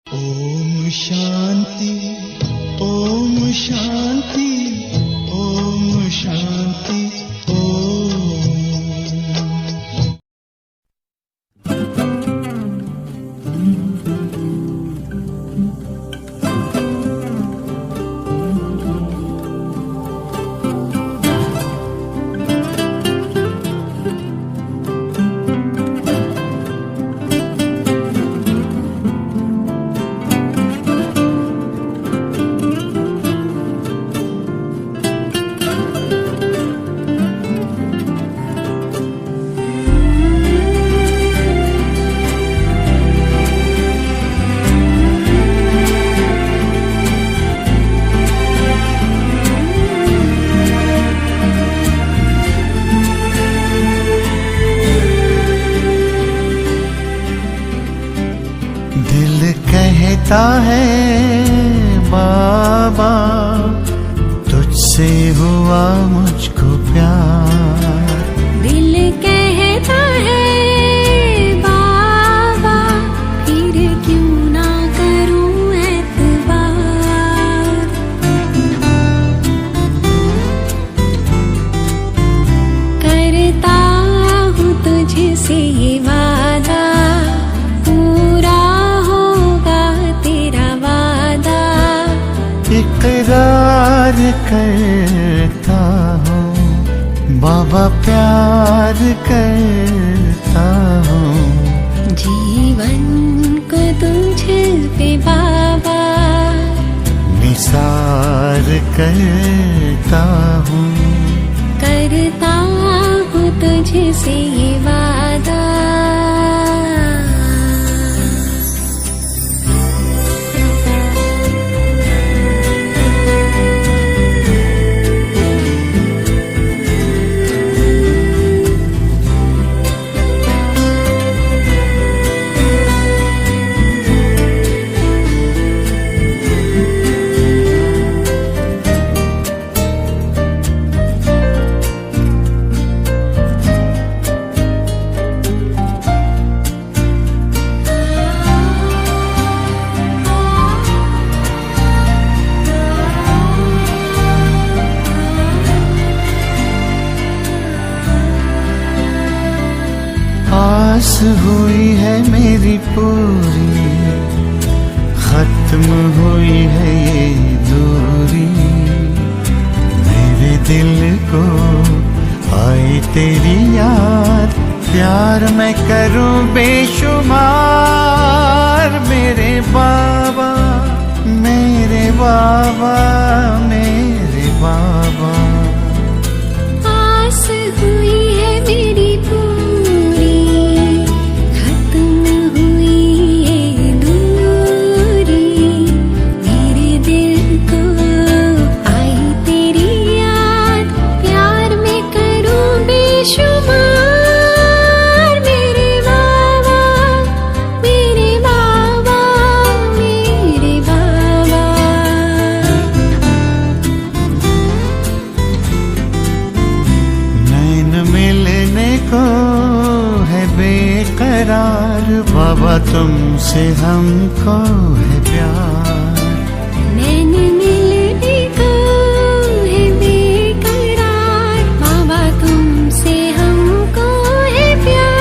ओम शांति, ओम शांति, ओम शांति, ओम। कहता है बाबा तुझसे हुआ मुझको प्यार। दिल कहता है बाबा फिर क्यों ना करूं एतबार। करता हूँ तुझसे ये वादा इकरार करता हूँ बाबा प्यार करता हूँ। जीवन को तुझ पे बाबा निसार करता हूँ। करता हूँ तुझसे ये वादा। आस हुई है मेरी पूरी, खत्म हुई है ये दूरी। मेरे दिल को आई तेरी याद, प्यार मैं करूं बेशुमार। मेरे बाबा मेरे बाबा मेरे बाबा। आस हुई है मेरी पूरी, खत्म हुई ये दूरी। मेरे दिल को आई तेरी याद, प्यार में करूं बेशुमार। मेरे बाबा मेरे बाबा मेरे बाबा। नैन मिलने को है बेकरार, बाबा तुमसे हमको है प्यार। नैन मिलने को है बेकरार, बाबा तुमसे हमको है प्यार।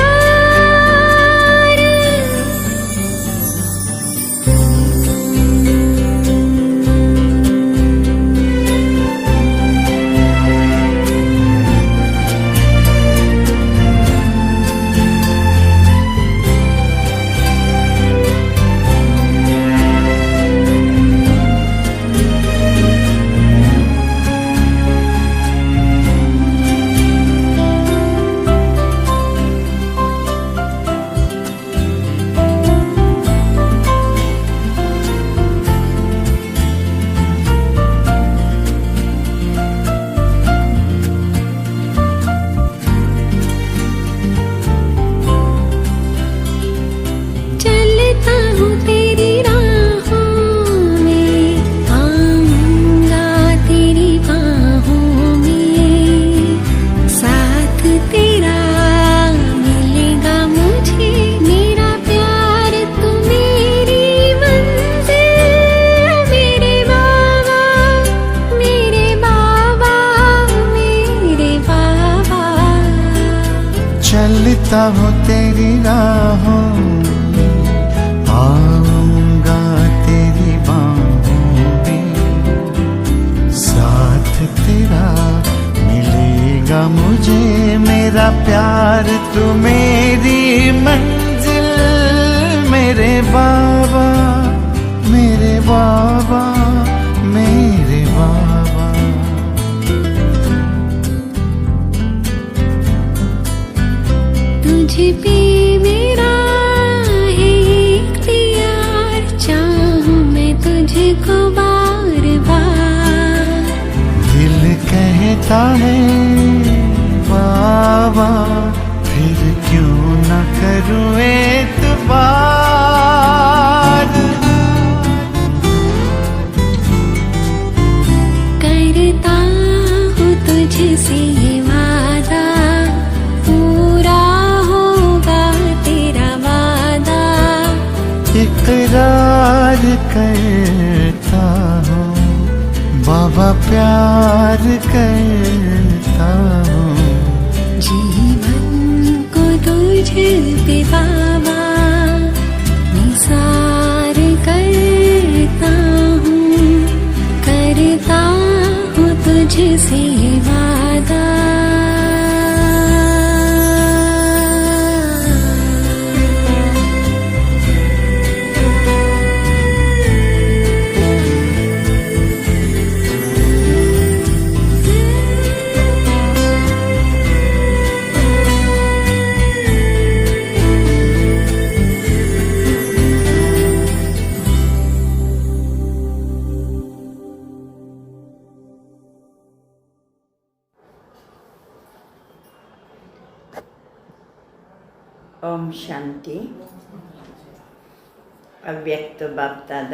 चलता हूँ तेरी राहों में, आऊंगा तेरी बाहों में, साथ तेरा मिलेगा मुझे, मेरा प्यार तू मेरी मंजिल, मेरे बाबा मेरे बाबा मेरे बाबा। तुझे पे मेरा है इख्तियार, चाहूं मैं तुझको बार बार। दिल कहता है बाबा, फिर क्यों न करूं एतबार। करता हूँ तुझसे ये वादा, पूरा होगा तेरा वादा। इकरार करता हूँ बाबा, प्यार करता हूँ, जीवन को तुझ पे बाबा निसार करता हूँ तुझसे वादा। ಓಂ ಶಾಂತಿ. ಅವ್ಯಕ್ತ ಬಾಪ್ತಾದ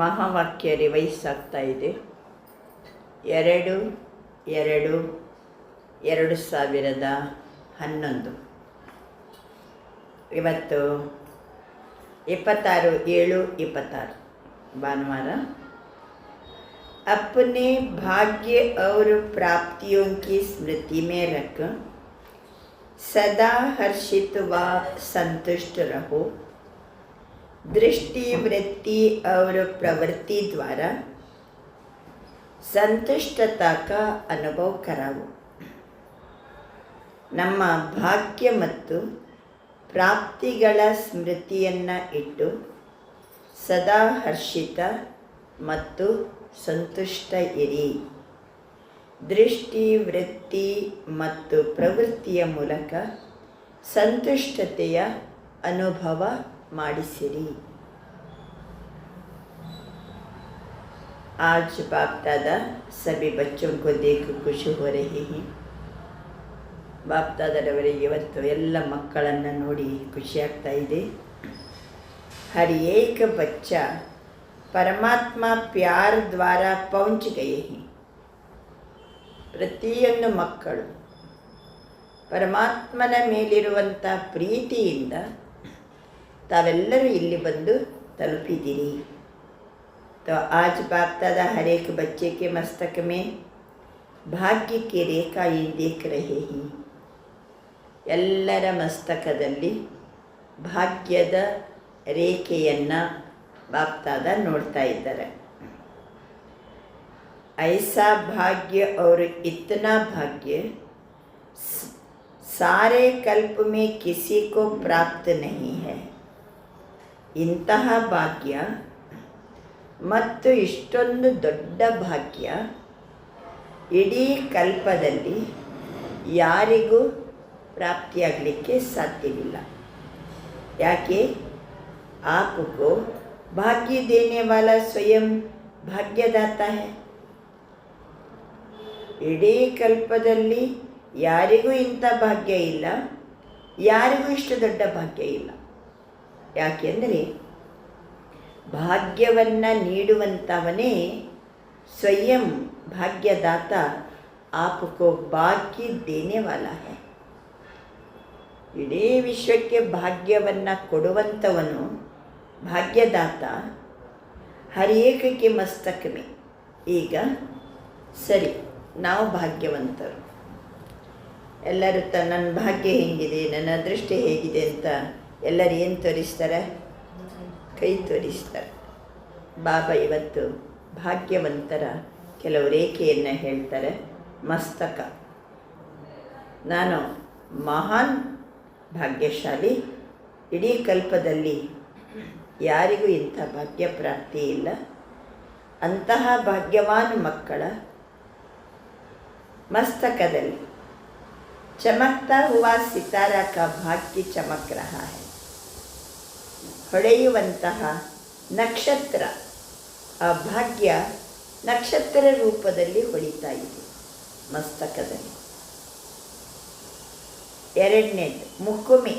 ಮಹಾವಾಕ್ಯ ರಿವೈಸ್ ಆಗ್ತಾ ಇದೆ. 2/2/2011. ಇವತ್ತು 26/7/26 ಭಾನುವಾರ. अपने भाग्य और प्राप्तियों की स्मृति में रख सदा हर्षित व संतुष्ट रहो. दृष्टि, वृत्ति और प्रवृत्ति द्वारा संतुष्टता का अनुभव कराओ. ನಮ್ಮ ಭಾಗ್ಯ ಮತ್ತು ಪ್ರಾಪ್ತಿಗಳ ಸ್ಮೃತಿಯನ್ನು ಇಟ್ಟು ಸದಾ ಹರ್ಷಿತ ಮತ್ತು ಸಂತುಷ್ಟ ಇರಿ. ದೃಷ್ಟಿ, ವೃತ್ತಿ ಮತ್ತು ಪ್ರವೃತ್ತಿಯ ಮೂಲಕ ಸಂತುಷ್ಟತೆಯ ಅನುಭವ ಮಾಡಿಸಿರಿ. आज बाप दादा सभी बच्चों को देख खुश हो रहे हैं. ಬಾಪ್ ದಾದಾರವರಿಗೆ ಇವತ್ತು ಎಲ್ಲ ಮಕ್ಕಳನ್ನು ನೋಡಿ ಖುಷಿಯಾಗ್ತಾ ಇದೆ. हर एक बच्चा परमात्मा प्यार द्वारा पहुँच गए हैं. ಪ್ರತಿಯೊಂದು ಮಕ್ಕಳು ಪರಮಾತ್ಮನ ಮೇಲಿರುವಂಥ ಪ್ರೀತಿಯಿಂದ ತಾವೆಲ್ಲರೂ ಇಲ್ಲಿ ಬಂದು ತಲುಪಿದಿರಿ. तो आज बाप दादा हर एक बच्चे के मस्तक में भाग्य की रेखा ये देख रहे हैं. ಎಲ್ಲರ ಮಸ್ತಕದಲ್ಲಿ ಭಾಗ್ಯದ ರೇಖೆಯನ್ನು ಬಾಪ್ ದಾದಾ ನೋಡ್ತಾ ಇದ್ದಾರೆ. ऐसा भाग्य और इतना भाग्य सारे कल्प में किसी को प्राप्त नहीं है. ಇಂತಹ ಭಾಗ್ಯ ಮತ್ತು ಇಷ್ಟೊಂದು ದೊಡ್ಡ ಭಾಗ್ಯ ಇಡೀ ಕಲ್ಪದಲ್ಲಿ ಯಾರಿಗೂ ಪ್ರಾಪ್ತಿಯಾಗಲಿಕ್ಕೆ ಸಾಧ್ಯವಿಲ್ಲ. ಯಾಕೆ? आपको भाग्य देने वाला स्वयं भाग्यदाता है. ಇಡೀ ಕಲ್ಪದಲ್ಲಿ ಯಾರಿಗೂ ಇಂಥ ಭಾಗ್ಯ ಇಲ್ಲ, ಯಾರಿಗೂ ಇಷ್ಟು ದೊಡ್ಡ ಭಾಗ್ಯ ಇಲ್ಲ. ಯಾಕೆಂದರೆ ಭಾಗ್ಯವನ್ನು ನೀಡುವಂಥವನೇ ಸ್ವಯಂ ಭಾಗ್ಯದಾತ. आपको ಭಾಗ್ಯ ದೇನೆ ವಾಲ है. ಇಡೀ ವಿಶ್ವಕ್ಕೆ ಭಾಗ್ಯವನ್ನು ಕೊಡುವಂಥವನು ಭಾಗ್ಯದಾತ. ಹರ್ ಏಕಕ್ಕೆ ಮಸ್ತಕಮೆ. ಈಗ ಸರಿ, ನಾವು ಭಾಗ್ಯವಂತರು. ಎಲ್ಲರೂ ನನ್ನ ಭಾಗ್ಯ ಹೇಗಿದೆ, ನನ್ನ ಅದೃಷ್ಟ ಹೇಗಿದೆ ಅಂತ ಎಲ್ಲರೂ ಏನು ತೋರಿಸ್ತಾರೆ? ಕೈ ತೋರಿಸ್ತಾರೆ. ಬಾಬಾ ಇವತ್ತು ಭಾಗ್ಯವಂತರ ಕೆಲವು ರೇಖೆಯನ್ನು ಹೇಳ್ತಾರೆ. ಮಸ್ತಕ, ನಾನು ಮಹಾನ್ ಭಾಗ್ಯಶಾಲಿ, ಇಡೀ ಕಲ್ಪದಲ್ಲಿ ಯಾರಿಗೂ ಇಂಥ ಭಾಗ್ಯ ಪ್ರಾಪ್ತಿ ಇಲ್ಲ. ಅಂತಹ ಭಾಗ್ಯವಾನ್ ಮಕ್ಕಳ ಮಸ್ತಕದಲ್ಲಿ ಚಮಕ್ತಾ ಹುವಾ ಸಿತಾರಾ ಕಾ ಭಾಗ್ಯ ಚಮಕ್ ರಹಾ ಹೈ. ಹೊಳೆಯುವಂತಹ ನಕ್ಷತ್ರ, ಆ ಭಾಗ್ಯ ನಕ್ಷತ್ರ ರೂಪದಲ್ಲಿ ಹೊಳಿತಾ ಇದೆ ಮಸ್ತಕದಲ್ಲಿ. ಎರಡನೇದು ಮುಕುಮಿ,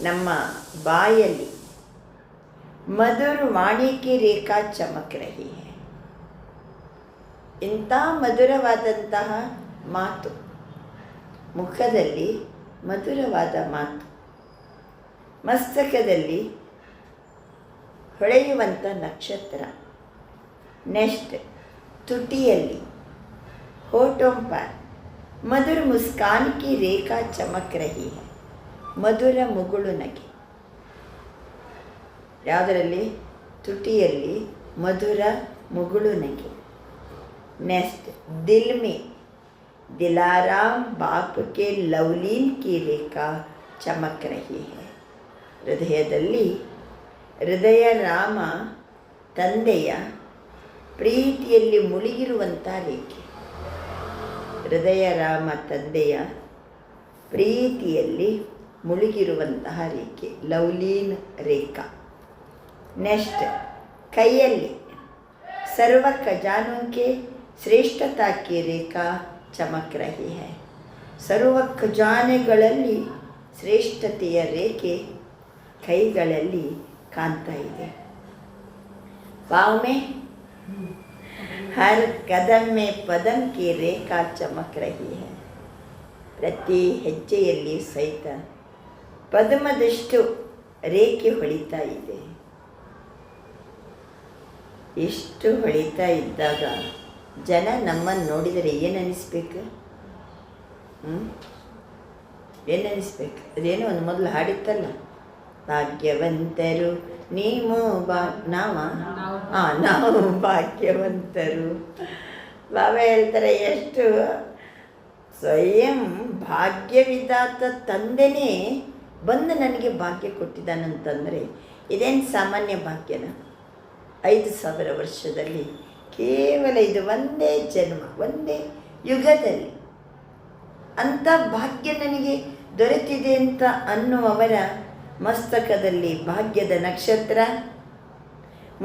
ನಮ್ಮ ಬಾಯಲ್ಲಿ ಮಧುರ ವಾಣಿ ಕಿ ರೇಖಾ ಚಮಕ್ ರಹಿ ಹೈ. ಇಂಥ ಮಧುರವಾದಂತಹ ಮಾತು, ಮುಖದಲ್ಲಿ ಮಧುರವಾದ ಮಾತು, ಮಸ್ತಕದಲ್ಲಿ ಹೊಳೆಯುವಂಥ ನಕ್ಷತ್ರ. ನೆಕ್ಸ್ಟ್ ತುಟಿಯಲ್ಲಿ ಹೋಠೋಂ ಪರ್ ಮಧುರ ಮುಸ್ಕಾನ್ ಕಿ ರೇಖಾ ಚಮಕ್ ರಹಿ ಹೈ. ಮಧುರ ಮುಗುಳು ನಗೆ. ಯಾವುದರಲ್ಲಿ? ತುಟಿಯಲ್ಲಿ ಮಧುರ ಮುಗುಳು ನಗೆ. नेक्स्ट दिल में दिलाराम बाप के लवलीन की रेखा चमक रही है. ಹೃದಯದಲ್ಲಿ ಹೃದಯ ರಾಮ ತಂದೆಯ ಪ್ರೀತಿಯಲ್ಲಿ ಮುಳುಗಿರುವಂಥ ರೇಖೆ. ಹೃದಯ ರಾಮ ತಂದೆಯ ಪ್ರೀತಿಯಲ್ಲಿ ಮುಳುಗಿರುವಂತಹ ರೇಖೆ, ಲವ್ಲೀನ್ ರೇಖಾ. ನೆಕ್ಸ್ಟ್ ಕೈಯಲ್ಲಿ ಸರ್ವ ಖಜಾನೋं के ಶ್ರೇಷ್ಠತಾ ಕಿ ರೇಖಾ ಚಮಕ್ ರಹಿ ಹೈ. ಸರ್ವ ಖಜಾನೆಗಳಲ್ಲಿ ಶ್ರೇಷ್ಠತೆಯ ರೇಖೆ ಕೈಗಳಲ್ಲಿ ಕಾಣ್ತಾ ಇದೆ. ಪಾವ್ ಮೇ ಹರ್ ಕದಂ ಮೇ ಪದಂ ಕಿ ರೇಖಾ ಚಮಕ್ ರಹಿ ಹೈ. ಪ್ರತಿ ಹೆಜ್ಜೆಯಲ್ಲಿ ಸಹಿತ ಪದ್ಮದಷ್ಟು ರೇಖೆ ಹೊಳಿತಾ ಇದೆ. ಇಷ್ಟು ಹೊಳಿತಾ ಇದ್ದಾಗ ಜನ ನಮ್ಮನ್ನು ನೋಡಿದರೆ ಏನು ಅನ್ನಿಸ್ಬೇಕು? ಏನು ಅನ್ನಿಸ್ಬೇಕು? ಅದೇನೋ ಒಂದು ಮೊದಲು ಹಾಡಿತ್ತಲ್ಲ, ಭಾಗ್ಯವಂತರು ನೀವು ನಾವು ಭಾಗ್ಯವಂತರು. ಬಾಬಾ ಹೇಳ್ತಾರೆ, ಎಷ್ಟು ಸ್ವಯಂ ಭಾಗ್ಯವಿದಾತ ತಂದೆನೇ ಬಂದು ನನಗೆ ಭಾಗ್ಯ ಕೊಟ್ಟಿದ್ದಾನಂತಂದರೆ ಇದೇನು ಸಾಮಾನ್ಯ ಭಾಗ್ಯನ? 5,000 ವರ್ಷದಲ್ಲಿ ಕೇವಲ ಇದು ಒಂದೇ ಜನ್ಮ, ಒಂದೇ ಯುಗದಲ್ಲಿ ಅಂಥ ಭಾಗ್ಯ ನನಗೆ ದೊರೆತಿದೆ ಅಂತ ಅನ್ನುವವರ ಮಸ್ತಕದಲ್ಲಿ ಭಾಗ್ಯದ ನಕ್ಷತ್ರ,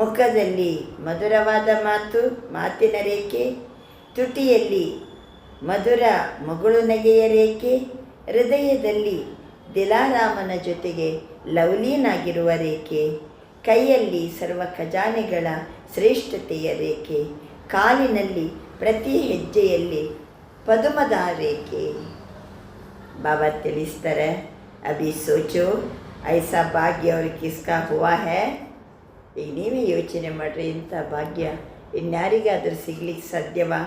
ಮುಖದಲ್ಲಿ ಮಧುರವಾದ ಮಾತು, ಮಾತಿನ ರೇಖೆ, ತುಟಿಯಲ್ಲಿ ಮಧುರ ಮಗುಳು ನಗೆಯ ರೇಖೆ, ಹೃದಯದಲ್ಲಿ ದಿಲಾರಾಮನ ಜೊತೆಗೆ ಲವ್ಲೀನಾಗಿರುವ ರೇಖೆ, ಕೈಯಲ್ಲಿ ಸರ್ವ ಖಜಾನೆಗಳ ಶ್ರೇಷ್ಠತೆಯ ರೇಖೆ, ಕಾಲಿನಲ್ಲಿ ಪ್ರತಿ ಹೆಜ್ಜೆಯಲ್ಲಿ ಪದುಮದ ರೇಖೆ. ಬಾಬಾ ತಿಳಿಸ್ತಾರೆ, ಅಭಿ ಸೋಚೋ ಐಸಾ ಭಾಗ್ಯ ಅವ್ರಿಗೆ ಕಿಸ್ಕಾ ಹುವಾ ಹೇ. ಈಗ ನೀವೇ ಯೋಚನೆ ಮಾಡಿರಿ, ಇಂಥ ಭಾಗ್ಯ ಇನ್ಯಾರಿಗಾದರೂ ಸಿಗ್ಲಿಕ್ಕೆ ಸಾಧ್ಯವಾ?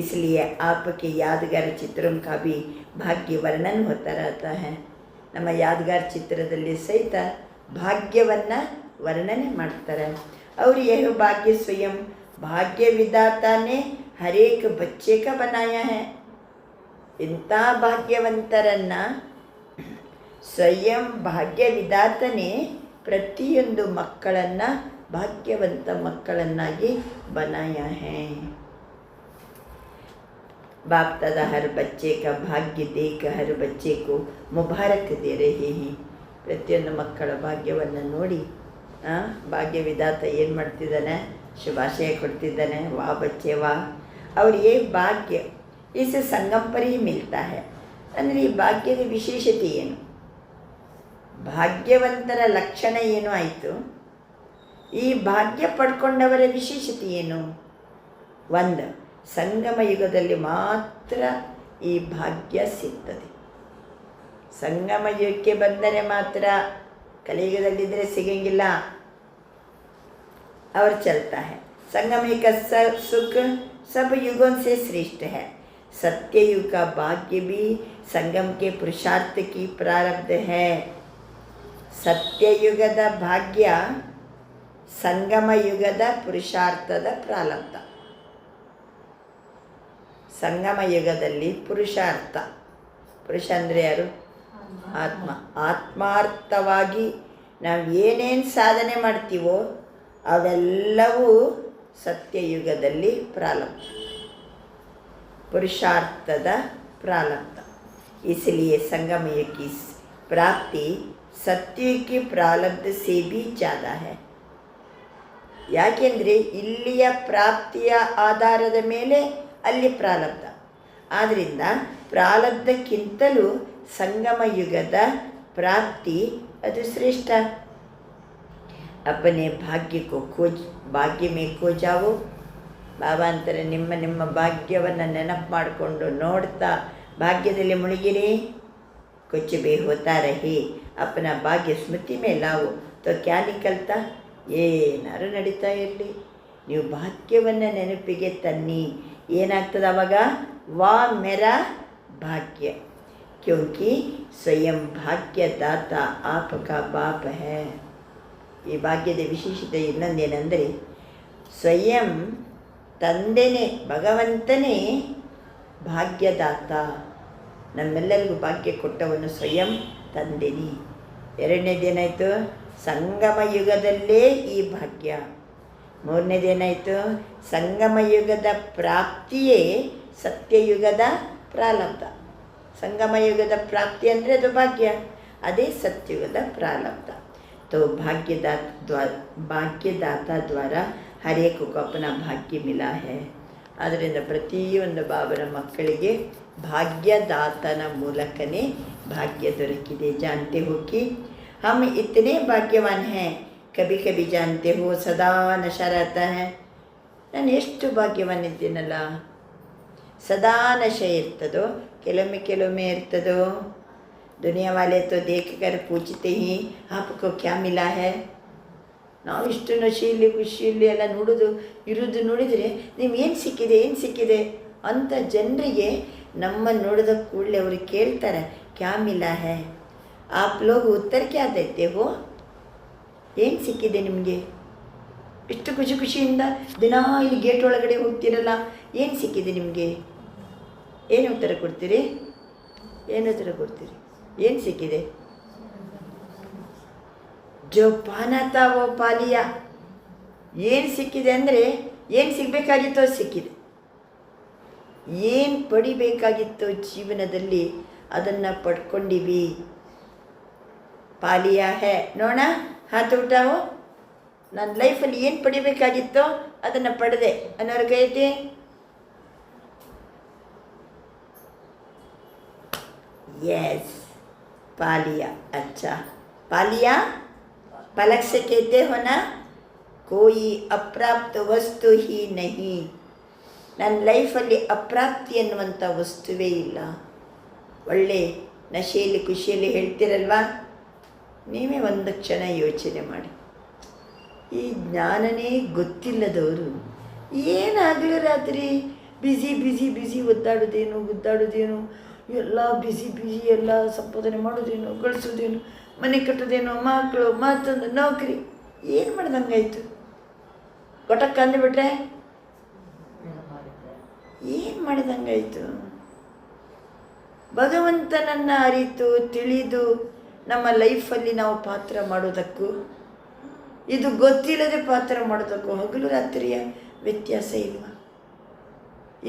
इसलिए आपके यादगार चित्रों का भी भाग्य वर्णन होता रहता है. ನಮ್ಮ ಯಾದಗಾರ್ ಚಿತ್ರದಲ್ಲಿ ಸಹಿತ ಭಾಗ್ಯವನ್ನು ವರ್ಣನೆ ಮಾಡ್ತಾರೆ. और यह भाग्य स्वयं भाग्य विधाता ने हर एक बच्चे का बनाया है. ಇಂಥ ಭಾಗ್ಯವಂತರನ್ನ ಸ್ವಯಂ ಭಾಗ್ಯ ವಿಧಾತನೇ ಪ್ರತಿಯೊಂದು ಮಕ್ಕಳನ್ನು ಭಾಗ್ಯವಂತ ಮಕ್ಕಳನ್ನಾಗಿ बनाया है. बाप दादा हर बच्चे का भाग्य देख हर बच्चे को मुबारक दे रहे हैं. ಪ್ರತಿಯೊಂದು ಮಕ್ಕಳ ಭಾಗ್ಯವನ್ನು ನೋಡಿ ಭಾಗ್ಯ ವಿಧಾತ ಏನು ಮಾಡ್ತಿದ್ದಾನೆ? ಶುಭಾಶಯ ಕೊಡ್ತಿದ್ದಾನೆ. ವಾ ಬಚ್ಚೆ ವಾ. और ये ಭಾಗ್ಯ इस संगम पर ही मिलता है. ಅಂದರೆ ಈ ಭಾಗ್ಯದ ವಿಶೇಷತೆ ಏನು? ಭಾಗ್ಯವಂತರ ಲಕ್ಷಣ ಏನು ಆಯಿತು? ಈ ಭಾಗ್ಯ ಪಡ್ಕೊಂಡವರ ವಿಶೇಷತೆ ಏನು? ಒಂದು, ಸಂಗಮ ಯುಗದಲ್ಲಿ ಮಾತ್ರ ಈ ಭಾಗ್ಯ ಸಿಗ್ತದೆ. ಸಂಗಮ ಯುಗಕ್ಕೆ ಬಂದರೆ ಮಾತ್ರ, ಕಲಿಯುಗದಲ್ಲಿದ್ದರೆ ಸಿಗಂಗಿಲ್ಲ. और चलता है संगम का सुख सब युगों से श्रेष्ठ है. सत्ययुग का भाग्य भी संगम के पुरुषार्थ की प्रारब्ध है. ಸತ್ಯಯುಗದ ಭಾಗ್ಯ ಸಂಗಮ ಯುಗದ ಪುರುಷಾರ್ಥದ ಪ್ರಾರಬ್ಧ. ಸಂಗಮ ಯುಗದಲ್ಲಿ ಪುರುಷಾರ್ಥ, ಪುರುಷ ಅಂದರೆ ಯಾರು? ಆತ್ಮ. ಆತ್ಮಾರ್ಥವಾಗಿ ನಾವು ಏನೇನು ಸಾಧನೆ ಮಾಡ್ತೀವೋ ಅವೆಲ್ಲವೂ ಸತ್ಯಯುಗದಲ್ಲಿ ಪ್ರಾರಬ್ಧ, पुरुषार्थದ ಪ್ರಾರಬ್ಧ. इसलिए संगम युग की प्राप्ति सत्युग की प्रारब्ध से भी ज़्यादा है. ಯಾಕೆಂದರೆ ಇಲ್ಲಿಯ ಪ್ರಾಪ್ತಿಯ ಆಧಾರದ ಮೇಲೆ ಅಲ್ಲಿ ಪ್ರಾರಬ್ಧ. ಆದ್ದರಿಂದ ಪ್ರಾರಬ್ಧಕ್ಕಿಂತಲೂ ಸಂಗಮ ಯುಗದ ಪ್ರಾಪ್ತಿ ಅದು ಶ್ರೇಷ್ಠ. अपने भाग्य को खोज, ಭಾಗ್ಯ में खो जाओ. ಬಾಬಾ ಅಂತಾರೆ, ನಿಮ್ಮ ನಿಮ್ಮ ಭಾಗ್ಯವನ್ನು ನೆನಪು ಮಾಡಿಕೊಂಡು ನೋಡ್ತಾ ಭಾಗ್ಯದಲ್ಲಿ ಮುಳುಗಿರಿ. ಕುಚ್ ಬಿ ಹೋತಾ ರಹಿ, ಅಪ್ಪನ ಭಾಗ್ಯ ಸ್ಮೃತಿ ಮೇಲೆ ನಾವು ತೋ ಕ್ಯಾ ನಿಕಲ್ತಾ, ಏನಾರು ನಡೀತಾ ಇರಲಿ, ನೀವು ಭಾಗ್ಯವನ್ನು ನೆನಪಿಗೆ ತನ್ನಿ. ಏನಾಗ್ತದೆ ಅವಾಗ? ವಾ ಮೇರಾ ಭಾಗ್ಯ, ಕ್ಯೋಂಕಿ ಸ್ವಯಂ ಭಾಗ್ಯದಾತ ಆಪಕ ಬಾಪ ಹೇ. ಈ ಭಾಗ್ಯದ ವಿಶೇಷತೆ ಇನ್ನೊಂದೇನೆಂದರೆ, ಸ್ವಯಂ ತಂದೆನೇ, ಭಗವಂತನೇ ಭಾಗ್ಯದಾತ. ನಮ್ಮೆಲ್ಲರಿಗೂ ಭಾಗ್ಯ ಕೊಟ್ಟವನು ಸ್ವಯಂ ತಂದೆನೇ. ಎರಡನೇದೇನಾಯಿತು? ಸಂಗಮ ಯುಗದಲ್ಲೇ ಈ ಭಾಗ್ಯ. ಮೂರನೇದೇನಾಯಿತು? ಸಂಗಮ ಯುಗದ ಪ್ರಾಪ್ತಿಯೇ ಸತ್ಯಯುಗದ ಪ್ರಾರಬ್ಧ. ಸಂಗಮ ಯುಗದ ಪ್ರಾಪ್ತಿ ಅಂದರೆ ಅದು ಭಾಗ್ಯ, ಅದೇ ಸತ್ಯಯುಗದ ಪ್ರಾರಬ್ಧ. तो ಭಾಗ್ಯದಾತ ದ್ವಾರ ಹರ್ ಏಕ್ ಕೋ ಅಪನ ಭಾಗ್ಯ ಮಿಲಾ ಹೈ. ಆದ್ದರಿಂದ ಪ್ರತಿಯೊಂದು ಬಾಬನ ಮಕ್ಕಳಿಗೆ ಭಾಗ್ಯದಾತನ ಮೂಲಕನೇ ಭಾಗ್ಯ ದೊರಕಿದೆ. जानते हो कि हम इतने भाग्यवान हैं. कभी कभी जानते हो सदा नशा रहता है. ನಾನು ಎಷ್ಟು ಭಾಗ್ಯವಾನಿದ್ದೀನಲ್ಲ, ಸದಾ ನಶೆ ಇರ್ತದೋ, ಕೆಲವೊಮ್ಮೆ ಇರ್ತದೋ. दुनिया वाले तो देख कर पूछते ही आपको क्या मिला है. ನಾವು ಇಷ್ಟು ನಶೆಯಲ್ಲಿ ಖುಷಿಯಲ್ಲಿ ಎಲ್ಲ ಇರೋದು ನೋಡಿದರೆ ನೀವು ಏನು ಸಿಕ್ಕಿದೆ ಅಂತ ಜನರಿಗೆ ನಮ್ಮ ನೋಡಿದ ಕೂಡಲೇ ಅವರು ಕೇಳ್ತಾರೆ, ಕ್ಯಾ ಮಿಲಾ ಹೈ. ಆಪ್ ಲೋಗ್ ಉತ್ತರ ಕ್ಯಾ ದೇತೆ ಹೋ? ಏನು ಸಿಕ್ಕಿದೆ ನಿಮಗೆ? ಇಷ್ಟು ಖುಷಿಯಿಂದ ದಿನ ಇಲ್ಲಿ ಗೇಟ್ ಒಳಗಡೆ ಹೋಗ್ತಿರಲ್ಲ, ಏನು ಸಿಕ್ಕಿದೆ ನಿಮಗೆ? ಏನು ಉತ್ತರ ಕೊಡ್ತೀರಿ? ಏನು ಸಿಕ್ಕಿದೆ? ಜೋ ಪಾನಾ ತಾ ವೋ ಪಾಲಿಯಾ. ಏನು ಸಿಕ್ಕಿದೆ ಅಂದರೆ, ಏನು ಸಿಗಬೇಕಾಗಿತ್ತೋ ಸಿಕ್ಕಿದೆ. ಏನು ಪಡಿಬೇಕಾಗಿತ್ತೋ ಜೀವನದಲ್ಲಿ ಅದನ್ನು ಪಡ್ಕೊಂಡಿವಿ. ಪಾಲಿಯಾ ಹೇ. ನೋಡ, ಹಾತ್ ಉಟಾವೋ. ನನ್ನ ಲೈಫಲ್ಲಿ ಏನು ಪಡಿಬೇಕಾಗಿತ್ತೋ ಅದನ್ನು ಪಡೆದೆ ಅನ್ನೋರು ಕೈತಿ. यस, पा लिया. अच्छा, पा लिया. पलक से कहते हो ना, कोई अप्राप्त वस्तु ही नहीं. ನನ್ನ ಲೈಫಲ್ಲಿ ಅಪ್ರಾಪ್ತಿ ಅನ್ನುವಂಥ ವಸ್ತುವೇ ಇಲ್ಲ. ಒಳ್ಳೆ ನಶೆಯಲ್ಲಿ ಖುಷಿಯಲ್ಲಿ ಹೇಳ್ತಿರಲ್ವಾ? ನೀವೇ ಒಂದು ಕ್ಷಣ ಯೋಚನೆ ಮಾಡಿ. ಈ ಜ್ಞಾನನೇ ಗೊತ್ತಿಲ್ಲದವರು ಏನಾಗಲಿ ರಾತ್ರಿ ಬಿಸಿ ಒದ್ದಾಡೋದೇನು ಎಲ್ಲ ಬಿಸಿ ಎಲ್ಲ ಸಂಪಾದನೆ ಮಾಡೋದೇನು, ಗಳಿಸೋದೇನು, ಮನೆ ಕಟ್ಟೋದೇನು, ಮಕ್ಕಳು, ಮತ್ತೊಂದು ನೌಕರಿ, ಏನು ಮಾಡ್ದಂಗಾಯ್ತು? ಗೊಟಕ್ಕೆ ಅಂದುಬಿಟ್ರೆ ಏನು ಮಾಡಿದಂಗಾಯ್ತು? ಭಗವಂತನನ್ನು ಅರಿತು ತಿಳಿದು ನಮ್ಮ ಲೈಫಲ್ಲಿ ನಾವು ಪಾತ್ರ ಮಾಡೋದಕ್ಕೂ ಇದು ಗೊತ್ತಿಲ್ಲದೆ ಪಾತ್ರ ಮಾಡೋದಕ್ಕೂ ಹಗಲು ರಾತ್ರಿಯ ವ್ಯತ್ಯಾಸ ಇಲ್ವಾ?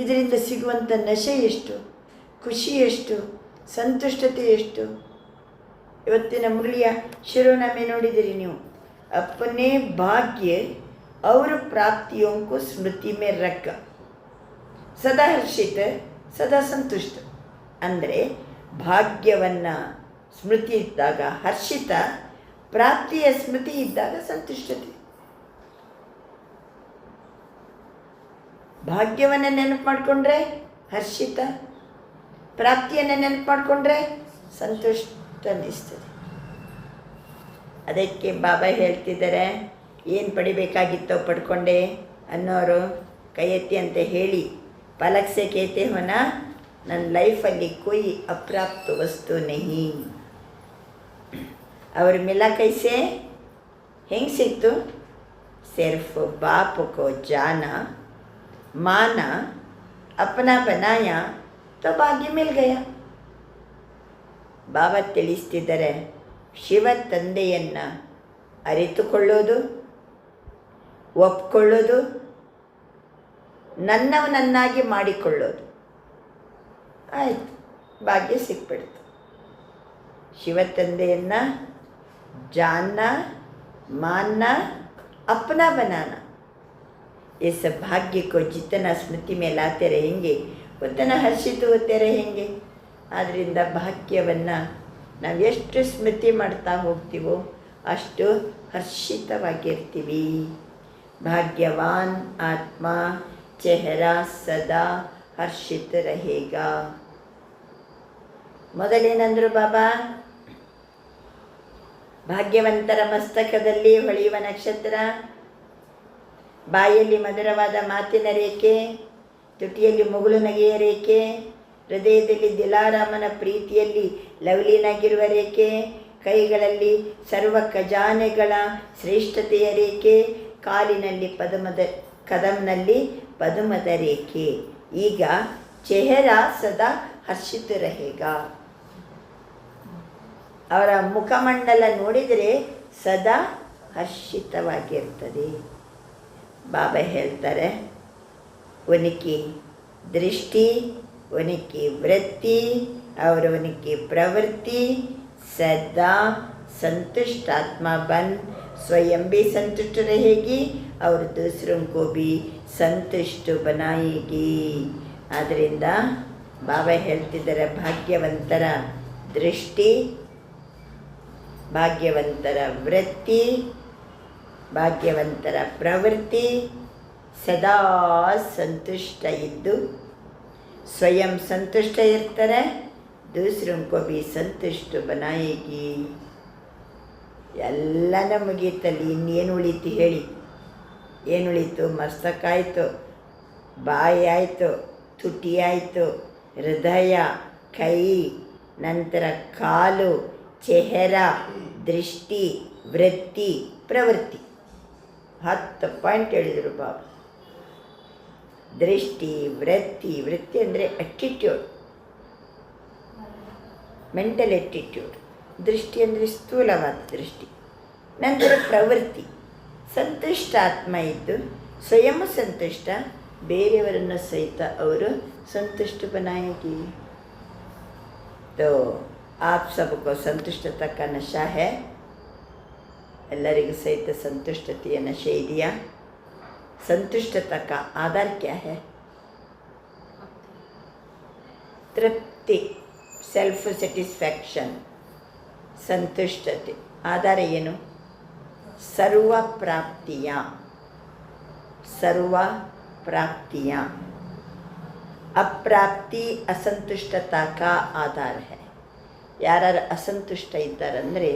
ಇದರಿಂದ ಸಿಗುವಂಥ ನಶೆ ಎಷ್ಟು, ಖುಷಿ ಎಷ್ಟು, ಸಂತುಷ್ಟತೆ ಎಷ್ಟು? ಇವತ್ತಿನ ಮುರಳಿಯ ಶಿರೋನಾಮೆ ನೋಡಿದಿರಿ ನೀವು. अपने भाग्य और प्राप्तियों को स्मृति में रख सदा हर्षित सदा संतुष्ट. ಅಂದರೆ ಭಾಗ್ಯವನ್ನು ಸ್ಮೃತಿ ಇದ್ದಾಗ ಹರ್ಷಿತ, ಪ್ರಾಪ್ತಿಯ ಸ್ಮೃತಿ ಇದ್ದಾಗ ಸಂತುಷ್ಟತೆ. ಭಾಗ್ಯವನ್ನು ನೆನಪು ಮಾಡಿಕೊಂಡ್ರೆ ಹರ್ಷಿತ, ಪ್ರಾಪ್ತಿಯನ್ನು ನೆನಪು ಮಾಡಿಕೊಂಡ್ರೆ ಸಂತುಷ್ಟ ಅನ್ನಿಸ್ತದೆ. ಅದಕ್ಕೆ ಬಾಬಾ ಹೇಳ್ತಿದ್ದಾರೆ, ಏನು ಪಡಿಬೇಕಾಗಿತ್ತೋ ಪಡ್ಕೊಂಡೆ ಅನ್ನೋರು ಕೈ ಎತ್ತಿ ಅಂತ ಹೇಳಿ. ಪಲಕ್ಸೆ ಕೇತೆ ಹೋನ ನನ್ನ ಲೈಫಲ್ಲಿ कोई अप्राप्त वस्तु नहीं। और मिला कैसे? ಹೆಂಗೆ ಸಿಕ್ತು? सिर्फ बाप को जाना, माना, अपना बनाया तो भाग्य मिल गया। ಬಾಬಾ ತಿಳಿಸ್ತಿದ್ದಾರೆ, ಶಿವ ತಂದೆಯನ್ನು ಅರಿತುಕೊಳ್ಳೋದು, ಒಪ್ಕೊಳ್ಳೋದು, ನನ್ನವನನ್ನಾಗಿ ಮಾಡಿಕೊಳ್ಳೋದು, ಆಯಿತು, ಭಾಗ್ಯ ಸಿಕ್ಬಿಡ್ತು। ಶಿವ ತಂದೆಯನ್ನು ಜಾನ್ನ, मानना, अपना बनाना, इस भाग्य को जितना स्मृति में लाते रहेंगे उतना हर्षित होते रहेंगे। ಆದ್ದರಿಂದ ಭಾಗ್ಯವನ್ನು ನಾವು ಎಷ್ಟು ಸ್ಮೃತಿ ಮಾಡ್ತಾ ಹೋಗ್ತೀವೋ ಅಷ್ಟು ಹರ್ಷಿತವಾಗಿರ್ತೀವಿ। ಭಾಗ್ಯವಾನ್ ಆತ್ಮ ಚೆಹರಾ ಸದಾ ಹರ್ಷಿತ रहेगा। ಮೊದಲೇನಂದ್ರು ಬಾಬಾ? ಭಾಗ್ಯವಂತರ ಮಸ್ತಕದಲ್ಲಿ ಹೊಳೆಯುವ ನಕ್ಷತ್ರ, ಬಾಯಲ್ಲಿ ಮಧುರವಾದ ಮಾತಿನ ರೇಖೆ, ತುಟಿಯಲ್ಲಿ ಮುಗುಳು ನಗೆಯ ರೇಖೆ, ಹೃದಯದಲ್ಲಿ ದಿಲಾರಾಮನ ಪ್ರೀತಿಯಲ್ಲಿ ಲವ್ಲಿನಾಗಿರುವ ರೇಖೆ, ಕೈಗಳಲ್ಲಿ ಸರ್ವ ಖಜಾನೆಗಳ ಶ್ರೇಷ್ಠತೆಯ ರೇಖೆ, ಕಾಲಿನಲ್ಲಿ ಕದಮ್ನಲ್ಲಿ ಪದುಮದ ರೇಖೆ। ಈಗ ಚೆಹರಾ ಸದಾ ಹರ್ಷಿತ रहेगा। ಅವರ ಮುಖಮಂಡಲ ನೋಡಿದರೆ ಸದಾ ಹರ್ಷಿತವಾಗಿರ್ತದೆ। ಬಾಬಾ ಹೇಳ್ತಾರೆ, ಉನಕಿ ದೃಷ್ಟಿ, उनकी वृत्ति और उनकी प्रवृत्ति सदा संतुष्ट आत्मा बन स्वयं भी संतुष्ट रहेगी और दूसरों को भी संतुष्ट बनाएगी। ಆದ್ದರಿಂದ ಬಾಬಾ ಹೇಳ್ತಿದ್ದಾರೆ, ಭಾಗ್ಯವಂತರ ದೃಷ್ಟಿ, ಭಾಗ್ಯವಂತರ ವೃತ್ತಿ, ಭಾಗ್ಯವಂತರ ಪ್ರವೃತ್ತಿ ಸದಾ ಸಂತುಷ್ಟ ಇದ್ದು ಸ್ವಯಂ ಸಂತುಷ್ಟ ಇರ್ತಾರೆ, दूसरों को भी संतुष्ट बनाएगी। ಎಲ್ಲನ ಮುಗೀತಲ್ಲಿ ಇನ್ನೇನು ಉಳಿತು ಹೇಳಿ? ಏನುಳಿತು? ಮಸ್ತಕ ಆಯಿತು, ಬಾಯಿ ಆಯಿತು, ತುಟಿ ಆಯಿತು, ಹೃದಯ, ಕೈ, ನಂತರ ಕಾಲು, ಚೆಹರಾ, ದೃಷ್ಟಿ, ವೃತ್ತಿ, ಪ್ರವೃತ್ತಿ। 10 ಪಾಯಿಂಟ್ ಹೇಳಿದರು ಬಾಬಾ। ದೃಷ್ಟಿ, ವೃತ್ತಿ ಅಂದರೆ ಅಟಿಟ್ಯೂಡ್, ಮೆಂಟಲ್ ಅಟಿಟ್ಯೂಡ್. ದೃಷ್ಟಿ ಅಂದರೆ ಸ್ಥೂಲವಾದ ದೃಷ್ಟಿ. ನಂತರ ಪ್ರವೃತ್ತಿ, ಸಂತುಷ್ಟ ಆತ್ಮ ಇದ್ದು ಸ್ವಯಂ ಸಂತುಷ್ಟ, ಬೇರೆಯವರನ್ನು ಸಹಿತ ಅವರು ಸಂತುಷ್ಟ बनाएगी। तो आप सबको संतुष्टता का नशा है। ಎಲ್ಲರಿಗೂ ಸಹಿತ ಸಂತುಷ್ಟತೆಯ ನಶೆ ಇದೆಯಾ? संतुष्टता का आधार क्या है? तृप्ति, सेल्फ सेटिस्फैक्शन, संतुष्टते। आधार ಏನು? सर्व प्राप्तियाँ, सर्व प्राप्तियाँ। अप्राप्ति असंतुष्टता का आधार है। ಯಾರು ಅಸಂತುಷ್ಟ ಇದ್ದಾರಂದರೆ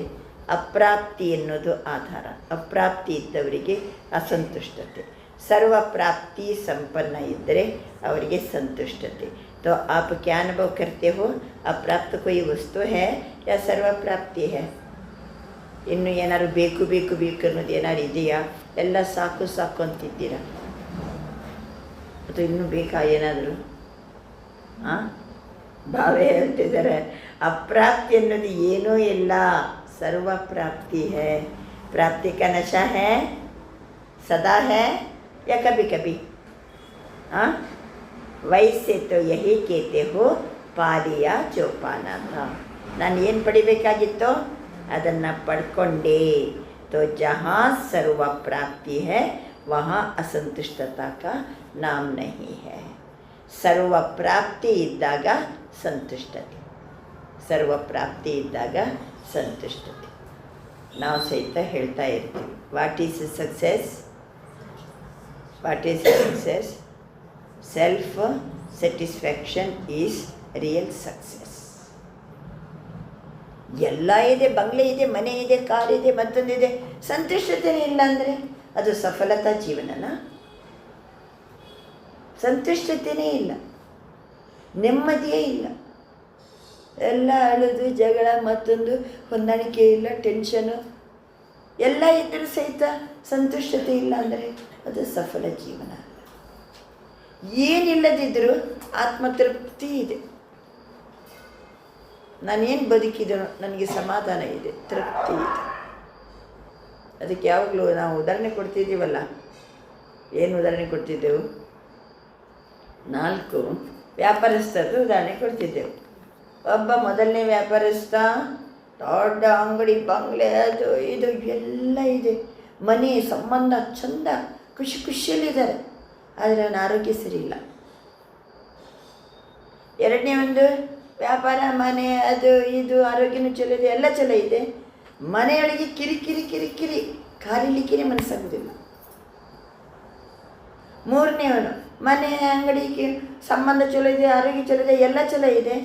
ಅಪ್ರಾಪ್ತಿ ಎನ್ನುವುದು ಆಧಾರ. ಅಪ್ರಾಪ್ತಿ ಇದ್ದವರಿಗೆ ಅಸಂತುಷ್ಟತೆ, ಸರ್ವ ಪ್ರಾಪ್ತಿ ಸಂಪನ್ನ ಇದ್ದರೆ ಅವರಿಗೆ ಸಂತುಷ್ಟತೆ। तो आप क्या अनुभव करते हो? अप्राप्त कोई वस्तु है या सर्व प्राप्ति है? ಇನ್ನು ಏನಾದ್ರು ಬೇಕು ಬೇಕು ಬೇಕು ಅನ್ನೋದು ಏನಾದ್ರು ಇದೆಯಾ? ಎಲ್ಲ ಸಾಕು ಸಾಕು ಅಂತಿದ್ದೀರಾ? ಅಥವಾ ಇನ್ನೂ ಬೇಕಾ ಏನಾದರೂ? ಭಾವೇ ಹೇಳ್ತಿದ್ದಾರೆ, ಅಪ್ರಾಪ್ತಿ ಅನ್ನೋದು ಏನೂ ಇಲ್ಲ, सर्व प्राप्ति है। प्राप्ति का नशा है, सदा है या कभी कभी? हाँ, वैसे तो यही कहते हो पालिया जो पाना था। ನಾನು ಏನು ಪಡಿಬೇಕಾಗಿತ್ತೋ ಅದನ್ನು ಪಡ್ಕೊಂಡೆ। तो जहाँ सर्व प्राप्ति है वहाँ असंतुष्टता का नाम नहीं है। सर्व प्राप्ति इद्ದಾಗ ಸಂತುಷ್ಟತೆ, ಸರ್ವ ಪ್ರಾಪ್ತಿ ಇದ್ದಾಗ ಸಂತುಷ್ಟತೆ। ನಾವು ಸಹಿತ ಹೇಳ್ತಾ ಇರ್ತೀವಿ, what is success? What is success? Self satisfaction is real success. ಎಲ್ಲ ಇದೆ, ಬಂಗ್ಲೆ ಇದೆ, ಮನೆ ಇದೆ, ಕಾರ್ ಇದೆ, ಮತ್ತೊಂದಿದೆ, ಸಂತುಷ್ಟತೆನೇ ಇಲ್ಲ ಅಂದರೆ ಅದು ಸಫಲತಾ ಜೀವನನ? ಸಂತುಷ್ಟತೆಯೇ ಇಲ್ಲ। ನೆಮ್ಮದಿಯೇ ಇಲ್ಲ. ಎಲ್ಲ ಅಳುದು, ಜಗಳ, ಮತ್ತೊಂದು ಹೊಂದಾಣಿಕೆ ಇಲ್ಲ, ಟೆನ್ಷನು ಎಲ್ಲ ಇದ್ದರೂ ಸಹಿತ ಸಂತುಷ್ಟತೆ ಇಲ್ಲ ಅಂದರೆ ಅದು ಸಫಲ ಜೀವನ ಅಲ್ಲ. ಏನಿಲ್ಲದಿದ್ದರೂ ಆತ್ಮತೃಪ್ತಿ ಇದೆ. ನಾನೇನು ಬದುಕಿದನೋ ನನಗೆ ಸಮಾಧಾನ ಇದೆ, ತೃಪ್ತಿ ಇದೆ. ಅದಕ್ಕೆ ಯಾವಾಗಲೂ ನಾವು ಉದಾಹರಣೆ ಕೊಡ್ತಿದ್ದೀವಲ್ಲ, ಏನು ಉದಾಹರಣೆ ಕೊಡ್ತಿದ್ದೆವು? 4 ವ್ಯಾಪಾರಸ್ಥರದ್ದು ಉದಾಹರಣೆ ಕೊಡ್ತಿದ್ದೆವು. ಒಬ್ಬ ಮೊದಲನೇ ವ್ಯಾಪಾರಸ್ಥ, ದೊಡ್ಡ ಅಂಗಡಿ, ಬಂಗ್ಲೆ, ಅದು ಇದು ಎಲ್ಲ ಇದೆ, ಮನೆ ಸಂಬಂಧ ಚಂದ, ಖುಷಿಯಲ್ಲಿದ್ದಾರೆ. ಆದರೆ ಅವನ ಆರೋಗ್ಯ ಸರಿ ಇಲ್ಲ. ಎರಡನೇ ಒಂದು ವ್ಯಾಪಾರ, ಮನೆ, ಅದು ಇದು, ಆರೋಗ್ಯನೂ ಚಲೋ ಇದೆ, ಎಲ್ಲ ಚಲೋ ಇದೆ. ಮನೆಯೊಳಗೆ ಕಿರಿಕಿರಿ, ಕಾಲಿಲಿಕ್ಕಿರಿ ಮನಸ್ಸಾಗೋದಿಲ್ಲ. ಮೂರನೇವನು ಮನೆ, ಅಂಗಡಿಗೆ ಸಂಬಂಧ ಚಲೋ ಇದೆ, ಆರೋಗ್ಯ ಚಲೋ ಇದೆ, ಎಲ್ಲ ಚಲೋ ಇದೆ.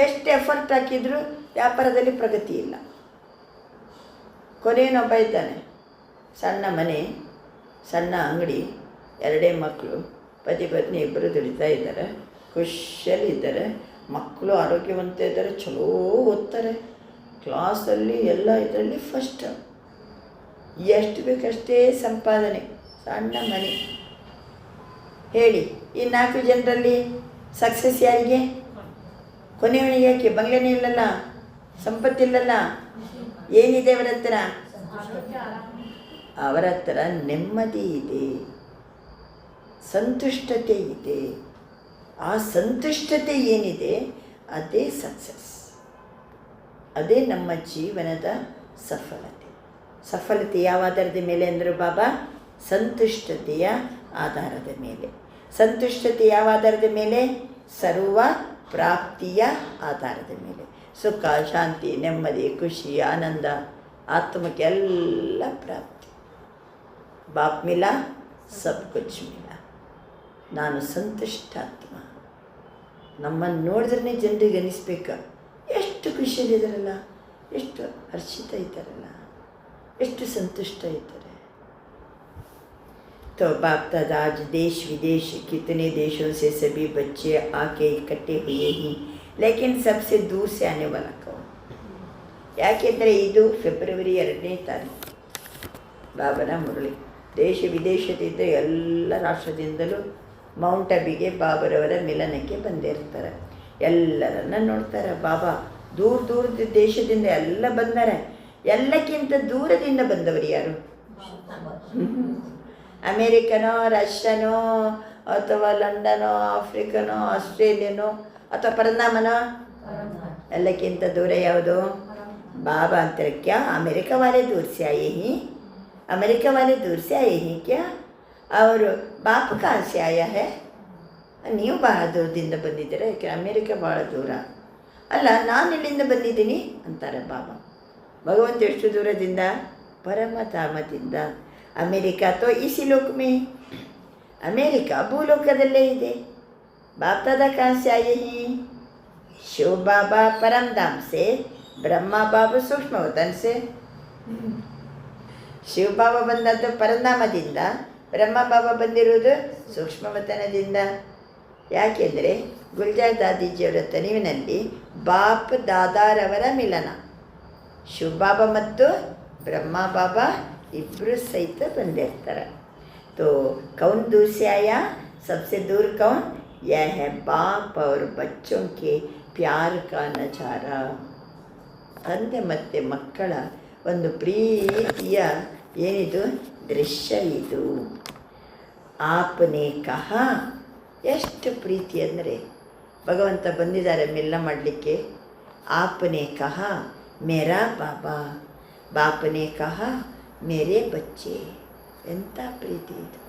ಎಷ್ಟು ಎಫರ್ಟ್ ಹಾಕಿದರೂ ವ್ಯಾಪಾರದಲ್ಲಿ ಪ್ರಗತಿ ಇಲ್ಲ. ಕೊನೆಯನೊಬ್ಬ ಇದ್ದಾನೆ, ಸಣ್ಣ ಮನೆ, ಸಣ್ಣ ಅಂಗಡಿ, 2 ಮಕ್ಕಳು, ಪತಿ ಪತ್ನಿ ಇಬ್ಬರು ದುಡಿತಾ ಇದ್ದಾರೆ, ಖುಷಿಯಲ್ಲಿದ್ದಾರೆ, ಮಕ್ಕಳು ಆರೋಗ್ಯವಂತ ಇದ್ದಾರೆ, ಚಲೋ ಓದ್ತಾರೆ, ಕ್ಲಾಸಲ್ಲಿ ಎಲ್ಲ ಇದರಲ್ಲಿ ಫಸ್ಟ್, ಎಷ್ಟು ಬೇಕಷ್ಟೇ ಸಂಪಾದನೆ, ಸಣ್ಣ ಮನೆ. ಹೇಳಿ, ಈ 4 ಜನರಲ್ಲಿ ಸಕ್ಸಸ್ ಯಾರಿಗೆ? ಕೊನೆಯವನಿಗೆ. ಯಾಕೆ? ಬಂಗ್ಲೆನೇ ಇಲ್ಲಲ್ಲ, ಸಂಪತ್ತಿಲ್ಲಲ್ಲ, ಏನಿದೆ ಅವರ ಹತ್ರ? ಅವರ ಹತ್ರ ನೆಮ್ಮದಿ ಇದೆ, ಸಂತುಷ್ಟತೆ ಇದೆ. ಆ ಸಂತುಷ್ಟತೆ ಏನಿದೆ ಅದೇ ಸಕ್ಸಸ್, ಅದೇ ನಮ್ಮ ಜೀವನದ ಸಫಲತೆ. ಸಫಲತೆ ಯಾವ ಆಧಾರದ ಮೇಲೆ ಅಂದರು ಬಾಬಾ? ಸಂತುಷ್ಟತೆಯ ಆಧಾರದ ಮೇಲೆ. ಸಂತುಷ್ಟತೆ ಯಾವ ಆಧಾರದ ಮೇಲೆ? ಸರ್ವ ಪ್ರಾಪ್ತಿಯ ಆಧಾರದ ಮೇಲೆ. ಸುಖ, ಶಾಂತಿ, ನೆಮ್ಮದಿ, ಖುಷಿ, ಆನಂದ, ಆತ್ಮಕ್ಕೆ ಎಲ್ಲ ಪ್ರಾಪ್ತಿ. ಬಾಪ್ ಮಿಲ ಸಬ್ ಕುಚ್ ಮಿಲ. ನಾನು ಸಂತುಷ್ಟಾತ್ಮ. ನಮ್ಮನ್ನು ನೋಡಿದ್ರೆ ಜನರಿಗೆ ಅನಿಸ್ಬೇಕು, ಎಷ್ಟು ಖುಷಿಯಲ್ಲಿದ್ದಾರಲ್ಲ, ಎಷ್ಟು ಹರ್ಷಿತ ಇದ್ದಾರಲ್ಲ, ಎಷ್ಟು ಸಂತುಷ್ಟ ಇದ್ದಾರೆ. तो बाप दादा आज देश विदेश कितने देशों से सभी बच्चे आके इकट्ठे हुए ही, लेकिन सबसे दूर से आने वाला कौन? ಯಾಕೆಂದರೆ ಇದು ಫೆಬ್ರವರಿ 2ನೇ ತಾರೀಕು ಬಾಬನ ಮುರಳಿ. ದೇಶ ವಿದೇಶದಿಂದ ಎಲ್ಲ ರಾಷ್ಟ್ರದಿಂದಲೂ ಮೌಂಟ್ ಅಬಿಗೆ ಬಾಬರವರ ಮಿಲನಕ್ಕೆ ಬಂದಿರ್ತಾರೆ. ಎಲ್ಲರನ್ನ ನೋಡ್ತಾರೆ ಬಾಬಾ. ದೂರದ ದೇಶದಿಂದ ಎಲ್ಲ ಬಂದರೆ, ಎಲ್ಲಕ್ಕಿಂತ ದೂರದಿಂದ ಬಂದವರು ಯಾರು? ಅಮೇರಿಕನೋ, ರಷ್ಯನೋ, ಅಥವಾ ಲಂಡನೋ, ಆಫ್ರಿಕನೋ, ಆಸ್ಟ್ರೇಲಿಯನೋ, ಅಥವಾ ಪರನಾಮನೋ? ಎಲ್ಲಕ್ಕಿಂತ ದೂರ ಯಾವುದು? बाबा अंतर क्या अमेरिका वाले दूर से आए हैं? अमेरिका वाले दूर से आए हैं क्या? और बाप कहाँ से आया है? ನೀವು ಭಾಳ ದೂರದಿಂದ ಬಂದಿದ್ದೀರ, ಯಾಕೆ ಅಮೇರಿಕಾ ಭಾಳ ದೂರ ಅಲ್ಲ, ನಾನು ಇಲ್ಲಿಂದ ಬಂದಿದ್ದೀನಿ ಅಂತಾರೆ ಬಾಬಾ. ಭಗವಂತ ಎಷ್ಟು ದೂರದಿಂದ? ಪರಮಧಾಮದಿಂದ. ಅಮೇರಿಕಾ ತೋ ಇಸಿ ಲೋಕ ಮೇ, ಅಮೇರಿಕಾ ಭೂಲೋಕದಲ್ಲೇ ಇದೆ. ಬಾಪ್ ದಾದಾ ಕहाँ से आए हैं? ಶಿವ ಬಾಬಾ ಪರಮಧಾಮ್ से, ಬ್ರಹ್ಮ ಬಾಬು ಸೂಕ್ಷ್ಮವತನ से. ಶಿವ ಬಾಬಾ ಬಂದದ್ದು ಪರಧಾಮದಿಂದ, ಬ್ರಹ್ಮ ಬಾಬಾ ಬಂದಿರುವುದು ಸೂಕ್ಷ್ಮವತನದಿಂದ. ಯಾಕೆಂದರೆ ಗುಲ್ಜಾರ್ ದಾದೀಜಿಯವರ ತನಿವಿನಲ್ಲಿ ಬಾಪ್ ದಾದಾರವರ ಮಿಲನ. ಶಿವ ಬಾಬಾ ಮತ್ತು ಬ್ರಹ್ಮ ಬಾಬಾ ಇಬ್ಬರು ಸಹಿತ ಬಂದಿರ್ತಾರೆ. तो कौन दूर से आया? सबसे दूर कौन? यह है बाप और बच्चों के प्यार का नजारा. ತಂದೆ ಮತ್ತು ಮಕ್ಕಳ ಒಂದು ಪ್ರೀತಿಯ ಏನಿದು ದೃಶ್ಯ ಇದು. ಆಪನೆ ಕಹ, ಎಷ್ಟು ಪ್ರೀತಿ ಅಂದರೆ ಭಗವಂತ ಬಂದಿದ್ದಾರೆ ಮಿಲ್ಲ ಮಾಡಲಿಕ್ಕೆ. ಆಪನೆ ಕಹ ಮೇರಾ ಬಾಬಾ, ಬಾಪನೆ ಕಹ ಮೇರೆ ಬಚ್ಚೆ. ಎಂಥ ಪ್ರೀತಿ ಇದು.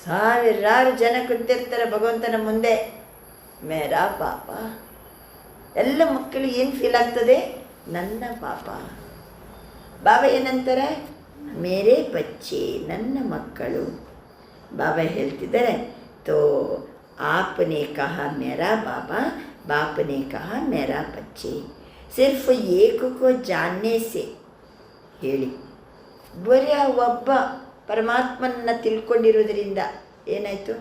ಸಾವಿರಾರು ಜನ ಕುಂತಿರ್ತಾರೆ ಭಗವಂತನ ಮುಂದೆ. ಮೇರಾ ಬಾಬಾ, ಎಲ್ಲ ಮಕ್ಕಳಿಗೆ ಏನು ಫೀಲ್ ಆಗ್ತದೆ? ನನ್ನ ಬಾಬಾ. ಬಾಬಾ ಏನಂತಾರೆ? ಮೇರೆ ಬಚ್ಚೆ, ನನ್ನ ಮಕ್ಕಳು. ಬಾಬಾ ಹೇಳ್ತಿದ್ದಾರೆ, ತೋ ಆಪನೆ ಕಹ ಮೇರಾ ಬಾಬಾ, ಬಾಪನೆ ಕಹ ಮೇರಾ ಬಚ್ಚೆ. ಸಿರ್ಫ್ ಏಕಕ್ಕೋ ಜಾನ್ನೆ ಸೆ, ಹೇಳಿ, ಬರೀ ಒಬ್ಬ ಪರಮಾತ್ಮನ ತಿಳ್ಕೊಂಡಿರೋದ್ರಿಂದ ಏನಾಯಿತು?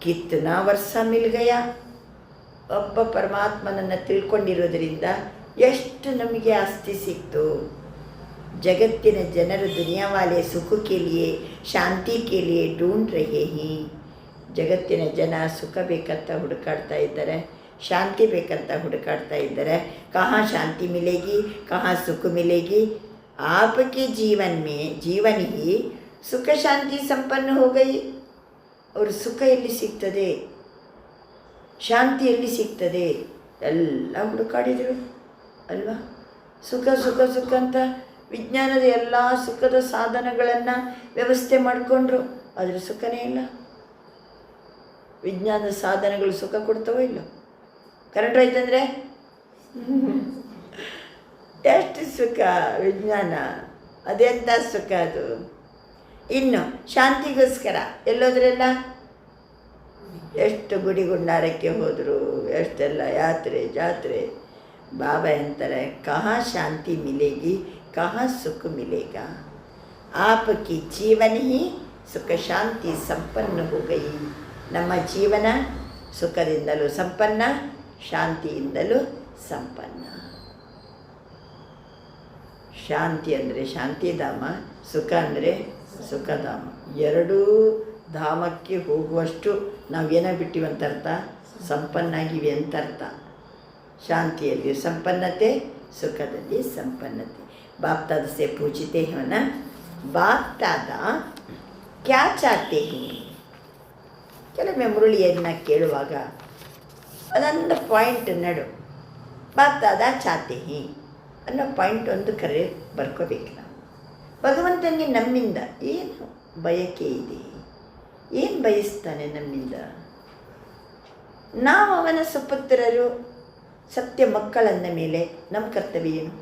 ಕಿತ್ನಾ ವರ್ಷ ಮಿಲ್ ಗಯ. ಒಬ್ಬ ಪರಮಾತ್ಮನನ್ನು ತಿಳ್ಕೊಂಡಿರೋದ್ರಿಂದ ಎಷ್ಟು ನಮಗೆ ಆಸ್ತಿ ಸಿಕ್ತು. ಜಗತ್ತಿನ ಜನರು ದುನಿಯಾವಾಲೆ ಸುಖ ಕೆ ಲಿಯೆ ಶಾಂತಿ ಕೆ ಲಿಯೆ ಢೂಂಢ್ ರಹೆ ಹಿ. ಜಗತ್ತಿನ ಜನ ಸುಖ ಬೇಕಂತ ಹುಡುಕಾಡ್ತಾ ಇದ್ದಾರೆ, ಶಾಂತಿ ಬೇಕಂತ ಹುಡುಕಾಡ್ತಾ ಇದ್ದಾರೆ. ಕहाँ ಶಾಂತಿ ಮಿಲೇಗಿ, ಕहाँ ಸುಖ ಮಿಲೇಗಿ. आपके जीवन में जीवन ही ಸುಖ ಶಾಂತಿ ಸಂಪನ್ನ हो गई. ಅವರು ಸುಖ ಎಲ್ಲಿ ಸಿಗ್ತದೆ, ಶಾಂತಿ ಎಲ್ಲಿ ಸಿಗ್ತದೆ, ಎಲ್ಲ ಹುಡುಕಾಡಿದರು ಅಲ್ವಾ. ಸುಖ ಸುಖ ಸುಖ ಅಂತ ವಿಜ್ಞಾನದ ಎಲ್ಲ ಸುಖದ ಸಾಧನಗಳನ್ನು ವ್ಯವಸ್ಥೆ ಮಾಡಿಕೊಂಡ್ರು, ಅದರ ಸುಖನೇ ಇಲ್ಲ. ವಿಜ್ಞಾನದ ಸಾಧನಗಳು ಸುಖ ಕೊಡ್ತವೋ ಇಲ್ಲ. ಕರೆಂಟ್ ಹೋಯ್ತಂದರೆ ಎಷ್ಟು ಸುಖ ವಿಜ್ಞಾನ, ಅದೆಂಥ ಸುಖ ಅದು. ಇನ್ನು ಶಾಂತಿಗೋಸ್ಕರ ಎಲ್ಲೋದ್ರೆಲ್ಲ, ಎಷ್ಟು ಗುಡಿ ಗುಂಡಾರಕ್ಕೆ ಹೋದರು, ಎಷ್ಟೆಲ್ಲ ಯಾತ್ರೆ ಜಾತ್ರೆ. ಬಾಬಾ ಅಂತಾರೆ, ಕहाँ ಶಾಂತಿ ಮಿಲೇಗಿ, ಕहाँ ಸುಖ ಮಿಲೇಗಾ. ಆಪಕಿ ಜೀವನ ಹಿ ಸುಖ ಶಾಂತಿ ಸಂಪನ್ನ हो गई. ನಮ್ಮ ಜೀವನ ಸುಖದಿಂದಲೂ ಸಂಪನ್ನ, ಶಾಂತಿಯಿಂದಲೂ ಸಂಪನ್ನ. ಶಾಂತಿ ಅಂದರೆ ಶಾಂತಿಧಾಮ, ಸುಖ ಅಂದರೆ ಸುಖಧಾಮ. ಎರಡೂ ಧಾಮಕ್ಕೆ ಹೋಗುವಷ್ಟು ನಾವೇನೋ ಬಿಟ್ಟಿವಂತ ಅರ್ಥ, ಸಂಪನ್ನಾಗಿವೆ ಅಂತ ಅರ್ಥ. ಶಾಂತಿಯಲ್ಲಿ ಸಂಪನ್ನತೆ, ಸುಖದಲ್ಲಿ ಸಂಪನ್ನತೆ. बाप दादा से पूछते हैं ना, बाप दादा क्या चाहते हैं. ಕೆಲವೊಮ್ಮೆ ಮುರಳಿಯನ್ನು ಕೇಳುವಾಗ ಅದೊಂದು ಪಾಯಿಂಟ್ ನಡು, ಬಾಪ್ ದಾದಾ ಚಾತೆ ಹಿ ಅನ್ನೋ ಪಾಯಿಂಟ್ ಒಂದು ಕರೆ ಬರ್ಕೋಬೇಕು ನಾವು. ಭಗವಂತನಿಗೆ ನಮ್ಮಿಂದ ಏನು ಬಯಕೆ ಇದೆ, ಏನು ಬಯಸ್ತಾನೆ ನಮ್ಮಿಂದ. ನಾವು ಅವನ ಸುಪುತ್ರರು, ಸತ್ಯ ಮಕ್ಕಳಂದ ಮೇಲೆ ನಮ್ಮ ಕರ್ತವ್ಯ ಏನು?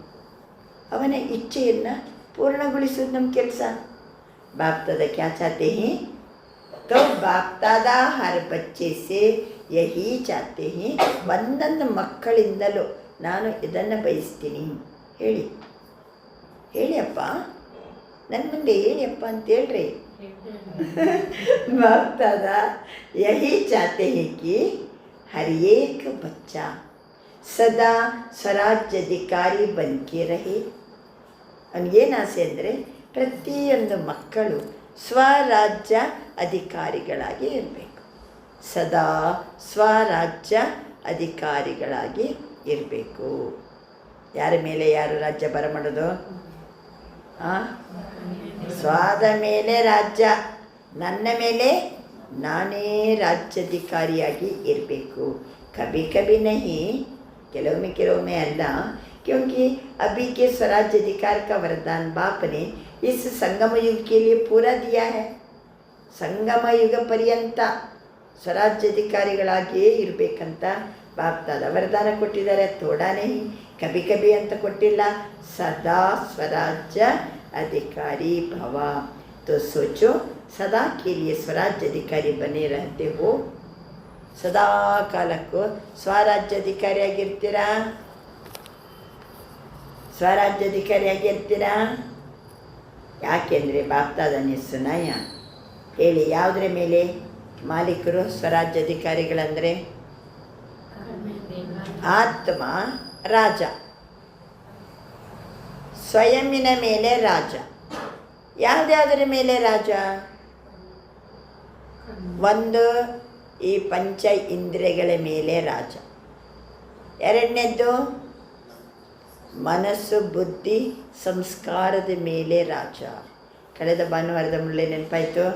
ಅವನ ಇಚ್ಛೆಯನ್ನು ಪೂರ್ಣಗೊಳಿಸೋದು ನಮ್ಮ ಕೆಲಸ. ಬಾಪ್ ದಾದಾ ಕ್ಯಾ ಚಾತೆ ಹಿ, तो बाप दादा हर बच्चे से यही चाहते हैं. ಒಂದೊಂದು ಮಕ್ಕಳಿಂದಲೂ ನಾನು ಇದನ್ನು ಬಯಸ್ತೀನಿ. ಹೇಳಿ ಹೇಳಿ ಅಪ್ಪ, ನನ್ನ ಮುಂದೆ ಹೇಳಿ ಅಪ್ಪ ಅಂತ ಹೇಳ್ರಿ. ಬಾಪ್ ದಾದಾ ಯಹಿ ಚಾಹತೆ ಹೈ ಕಿ ಹರ್ ಏಕ್ ಬಚ್ಚಾ ಸದಾ ಸ್ವರಾಜ್ಯಾಧಿಕಾರಿ ಬನ್ಕೆ ರಹೆ. ಅವನಿಗೇನು ಆಸೆ ಅಂದರೆ ಪ್ರತಿಯೊಂದು ಮಕ್ಕಳು ಸ್ವರಾಜ್ಯ ಅಧಿಕಾರಿಗಳಾಗಿ ಇರಬೇಕು. ಸದಾ ಸ್ವರಾಜ್ಯ ಅಧಿಕಾರಿಗಳಾಗಿ ಇರಬೇಕು. ಯಾರ ಮೇಲೆ ಯಾರು ರಾಜ್ಯ ಬರಮಾಡೋದು? ಸ್ವಾದ ಮೇಲೆ ರಾಜ್ಯ, ನನ್ನ ಮೇಲೆ ನಾನೇ ರಾಜ್ಯಾಧಿಕಾರಿಯಾಗಿ ಇರಬೇಕು. ಕಭಿ ಕಭಿ ನಹಿ, ಕೆಲವೊಮ್ಮೆ ಅಲ್ಲ. क्योंकि अभी के स्वराज्याधिकार का वरदान बाप ने इस संगम युग के लिए पूरा दिया है. ಸಂಗಮ ಯುಗ ಪರ್ಯಂತ ಸ್ವರಾಜ್ಯಾಧಿಕಾರಿಗಳಾಗಿಯೇ ಇರಬೇಕಂತ ಬಾಪ್ ದಾದಾ ವರದಾನ ಕೊಟ್ಟಿದ್ದಾರೆ. ತೋಡಾನೇ ಕಭಿ ಕಭಿ ಅಂತ ಕೊಟ್ಟಿಲ್ಲ, ಸದಾ ಸ್ವರಾಜ್ಯ अधिकारी भव. तो सोचो सदा के लिए स्वराज्याधिकारी बने रहते हो. ಸದಾ ಕಾಲಕ್ಕೂ ಸ್ವರಾಜ್ಯಾಧಿಕಾರಿಯಾಗಿರ್ತೀರಾ, ಸ್ವರಾಜ್ಯಾಧಿಕಾರಿಯಾಗಿರ್ತೀರಾ. ಯಾಕೆಂದರೆ ಬಾಪ್ ದಾದಾನೇ ಸುನಾಯ ಹೇಳಿ, ಯಾವುದರ ಮೇಲೆ ಮಾಲೀಕರು ಸ್ವರಾಜ್ಯಾಧಿಕಾರಿಗಳಂದರೆ? ಆತ್ಮ ರಾಜ, ಸ್ವಯಂನ ಮೇಲೆ ರಾಜ. ಯಾವುದ್ಯಾವುದರ ಮೇಲೆ ರಾಜ? ಒಂದು ಈ ಪಂಚ ಇಂದ್ರಿಯಗಳ ಮೇಲೆ ರಾಜ. ಎರಡನೇದ್ದು ಮನಸ್ಸು ಬುದ್ಧಿ ಸಂಸ್ಕಾರದ ಮೇಲೆ ರಾಜ. ಕಳೆದ ಭಾನುವಾರದ ಮುಳ್ಳೆ ನೆನಪಾಯಿತು.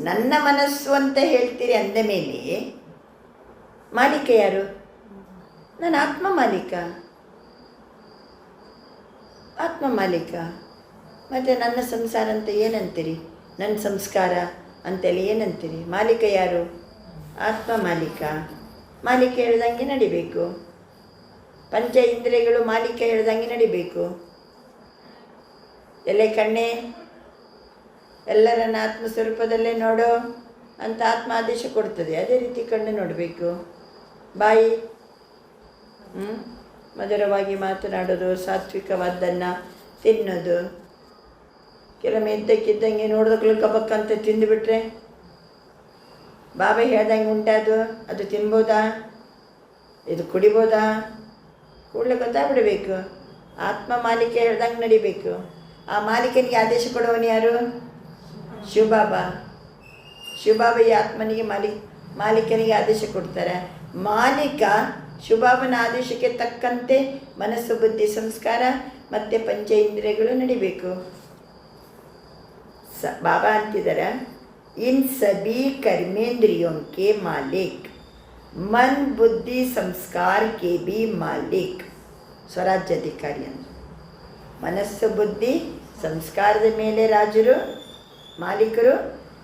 ನನ್ನ ಮನಸ್ಸು ಅಂತ ಹೇಳ್ತೀರಿ ಅಂದ ಮೇಲೆ ಮಾಲೀಕ ಯಾರು? ನಾನು ಆತ್ಮ ಮಾಲೀಕ, ಆತ್ಮ ಮಾಲೀಕ. ಮತ್ತು ನನ್ನ ಸಂಸಾರ ಅಂತ ಏನಂತೀರಿ? ನನ್ನ ಸಂಸ್ಕಾರ ಅಂತೆಲ್ಲ ಏನಂತೀರಿ? ಮಾಲೀಕ ಯಾರು? ಆತ್ಮ ಮಾಲೀಕ. ಮಾಲೀಕ ಹೇಳ್ದಂಗೆ ನಡಿಬೇಕು. ಪಂಚ ಇಂದ್ರಿಯಗಳು ಮಾಲೀಕ ಹೇಳ್ದಂಗೆ ನಡಿಬೇಕು. ಎಲ್ಲೇ ಕಣ್ಣೆ ಎಲ್ಲರನ್ನ ಆತ್ಮಸ್ವರೂಪದಲ್ಲೇ ನೋಡೋ ಅಂತ ಆತ್ಮ ಆದೇಶ ಕೊಡ್ತದೆ. ಅದೇ ರೀತಿ ಕಣ್ಣು ನೋಡಬೇಕು. ಬಾಯಿ ಮಧುರವಾಗಿ ಮಾತನಾಡೋದು, ಸಾತ್ವಿಕವಾದ್ದನ್ನು ತಿನ್ನೋದು. ಕೆಲವೊಮ್ಮೆ ಇದ್ದಕ್ಕಿದ್ದಂಗೆ ನೋಡಿದಕ್ಕೂ ಕಬಕ್ಕಂತ ತಿಂದುಬಿಟ್ರೆ ಬಾಬಾ ಹೇಳ್ದಂಗೆ ಉಂಟದು, ಅದು ತಿನ್ಬೋದಾ, ಇದು ಕುಡಿಬೋದಾ, ಕೂಡಲೇ ಗೊತ್ತಾಗ್ಬಿಡಬೇಕು. ಆತ್ಮ ಮಾಲೀಕ ಹೇಳ್ದಂಗೆ ನಡಿಬೇಕು. ಆ ಮಾಲೀಕನಿಗೆ ಆದೇಶ ಕೊಡುವವನು ಯಾರು? ಶಿವಬಾಬಾ. ಶಿವಬಾಬಾ ಈ ಆತ್ಮನಿಗೆ ಮಾಲೀಕನಿಗೆ ಆದೇಶ ಕೊಡ್ತಾರೆ. ಮಾಲೀಕ ಶಿವಬಾಬನ ಆದೇಶಕ್ಕೆ ತಕ್ಕಂತೆ ಮನಸ್ಸು, ಬುದ್ಧಿ, ಸಂಸ್ಕಾರ ಮತ್ತು ಪಂಚ ಇಂದ್ರಿಯಗಳು ನಡಿಬೇಕು. ಬಾಬಾ ಅಂತಿದ್ದಾರೆ, ಇನ್ ಸಭಿ ಕರ್ಮೇಂದ್ರಿಯೋಂ ಕೆ ಮಾಲಿಕ್, ಮನ್ ಬುದ್ಧಿ ಸಂಸ್ಕಾರ ಕೆ ಬಿ ಮಾಲಿಕ್. ಸ್ವರಾಜ್ಯಾಧಿಕಾರಿ ಅಂತ. ಮನಸ್ಸು, ಬುದ್ಧಿ, ಸಂಸ್ಕಾರದ ಮೇಲೆ ರಾಜರು, ಮಾಲೀಕರು,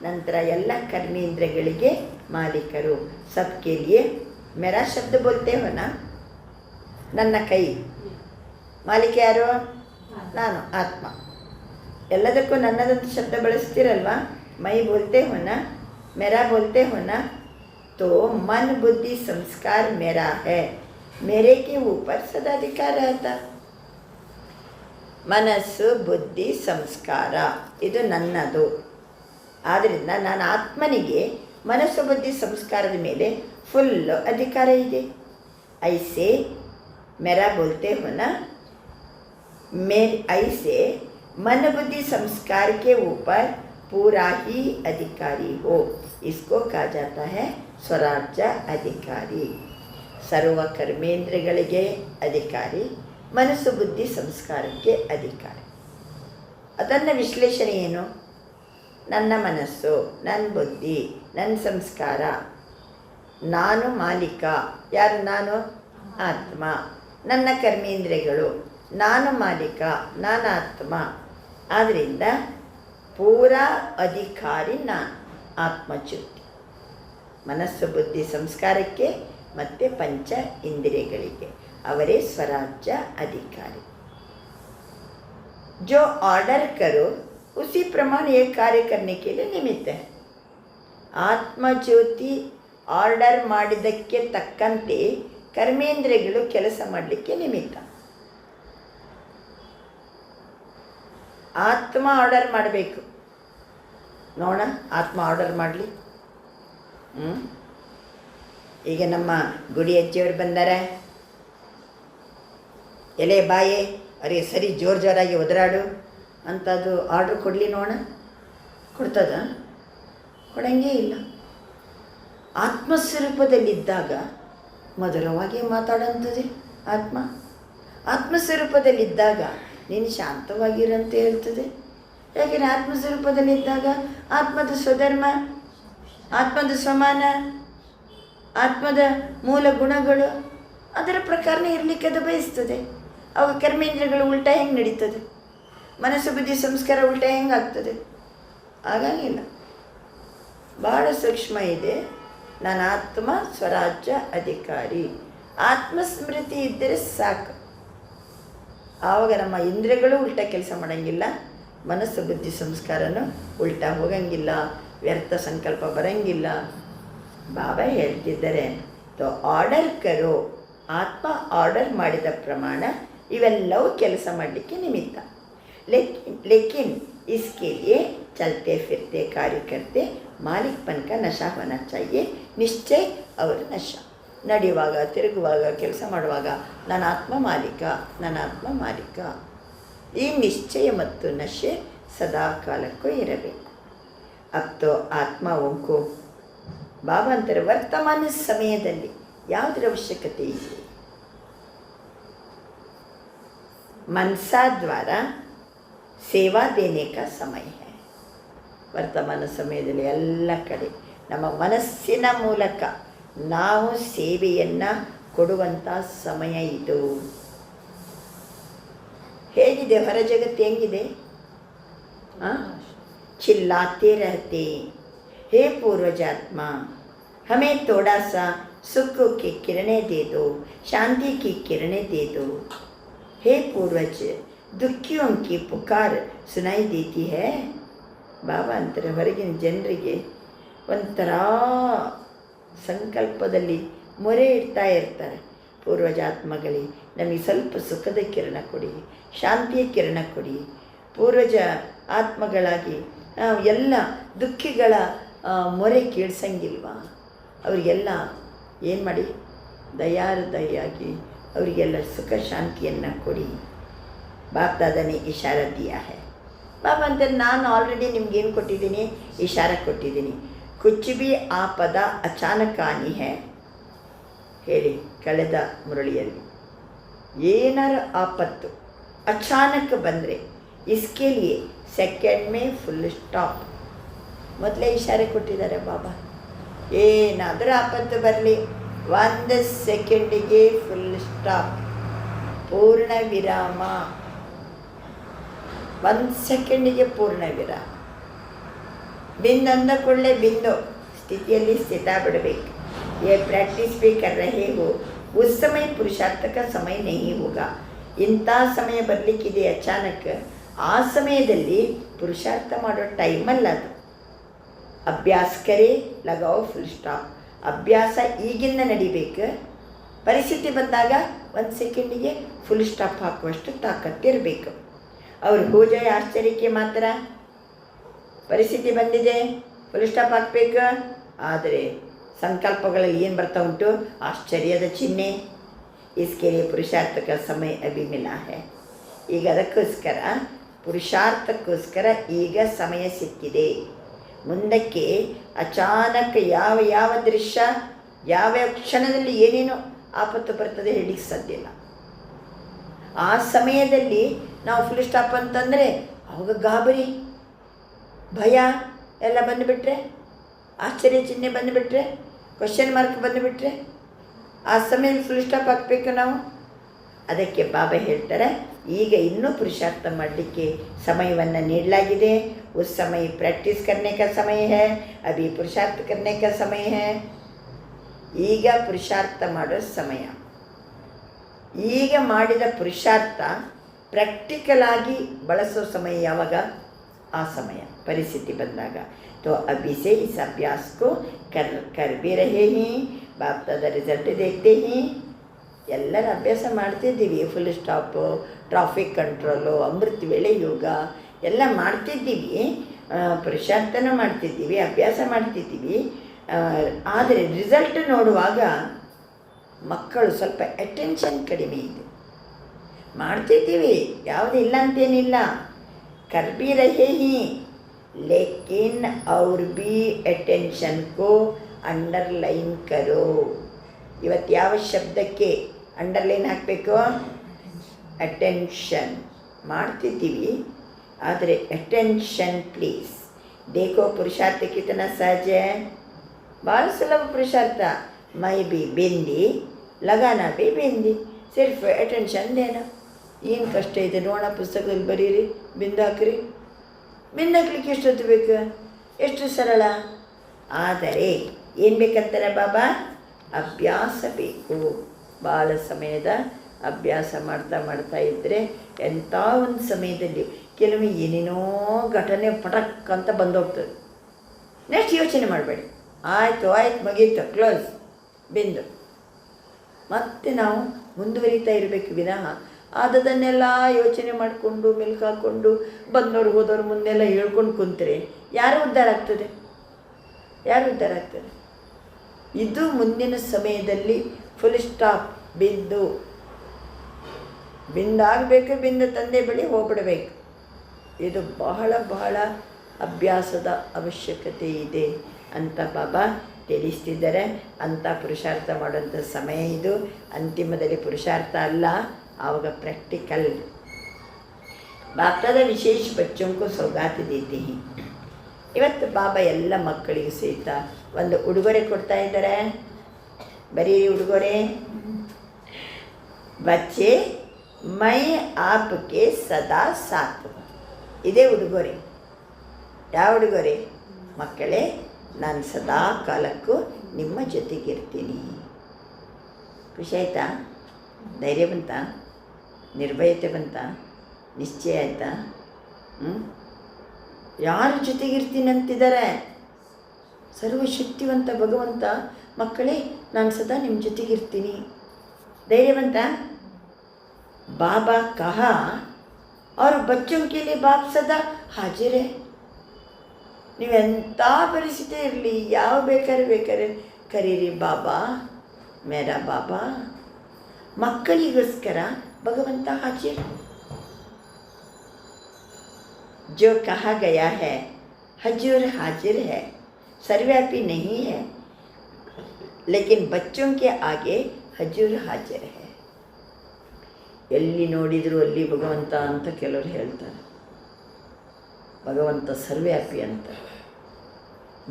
ನಂತರ ಎಲ್ಲ ಕರ್ಮೇಂದ್ರಿಯಗಳಿಗೆ ಮಾಲೀಕರು. ಸಬ್ಕೆ ಲಿಯೆ ಮೇರಾ ಶಬ್ದ ಬೋಲ್ತೆ ಹೋ ನಾ, ನನ್ನ ಕೈ ಮಾಲೀಕ ಯಾರು? ನಾನು ಆತ್ಮ. ಎಲ್ಲದಕ್ಕೂ ನನ್ನದಂತ ಶಬ್ದ ಬಳಸ್ತೀರಲ್ವಾ? ಮೈ ಬೋಲ್ತೆ ಹೋ ನಾ, ಮೇರಾ ಬೋಲ್ತೆ ಹೋ ನಾ. तो मन बुद्धि संस्कार मेरा है, मेरे के ऊपर सदाधिकार रहता. ಮನಸ್ಸು, ಬುದ್ಧಿ, ಸಂಸ್ಕಾರ ಇದು ನನ್ನದು. ಆದ್ದರಿಂದ ನಾನು ಆತ್ಮನಿಗೆ ಮನಸ್ಸು, ಬುದ್ಧಿ, ಸಂಸ್ಕಾರದ ಮೇಲೆ ಫುಲ್ಲು ಅಧಿಕಾರ ಇದೆ. ಐಸೆ ಮೇರಾ ಬೋಲ್ತೆ ಹೋ ನಾ, ಐಸೆ मन बुद्धि संस्कार के ऊपर पूरा ही अधिकारी हो. इसको कहा जाता है ಸ್ವರಾಜ್ಯ ಅಧಿಕಾರಿ. ಸರ್ವ ಕರ್ಮೇಂದ್ರಿಯಗಳಿಗೆ ಅಧಿಕಾರಿ, ಮನಸ್ಸು, ಬುದ್ಧಿ, ಸಂಸ್ಕಾರಕ್ಕೆ ಅಧಿಕಾರಿ. ಅದನ್ನು ವಿಶ್ಲೇಷಣೆ ಏನು? ನನ್ನ ಮನಸ್ಸು, ನನ್ನ ಬುದ್ಧಿ, ನನ್ನ ಸಂಸ್ಕಾರ, ನಾನು ಮಾಲೀಕ. ಯಾರು? ನಾನು ಆತ್ಮ. ನನ್ನ ಕರ್ಮೇಂದ್ರಿಯಗಳು, ನಾನು ಮಾಲೀಕ, ನಾನು ಆತ್ಮ. ಆದ್ದರಿಂದ ಪೂರಾ ಅಧಿಕಾರಿ ನಾನು, ಆತ್ಮಚ್ಯುತಿ. ಮನಸ್ಸು, ಬುದ್ಧಿ, ಸಂಸ್ಕಾರಕ್ಕೆ ಮತ್ತು ಪಂಚ ಇಂದ್ರಿಯಗಳಿಗೆ ಅವರೇ ಸ್ವರಾಜ್ಯ ಅಧಿಕಾರಿ. जो ऑर्डर करो उसी प्रमाण ये कार्य करने के लिए निमित्त है. ಆತ್ಮಜ್ಯೋತಿ ಆರ್ಡರ್ ಮಾಡಿದ್ದಕ್ಕೆ ತಕ್ಕಂತೆ ಕರ್ಮೇಂದ್ರಿಯಗಳು ಕೆಲಸ ಮಾಡಲಿಕ್ಕೆ ನಿಮಿತ್ತ. ಆತ್ಮ ಆರ್ಡರ್ ಮಾಡಬೇಕು. ನೋಡೋಣ, ಆತ್ಮ ಆರ್ಡರ್ ಮಾಡಲಿ. ಈಗ ನಮ್ಮ ಗುಡಿ ಅಜ್ಜಿಯವರು ಬಂದಾರೆ. ಎಲೆ ಬಾಯೆ ಅವರಿಗೆ ಸರಿ ಜೋರಾಗಿ ಒದರಾಡು ಅಂಥದ್ದು ಆರ್ಡ್ರ್ ಕೊಡಲಿ ನೋಡೋಣ. ಕೊಡ್ತದ? ಕೊಡಂಗೇ ಇಲ್ಲ. ಆತ್ಮಸ್ವರೂಪದಲ್ಲಿದ್ದಾಗ ಮಧುರವಾಗಿ ಮಾತಾಡೋಂಥದ್ದೇ ಆತ್ಮ. ಆತ್ಮಸ್ವರೂಪದಲ್ಲಿದ್ದಾಗ ನೀನು ಶಾಂತವಾಗಿರಂತ ಹೇಳ್ತದೆ. ಯಾಕೆಂದರೆ ಆತ್ಮಸ್ವರೂಪದಲ್ಲಿದ್ದಾಗ ಆತ್ಮದ ಸ್ವಧರ್ಮ, ಆತ್ಮದ ಸಮಾನ, ಆತ್ಮದ ಮೂಲ ಗುಣಗಳು ಅದರ ಪ್ರಕಾರನೇ ಇರಲಿಕ್ಕೆ ಅದು ಬಯಸ್ತದೆ. ಅವಾಗ ಕರ್ಮೇಂದ್ರಿಯಗಳು ಉಲ್ಟಾ ಹೆಂಗೆ ನಡೀತದೆ? ಮನಸ್ಸು, ಬುದ್ಧಿ, ಸಂಸ್ಕಾರ ಉಲ್ಟಾ ಹೆಂಗೆ ಆಗ್ತದೆ? ಆಗಂಗಿಲ್ಲ. ಭಾಳ ಸೂಕ್ಷ್ಮ ಇದೆ. ನಾನು ಆತ್ಮ, ಸ್ವರಾಜ್ಯ ಅಧಿಕಾರಿ. ಆತ್ಮಸ್ಮೃತಿ ಇದ್ದರೆ ಸಾಕು. ಆವಾಗ ನಮ್ಮ ಇಂದ್ರಿಯಗಳು ಉಲ್ಟಾ ಕೆಲಸ ಮಾಡೋಂಗಿಲ್ಲ, ಮನಸ್ಸು, ಬುದ್ಧಿ, ಸಂಸ್ಕಾರನೂ ಉಲ್ಟಾ ಹೋಗಂಗಿಲ್ಲ, ವ್ಯರ್ಥ ಸಂಕಲ್ಪ ಬರೋಂಗಿಲ್ಲ. ಬಾಬಾ ಹೇಳ್ತಿದ್ದಾರೆ, ತೋ ಆರ್ಡರ್ ಕರೋ, ಆತ್ಮ ಆರ್ಡರ್ ಮಾಡಿದ ಪ್ರಮಾಣ ಇವೆಲ್ಲವೂ ಕೆಲಸ ಮಾಡಲಿಕ್ಕೆ ನಿಮಿತ್ತ. ಲೇಕಿನ್ इसके लिए चलते फिरते कार्य करते मालिकपन का नशा होना चाहिए. ನಿಶ್ಚಯ ಅವರ ನಶಾ. ನಡೆಯುವಾಗ, ತಿರುಗುವಾಗ, ಕೆಲಸ ಮಾಡುವಾಗ ನನ್ನ ಆತ್ಮ ಮಾಲೀಕ, ನನ್ನ ಆತ್ಮ ಮಾಲೀಕ. ಈ ನಿಶ್ಚಯ ಮತ್ತು ನಶೆ ಸದಾ ಕಾಲಕ್ಕೂ ಇರಬೇಕು. ಅಪ್ತೋ ಆತ್ಮ ಓಂಕೋ ಬಾಬಾ ಅಂತಾರೆ, ವರ್ತಮಾನ ಸಮಯದಲ್ಲಿ ಯಾವುದರ ಅವಶ್ಯಕತೆ ಇದೆ? ಮನಸಾ ದ್ವಾರ ಸೇವಾ ದೇನೆ ಕಾ ಸಮಯ ಹೈ. ವರ್ತಮಾನ ಸಮಯದಲ್ಲಿ ಎಲ್ಲ ಕಡೆ ನಮ್ಮ ಮನಸ್ಸಿನ ಮೂಲಕ ನಾವು ಸೇವೆಯನ್ನು ಕೊಡುವಂಥ ಸಮಯ ಇದು. ಹೇಗಿದೆ ಹೊರ ಜಗತ್ತು? ಹೆಂಗಿದೆ? ಚಿಲ್ಲಾತೆ ರಹತೆ हे पूर्वजात्मा, हमें थोड़ा सा सुख की किरणें दे दो, शांति की किरणें दे दो. हे पूर्वज, दुखियों की पुकार सुनाई देती है. ಬಾಬಾ ಅಂತಾರೆ, ಹೊರಗಿನ ಜನರಿಗೆ ಒಂಥರ ಸಂಕಲ್ಪದಲ್ಲಿ ಮೊರೆ ಇಡ್ತಾ ಇರ್ತಾರೆ. ಪೂರ್ವಜಾತ್ಮಗಳೇ, ನಮಗೆ ಸ್ವಲ್ಪ ಸುಖದ ಕಿರಣ ಕೊಡಿ, ಶಾಂತಿಯ ಕಿರಣ ಕೊಡಿ. ಪೂರ್ವಜ ಆತ್ಮಗಳಾಗಿ ಎಲ್ಲ ದುಃಖಿಗಳ ಮೊರೆ ಕೇಳಿಸಂಗಿಲ್ವಾ? ಅವರಿಗೆಲ್ಲ ಏನು ಮಾಡಿ ದಯಾಗಿ ಅವರಿಗೆಲ್ಲ ಸುಖ ಶಾಂತಿಯನ್ನು ಕೊಡಿ. ಬಾಪ್ ದಾದಾನೆ ಇಶಾರ ದಿಯಾ ಹೈ. ಬಾಬಾ ಅಂತಾರೆ ನಾನು ಆಲ್ರೆಡಿ ನಿಮ್ಗೇನು ಕೊಟ್ಟಿದ್ದೀನಿ? ಇಶಾರ ಕೊಟ್ಟಿದ್ದೀನಿ. ಕುಚ್ ಬಿ ಆಪದ ಅಚಾನಕ್ ಆನಿ ಹೈ ಹೇಳಿ ಕಳೆದ ಮುರಳಿಯಲ್ಲಿ. ಏನಾರು ಆಪತ್ತು ಅಚಾನಕ್ ಬಂದರೆ ಇಸ್ಕೆ ಲಿಯೆ ಸೆಕೆಂಡ್ ಮೇ ಫುಲ್ ಸ್ಟಾಪ್. ಮೊದಲೇ ಇಶಾರೆ ಕೊಟ್ಟಿದ್ದಾರೆ ಬಾಬಾ. ಏನಾದರೂ ಆಪತ್ತು ಬರಲಿ 1 ಸೆಕೆಂಡಿಗೆ ಫುಲ್ ಸ್ಟಾಪ್, ಪೂರ್ಣ ವಿರಾಮ. 1 ಸೆಕೆಂಡಿಗೆ ಪೂರ್ಣ ವಿರಾಮ. ಬಿಂದು ಅಂದ ಕೂಡಲೇ ಬಿಂದು ಸ್ಥಿತಿಯಲ್ಲಿ ಸ್ಥಿತ ಬಿಡಬೇಕು. ये प्रैक्टिस भी कर रहे हो, उस समय पुरुषार्थ का समय नहीं होगा. ಇಂಥ ಸಮಯ ಬರಲಿಕ್ಕಿದೆ ಅಚಾನಕ್, ಆ ಸಮಯದಲ್ಲಿ ಪುರುಷಾರ್ಥ ಮಾಡೋ ಟೈಮಲ್ಲ ಅದು. ಅಭ್ಯಾಸ ಕರೆ ಲಗಾವ್ ಫುಲ್ ಸ್ಟಾಪ್. ಅಭ್ಯಾಸ ಈಗಿಂದ ನಡಿಬೇಕು. ಪರಿಸ್ಥಿತಿ ಬಂದಾಗ 1 ಸೆಕೆಂಡಿಗೆ ಫುಲ್ ಸ್ಟಾಪ್ ಹಾಕುವಷ್ಟು ತಾಕತ್ತಿರಬೇಕು. ಅವ್ರು ಹೋಜಾಯ ಆಶ್ಚರ್ಯಕ್ಕೆ ಮಾತ್ರ ಪರಿಸ್ಥಿತಿ ಬಂದಿದೆ ಫುಲ್ ಸ್ಟಾಪ್ ಹಾಕಬೇಕು. ಆದರೆ ಸಂಕಲ್ಪಗಳಲ್ಲಿ ಏನು ಬರ್ತಾ ಉಂಟು? ಆಶ್ಚರ್ಯದ ಚಿಹ್ನೆ. इसके लिए पुरुषार्थ का समय अभी मिला है. ಈಗ ಅದಕ್ಕೋಸ್ಕರ ಪುರುಷಾರ್ಥಕ್ಕೋಸ್ಕರ ಈಗ ಸಮಯ ಸಿಕ್ಕಿದೆ. ಮುಂದಕ್ಕೆ ಅಚಾನಕ್ ಯಾವ ದೃಶ್ಯ ಯಾವ ಕ್ಷಣದಲ್ಲಿ ಏನೇನು ಆಪತ್ತು ಬರ್ತದೆ ಹೇಳಲಿಕ್ಕೆ ಸಾಧ್ಯ ಇಲ್ಲ. ಆ ಸಮಯದಲ್ಲಿ ನಾವು ಫುಲ್ ಸ್ಟಾಪ್ ಅಂತಂದರೆ ಅವಾಗ ಗಾಬರಿ, ಭಯ ಎಲ್ಲ ಬಂದುಬಿಟ್ರೆ, ಆಶ್ಚರ್ಯ ಚಿಹ್ನೆ ಬಂದುಬಿಟ್ರೆ, ಕ್ವಶನ್ ಮಾರ್ಕ್ ಬಂದುಬಿಟ್ರೆ, ಆ ಸಮಯದಲ್ಲಿ ಫುಲ್ ಸ್ಟಾಪ್ ಹಾಕಬೇಕು ನಾವು. ಅದಕ್ಕೆ ಬಾಬಾ ಹೇಳ್ತಾರೆ ಈಗ ಇನ್ನೂ ಪುರುಷಾರ್ಥ ಮಾಡಲಿಕ್ಕೆ ಸಮಯವನ್ನು ನೀಡಲಾಗಿದೆ. ಉಸ್ ಸಮಯ ಪ್ರಾಕ್ಟೀಸ್ करने का समय है, अभी पुरुषार्थ करने का समय है. ಈಗ ಪುರುಷಾರ್ಥ ಮಾಡೋ ಸಮಯ. ಈಗ ಮಾಡಿದ ಪುರುಷಾರ್ಥ ಪ್ರಾಕ್ಟಿಕಲ್ ಆಗಿ ಬಳಸೋ ಸಮಯ ಯಾವಾಗ? ಆ ಸಮಯ ಪರಿಸ್ಥಿತಿ ಬಂದಾಗ. तो अभी से इस अभ्यास को कर भी रहे हैं. बाप दादा रिजल्ट देखते हैं. ಎಲ್ಲರ ಅಭ್ಯಾಸ ಮಾಡ್ತಿದ್ದೀವಿ. ಫುಲ್ ಸ್ಟಾಪು, ಟ್ರಾಫಿಕ್ ಕಂಟ್ರೋಲು, ಅಮೃತ ವೇಳೆ ಯೋಗ ಎಲ್ಲ ಮಾಡ್ತಿದ್ದೀವಿ. ಪುರುಷಾರ್ಥನ ಮಾಡ್ತಿದ್ದೀವಿ, ಅಭ್ಯಾಸ ಮಾಡ್ತಿದ್ದೀವಿ. ಆದರೆ ರಿಸಲ್ಟ್ ನೋಡುವಾಗ ಮಕ್ಕಳು ಸ್ವಲ್ಪ ಅಟೆನ್ಷನ್ ಕಡಿಮೆ ಇದೆ. ಮಾಡ್ತಿದ್ದೀವಿ, ಯಾವುದೂ ಇಲ್ಲ ಅಂತೇನಿಲ್ಲ. ಕರ್ ಭಿ ರಹೇ ಹಿ, ಲೇಕಿನ್ ಅವ್ರ ಭಿ ಅಟೆನ್ಷನ್ ಕೋ ಅಂಡರ್ಲೈನ್ ಕರೋ. ಇವತ್ತು ಯಾವ ಶಬ್ದಕ್ಕೆ ಅಂಡರ್ಲೈನ್ ಹಾಕಬೇಕು? ಅಟೆನ್ಷನ್. ಮಾಡ್ತಿದ್ದೀವಿ ಆದರೆ ಅಟೆನ್ಷನ್ ಪ್ಲೀಸ್. ದೇಖೋ ಪುರುಷಾರ್ಥ ಕಿತನ ಸಹಜ, ಭಾಳ ಸುಲಭ ಪುರುಷಾರ್ಥ. ಮೈ ಬಿ ಬೆಂದಿ, ಲಗಾನ ಬಿ ಬೆಂದಿ, ಸಿರ್ಫ್ ಅಟೆನ್ಷನ್ ದೇನ. ಏನು ಕಷ್ಟ ಇದೆ ನೋಡೋಣ, ಪುಸ್ತಕದಲ್ಲಿ ಬರೀರಿ, ಬಿಂದು ಹಾಕ್ರಿ. ಬಿಂದು ಹಾಕ್ಲಿಕ್ಕೆ ಎಷ್ಟೊತ್ತು ಬೇಕು? ಎಷ್ಟು ಸರಳ. ಆದರೆ ಏನು ಬೇಕಂತಾರೆ ಬಾಬಾ? ಅಭ್ಯಾಸ ಬೇಕು. ಭಾಳ ಸಮಯದ ಅಭ್ಯಾಸ ಮಾಡ್ತಾ ಇದ್ದರೆ ಎಂಥ ಒಂದು ಸಮಯದಲ್ಲಿ ಕೆಲವೊಮ್ಮೆ ಏನೇನೋ ಘಟನೆ ಪಟಕ್ ಅಂತ ಬಂದೋಗ್ತದೆ. ನೆಕ್ಸ್ಟ್ ಯೋಚನೆ ಮಾಡಬೇಡಿ, ಆಯಿತು ಮುಗೀತು, ಕ್ಲೋಸ್, ಬಿಂದು. ಮತ್ತೆ ನಾವು ಮುಂದುವರಿತಾ ಇರಬೇಕು ವಿನಃ ಆದದನ್ನೆಲ್ಲ ಯೋಚನೆ ಮಾಡಿಕೊಂಡು ಮೆಲ್ಕು ಹಾಕ್ಕೊಂಡು ಬಂದವ್ರು ಹೋದವ್ರು ಮುಂದೆಲ್ಲ ಹೇಳ್ಕೊಂಡು ಕುಂತರೆ ಯಾರು ಉದ್ಧಾರ ಆಗ್ತದೆ? ಇದು ಮುಂದಿನ ಸಮಯದಲ್ಲಿ ಫುಲ್ ಸ್ಟಾಪ್. ಬಿಂದಾಗಬೇಕು, ಬಿಂದು ತಂದೆ ಬಳಿ ಹೋಗ್ಬಿಡಬೇಕು. ಇದು ಬಹಳ ಅಭ್ಯಾಸದ ಅವಶ್ಯಕತೆ ಇದೆ ಅಂತ ಬಾಬಾ ತಿಳಿಸ್ತಿದ್ದಾರೆ. ಅಂಥ ಪುರುಷಾರ್ಥ ಮಾಡೋಂಥ ಸಮಯ ಇದು. ಅಂತಿಮದಲ್ಲಿ ಪುರುಷಾರ್ಥ ಅಲ್ಲ, ಆವಾಗ ಪ್ರैक्टिकल. ಬಾಪ್ತಾದ ವಿಶೇಷ ಬಚ್ಚೋಂಕು ಸೌಗಾತಿ ದೇತೆ ಹಿ. ಇವತ್ತು ಬಾಬಾ ಎಲ್ಲ ಮಕ್ಕಳಿಗೂ ಸಹಿತ ಒಂದು ಉಡುಗೊರೆ ಕೊಡ್ತಾ ಇದ್ದಾರೆ. ಬರೀ ಉಡುಗೊರೆ. ಬಚ್ಚೆ ಮೈ ಆಪ್ಗೆ ಸದಾ ಸಾಥ್. ಇದೇ ಉಡುಗೊರೆ. ಯಾವ ಉಡುಗೊರೆ? ಮಕ್ಕಳೇ, ನಾನು ಸದಾ ಕಾಲಕ್ಕೂ ನಿಮ್ಮ ಜೊತೆಗಿರ್ತೀನಿ. ಖುಷಿ ಆಯಿತಾ? ಧೈರ್ಯ ಬಂತ? ನಿರ್ಭಯತೆ ಬಂತ? ನಿಶ್ಚಯ ಆಯಿತಾ? ಯಾರ ಜೊತೆಗಿರ್ತೀನಿ ಅಂತಿದ್ದಾರೆ? ಸರ್ವಶಕ್ತಿವಂತ ಭಗವಂತ, ಮಕ್ಕಳೇ ನಾನು ಸದಾ ನಿಮ್ಮ ಜೊತೆಗಿರ್ತೀನಿ. ಧೈರ್ಯ ಬಂತ? बाबा कहा और बच्चों के लिए बाप सदा हाजिर है. ನೀವೆಂಥ ಪರಿಸ್ಥಿತಿ ಇರಲಿ, ಯಾವ ಬೇಕಾದ್ರೆ ಕರೀರಿ ಬಾಬಾ, ಮೇರಾ ಬಾಬಾ. ಮಕ್ಕಳಿಗೋಸ್ಕರ ಭಗವಂತ ಹಾಜಿರ್. जो कहा गया है हजूर हाजिर है, सर्वव्यापी नहीं है, लेकिन बच्चों के आगे हजूर हाजिर है. ಎಲ್ಲಿ ನೋಡಿದರೂ ಅಲ್ಲಿ ಭಗವಂತ ಅಂತ ಕೆಲವರು ಹೇಳ್ತಾರೆ. ಭಗವಂತ ಸರ್ವವ್ಯಾಪಿ ಅಂತ.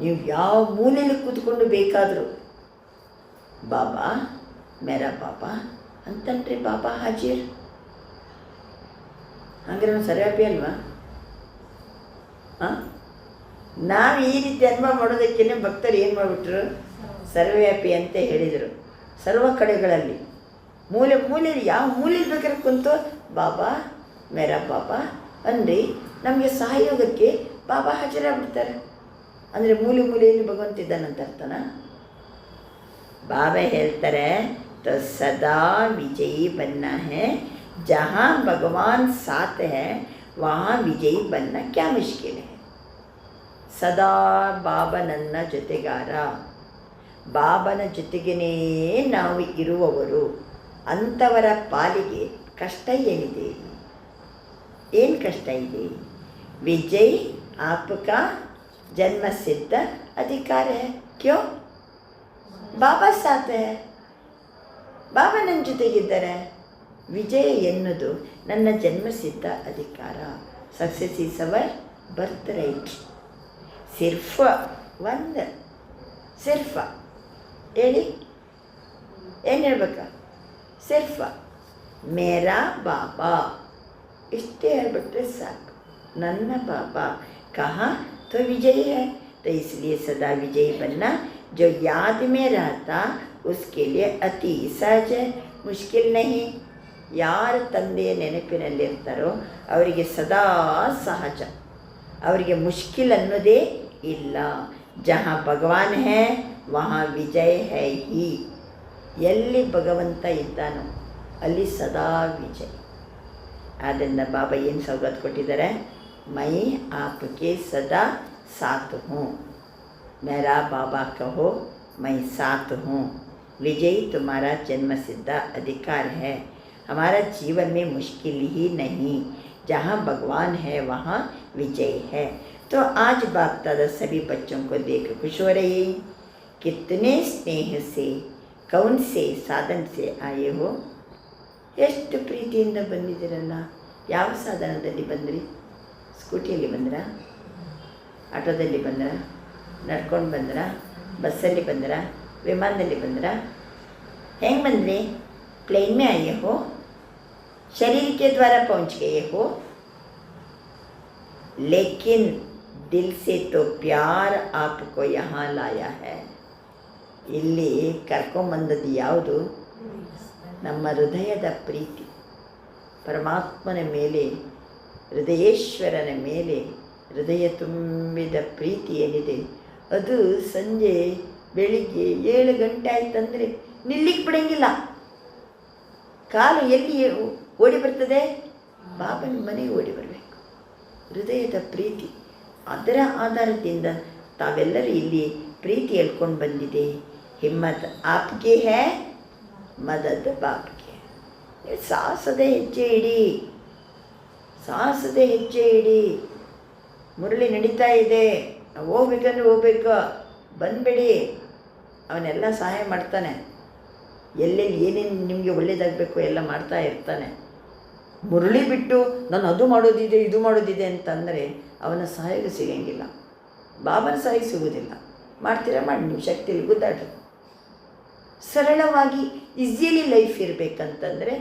ನೀವು ಯಾವ ಮೂಲೆಯಲ್ಲಿ ಕೂತ್ಕೊಂಡು ಬೇಕಾದರೂ ಬಾಬಾ, ಮೇರಾ ಬಾಬಾ ಅಂತನ್ರಿ. ಬಾಬಾ ಹಾಜಿರ್ ಹಂಗಾರೆ ನಾವು ಸರ್ವವ್ಯಾಪಿ ಅಲ್ವಾ? ನಾವು ಈ ರೀತಿ ಅನುಭವ ಮಾಡೋದಕ್ಕೇ ಭಕ್ತರು ಏನು ಮಾಡಿಬಿಟ್ರು? ಸರ್ವವ್ಯಾಪಿ ಅಂತ ಹೇಳಿದರು. ಸರ್ವ ಕಡೆಗಳಲ್ಲಿ ಮೂಲೆಯಲ್ಲಿ ಯಾವ ಮೂಲೆಯಲ್ಲಿ ಬೇಕಾದ್ರೆ ಕುಂತು ಬಾಬಾ, ಮೇರಾ ಬಾಬಾ ಅಂದ್ರಿ. ನಮಗೆ ಸಹಯೋಗಕ್ಕೆ ಬಾಬಾ ಹಾಜರಾಗ್ಬಿಡ್ತಾರೆ. ಅಂದರೆ ಮೂಲೆಯಲ್ಲಿ ಭಗವಂತ ಇದ್ದಾನಂತ ಅರ್ಥನ? ಬಾಬಾ ಹೇಳ್ತಾರೆ, तो सदा विजयी बनना है, जहाँ भगवान साथ है वहाँ विजयी बनना क्या मुश्किल है. ಸದಾ ಬಾಬನನ್ನ ಜೊತೆಗಾರ, ಬಾಬನ ಜೊತೆಗೇ ನಾವು ಇರುವವರು. ಅಂಥವರ ಪಾಲಿಗೆ ಕಷ್ಟ ಏನಿದೆ? ಏನು ಕಷ್ಟ ಇದೆ? ವಿಜಯ್ ಆಪ್ಕಾ ಜನ್ಮ ಸಿದ್ಧ ಅಧಿಕಾರ है. क्यों? ಬಾಬಾ ಸಾಥ್ है. ಬಾಬಾ ನನ್ನ ಜೊತೆಗಿದ್ದಾರೆ. ವಿಜಯ ಎನ್ನುವುದು ನನ್ನ ಜನ್ಮಸಿದ್ಧ ಅಧಿಕಾರ. Success is our birth right. ಸಿರ್ಫ ಒಂದು ಸಿರ್ಫ ಹೇಳಿ, ಏನು ಹೇಳ್ಬೇಕಾ? ಸಿರ್ಫ ಮೇರಾ ಬಾಬಾ ಇಷ್ಟೇ ಹೇಳ್ಬಿಟ್ರೆ ಸಾಕು. ನನ್ನ ಬಾಬಾ ಕಹಾ तो विजयी है, तो इसलिए सदा विजयी बनना. जो याद में रहता उसके लिए अति सहज है, मुश्किल नहीं. ಯಾರು ತಂದೆಯ ನೆನಪಿನಲ್ಲಿರ್ತಾರೋ ಅವರಿಗೆ ಸದಾ ಸಹಜ, ಅವರಿಗೆ ಮುಷ್ಕಿಲ್ ಅನ್ನೋದೇ ಇಲ್ಲ. ಜहाँ ಭಗವಾನ್ ಹೇ ವहाँ ವಿಜಯ ಹೈ ಹಿ. ಎಲ್ಲಿ ಭಗವಂತ ಇದ್ದಾನೋ ಅಲ್ಲಿ ಸದಾ ವಿಜಯ. ಆದ್ದರಿಂದ ಬಾಬಾ ಏನು ಸೌಗಾತ್ ಕೊಟ್ಟಿದ್ದಾರೆ? ಮೈ ಆಪ್ಕೆ ಸದಾ ಸಾಥ್ ಹೂँ, ಮೇರಾ ಬಾಬಾ ಕಹೋ ಮೈ ಸಾಥ್ ಹೂँ. विजयी तुम्हारा जन्म सिद्ध अधिकार है. हमारा जीवन में मुश्किल ही नहीं, जहाँ भगवान है वहाँ विजय है. तो आज बाप दादा सभी बच्चों को देख खुश हो रही. कितने स्नेह से, कौन से साधन से आए हो? ಎಷ್ಟು ಪ್ರೀತಿಯಿಂದ ಬಂದಿದ್ದೀರಲ್ಲ. ಯಾವ ಸಾಧನದಲ್ಲಿ ಬಂದ್ರಿ? ಸ್ಕೂಟಿಯಲ್ಲಿ ಬಂದ್ರಾ? ಆಟೋದಲ್ಲಿ ಬಂದ್ರಾ? ನಡ್ಕೊಂಡು ಬಂದ್ರಾ? ಬಸ್ಸಲ್ಲಿ ಬಂದ್ರಾ? विमानದಲ್ಲಿ ಬಂದ್ರಾ? ಹೆಂಗೆ ಬಂದ್ರಿ? प्लेन में आए हो? शरीर के द्वारा पहुंच गए हो, लेकिन दिल से तो प्यार आपको यहाँ लाया है. ಇಲ್ಲಿ ಕರ್ಕೊಂಬಂದದ್ದು ಯಾವುದು? ನಮ್ಮ ಹೃದಯದ ಪ್ರೀತಿ. ಪರಮಾತ್ಮನ ಮೇಲೆ, ಹೃದಯೇಶ್ವರನ ಮೇಲೆ ಹೃದಯ ತುಂಬಿದ ಪ್ರೀತಿ ಏನಿದೆ ಅದು ಸಂಜೆ ಬೆಳಿಗ್ಗೆ 7 ಗಂಟೆ ಆಯ್ತಂದರೆ ನಿಲ್ಲಿಕ್ಕೆ ಬಿಡಂಗಿಲ್ಲ. ಕಾಲು ಎಲ್ಲಿ ಓಡಿ ಬರ್ತದೆ? ಬಾಬನ ಮನೆಗೆ ಓಡಿ ಬರಬೇಕು. ಹೃದಯದ ಪ್ರೀತಿ, ಅದರ ಆಧಾರದಿಂದ ತಾವೆಲ್ಲರೂ ಇಲ್ಲಿ ಪ್ರೀತಿ ಹೇಳ್ಕೊಂಡು ಬಂದಿದೆ. ಹಿಮ್ಮತ್ ಆಪ್ಗೆ ಹೇ, ಮದದ್ ಬಾಪ್ಗೆ. ನೀವು ಸಾಹಸದ ಹೆಜ್ಜೆ ಇಡಿ, ಸಾಹಸದ ಹೆಜ್ಜೆ ಇಡಿ. ಮುರಳಿ ನಡೀತಾ ಇದೆ, ನಾವು ಹೋಗ್ಬೇಕಂದ್ರೆ ಹೋಗ್ಬೇಕು, ಬಂದ್ಬಿಡಿ. ಅವನೆಲ್ಲ ಸಹಾಯ ಮಾಡ್ತಾನೆ. ಎಲ್ಲೆಲ್ಲಿ ಏನೇನು ನಿಮಗೆ ಒಳ್ಳೇದಾಗಬೇಕು ಎಲ್ಲ ಮಾಡ್ತಾ ಇರ್ತಾನೆ. ಮುರಳಿ ಬಿಟ್ಟು ನಾನು ಅದು ಮಾಡೋದಿದೆ ಇದು ಮಾಡೋದಿದೆ ಅಂತಂದರೆ ಅವನ ಸಹಾಯ ಸಿಗೋಂಗಿಲ್ಲ, ಬಾಬನ ಸಹಾಯ ಸಿಗೋದಿಲ್ಲ. ಮಾಡ್ತೀರಾ ಮಾಡಿ, ನೀವು ಶಕ್ತಿಯಲ್ಲಿ ಗುದ್ದಾಡ್ರಿ. ಸರಳವಾಗಿ ಈಸಿಯಲಿ ಲೈಫ್ ಇರಬೇಕಂತಂದರೆ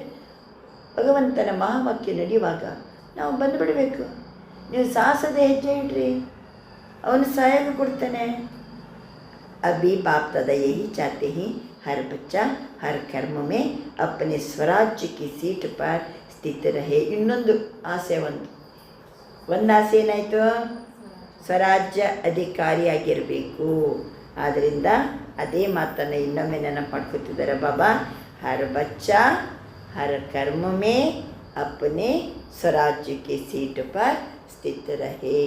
ಭಗವಂತನ ಮಹಾವಾಕ್ಯ ನಡೆಯುವಾಗ ನಾವು ಬಂದುಬಿಡಬೇಕು. ನೀವು ಸಾಹಸದ ಹೆಜ್ಜೆ ಇಡ್ರಿ, ಅವನು ಸಹಾಯ ಕೊಡ್ತಾನೆ. अभी बाप दादा यही चाहते हैं हर बच्चा हर कर्म में अपने स्वराज्य की सीट पर स्थित रहे. ಇನ್ನೊಂದು ಆಸೆ, ಒಂದು ಆಸೆ ಏನಾಯಿತು? ಸ್ವರಾಜ್ಯ ಅಧಿಕಾರಿಯಾಗಿರಬೇಕು. ಆದ್ದರಿಂದ ಅದೇ ಮಾತನ್ನು ಇನ್ನೊಮ್ಮೆ ನೆನಪು ಮಾಡ್ಕೊತಿದ್ದಾರೆ ಬಾಬಾ. हर बच्चा हर कर्म में अपने स्वराज्य की सीट पर स्थित रहे.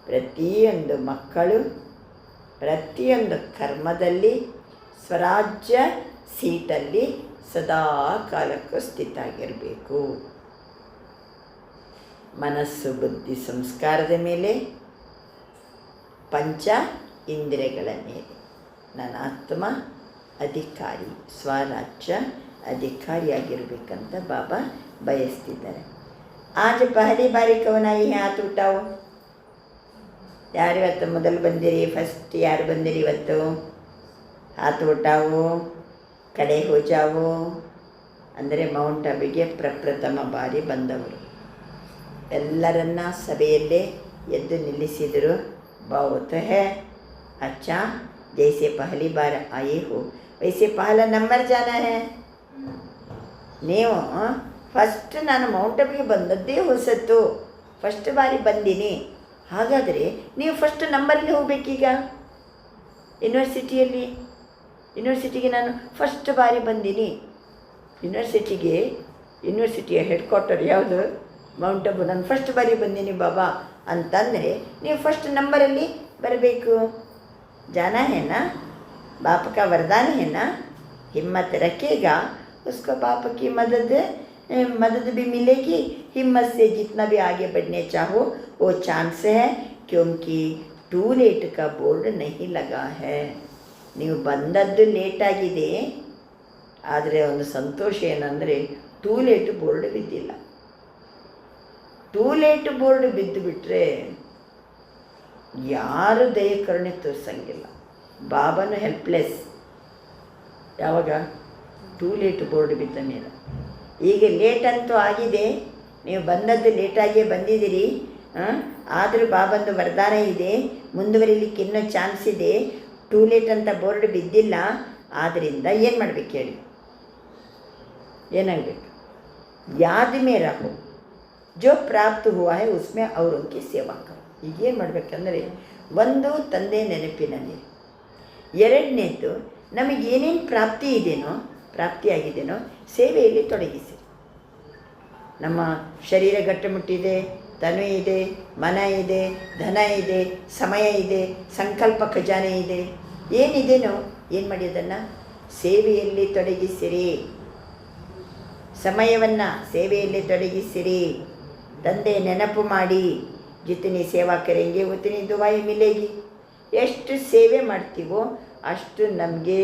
ಪ್ರತಿಯೊಂದು ಮಕ್ಕಳು ಪ್ರತಿಯೊಂದು ಕರ್ಮದಲ್ಲಿ ಸ್ವರಾಜ್ಯ ಸೀಟಲ್ಲಿ ಸದಾ ಕಾಲಕ್ಕೂ ಸ್ಥಿತಾಗಿರಬೇಕು. ಮನಸ್ಸು ಬುದ್ಧಿ ಸಂಸ್ಕಾರದ ಮೇಲೆ, ಪಂಚ ಇಂದ್ರಿಯಗಳ ಮೇಲೆ ನನ್ನ ಆತ್ಮ ಅಧಿಕಾರಿ, ಸ್ವರಾಜ್ಯ ಅಧಿಕಾರಿಯಾಗಿರ್ಬೇಕಂತ ಬಾಬಾ ಬಯಸ್ತಿದ್ದಾರೆ. ಆಜ್ ಪಹಲಿ ಬಾರಿ ಕವನಾಯಿ ಹಾತ್ ಉಟ್ಟಾವು. ಯಾರು ಇವತ್ತು ಮೊದಲು ಬಂದಿರಿ? ಫಸ್ಟ್ ಯಾರು ಬಂದಿರಿ ಇವತ್ತು? ಹಾತ್ ಉಟ್ಟಾವು, ಕಡೆ ಹೋಜಾವು ಅಂದರೆ ಮೌಂಟ್ ಅಬಿಗೆ ಪ್ರಪ್ರಥಮ ಬಾರಿ ಬಂದವರು. ಎಲ್ಲರನ್ನ ಸಭೆಯಲ್ಲೇ ಎದ್ದು ನಿಲ್ಲಿಸಿದರು. बहुत है, अच्छा जैसे पहली बार आए हो वैसे पहला नंबर जाना है. ನೀವು ಫಸ್ಟ್ ನಾನು ಮೌಂಟ್ ಅಬಿಗೆ ಬಂದದ್ದೇ ಹೊಸತು, ಫಸ್ಟ್ ಬಾರಿ ಬಂದೀನಿ. ಹಾಗಾದರೆ ನೀವು ಫಸ್ಟ್ ನಂಬರಲ್ಲಿ ಹೋಗ್ಬೇಕೀಗ. ಯೂನಿವರ್ಸಿಟಿಗೆ ನಾನು ಫಸ್ಟ್ ಬಾರಿ ಬಂದೀನಿ. ಯೂನಿವರ್ಸಿಟಿಯ ಹೆಡ್ ಕ್ವಾರ್ಟರ್ ಯಾವುದು? ಮೌಂಟ್ ಅಬು. ನಾನು ಫಸ್ಟ್ ಬಾರಿ ಬಂದೀನಿ ಬಾಬಾ ಅಂತಂದರೆ ನೀವು ಫಸ್ಟ್ ನಂಬರಲ್ಲಿ ಬರಬೇಕು. ಜಾನಾ ಹೇನಾ, बाप का वरदान है ना, हिम्मत रखेगा उसको बाप की मदद भी मिलेगी. हिम्मत से जितना भी आगे बढ़ने चाहो वो चांस है, क्योंकि टू लेट का बोर्ड नहीं लगा है. ನೀವು ಬಂದದ್ದು ಲೇಟಾಗಿದೆ, ಆದರೆ ಒಂದು ಸಂತೋಷ ಏನಂದರೆ ಟೂ ಲೇಟ್ ಬೋರ್ಡ್ ಬಿದ್ದಿಲ್ಲ. ಟೂ ಲೇಟ್ ಬೋರ್ಡ್ ಬಿದ್ದು ಬಿಟ್ಟರೆ ಯಾರು ದಯ ಕರುಣೆ ತೋರಿಸಂಗಿಲ್ಲ. ಬಾಬಾನು ಹೆಲ್ಪ್ಲೆಸ್. ಯಾವಾಗ? ಟೂ ಲೇಟ್ ಬೋರ್ಡ್ ಬಿದ್ದ ಮೇಲೆ. ಈಗ ಲೇಟ್ ಅಂತೂ ಆಗಿದೆ, ನೀವು ಬಂದದ್ದು ಲೇಟಾಗಿಯೇ ಬಂದಿದ್ದೀರಿ. ಆದರೂ ಬಾಬಂದು ವರದಾನ ಇದೆ, ಮುಂದುವರಿಲಿಕ್ಕೆ ಇನ್ನೂ ಚಾನ್ಸ್ ಇದೆ. ಟೂ ಲೇಟ್ ಅಂತ ಬೋರ್ಡ್ ಬಿದ್ದಿಲ್ಲ. ಆದ್ದರಿಂದ ಏನು ಮಾಡಬೇಕು ಹೇಳಿ? ಏನಾಗಬೇಕು? ಯಾದ ಮೇ ರಹೋ, ಜೋ ಪ್ರಾಪ್ತ ಹುವಾ ಹೈ ಉಸ್ಮೆ ಅವರೊಂಕಿ ಸೇವಾ ಕರೋ. ಈಗೇನು ಮಾಡಬೇಕಂದ್ರೆ, ಒಂದು ತಂದೆ ನೆನಪಿನಲ್ಲಿ, ಎರಡನೇದು ನಮಗೇನೇನು ಪ್ರಾಪ್ತಿಯಾಗಿದೆನೋ ಸೇವೆಯಲ್ಲಿ ತೊಡಗಿಸಿ. ನಮ್ಮ ಶರೀರ ಗಟ್ಟುಮುಟ್ಟಿದೆ, ತನು ಇದೆ, ಮನ ಇದೆ, ಧನ ಇದೆ, ಸಮಯ ಇದೆ, ಸಂಕಲ್ಪ ಖಜಾನೆ ಇದೆ. ಏನಿದೆನೋ ಏನು ಮಾಡಿ ಅದನ್ನು ಸೇವೆಯಲ್ಲಿ ತೊಡಗಿಸಿರಿ. ಸಮಯವನ್ನು ಸೇವೆಯಲ್ಲಿ ತೊಡಗಿಸಿರಿ. ತಂದೆ ನೆನಪು ಮಾಡಿ, ಜಿತನಿ ಸೇವಾ ಕರೆಂಗೆ ಉತನಿ ದುವಾಯಿ ಮಿಲೇಗಿ. ಎಷ್ಟು ಸೇವೆ ಮಾಡ್ತೀವೋ ಅಷ್ಟು ನಮಗೆ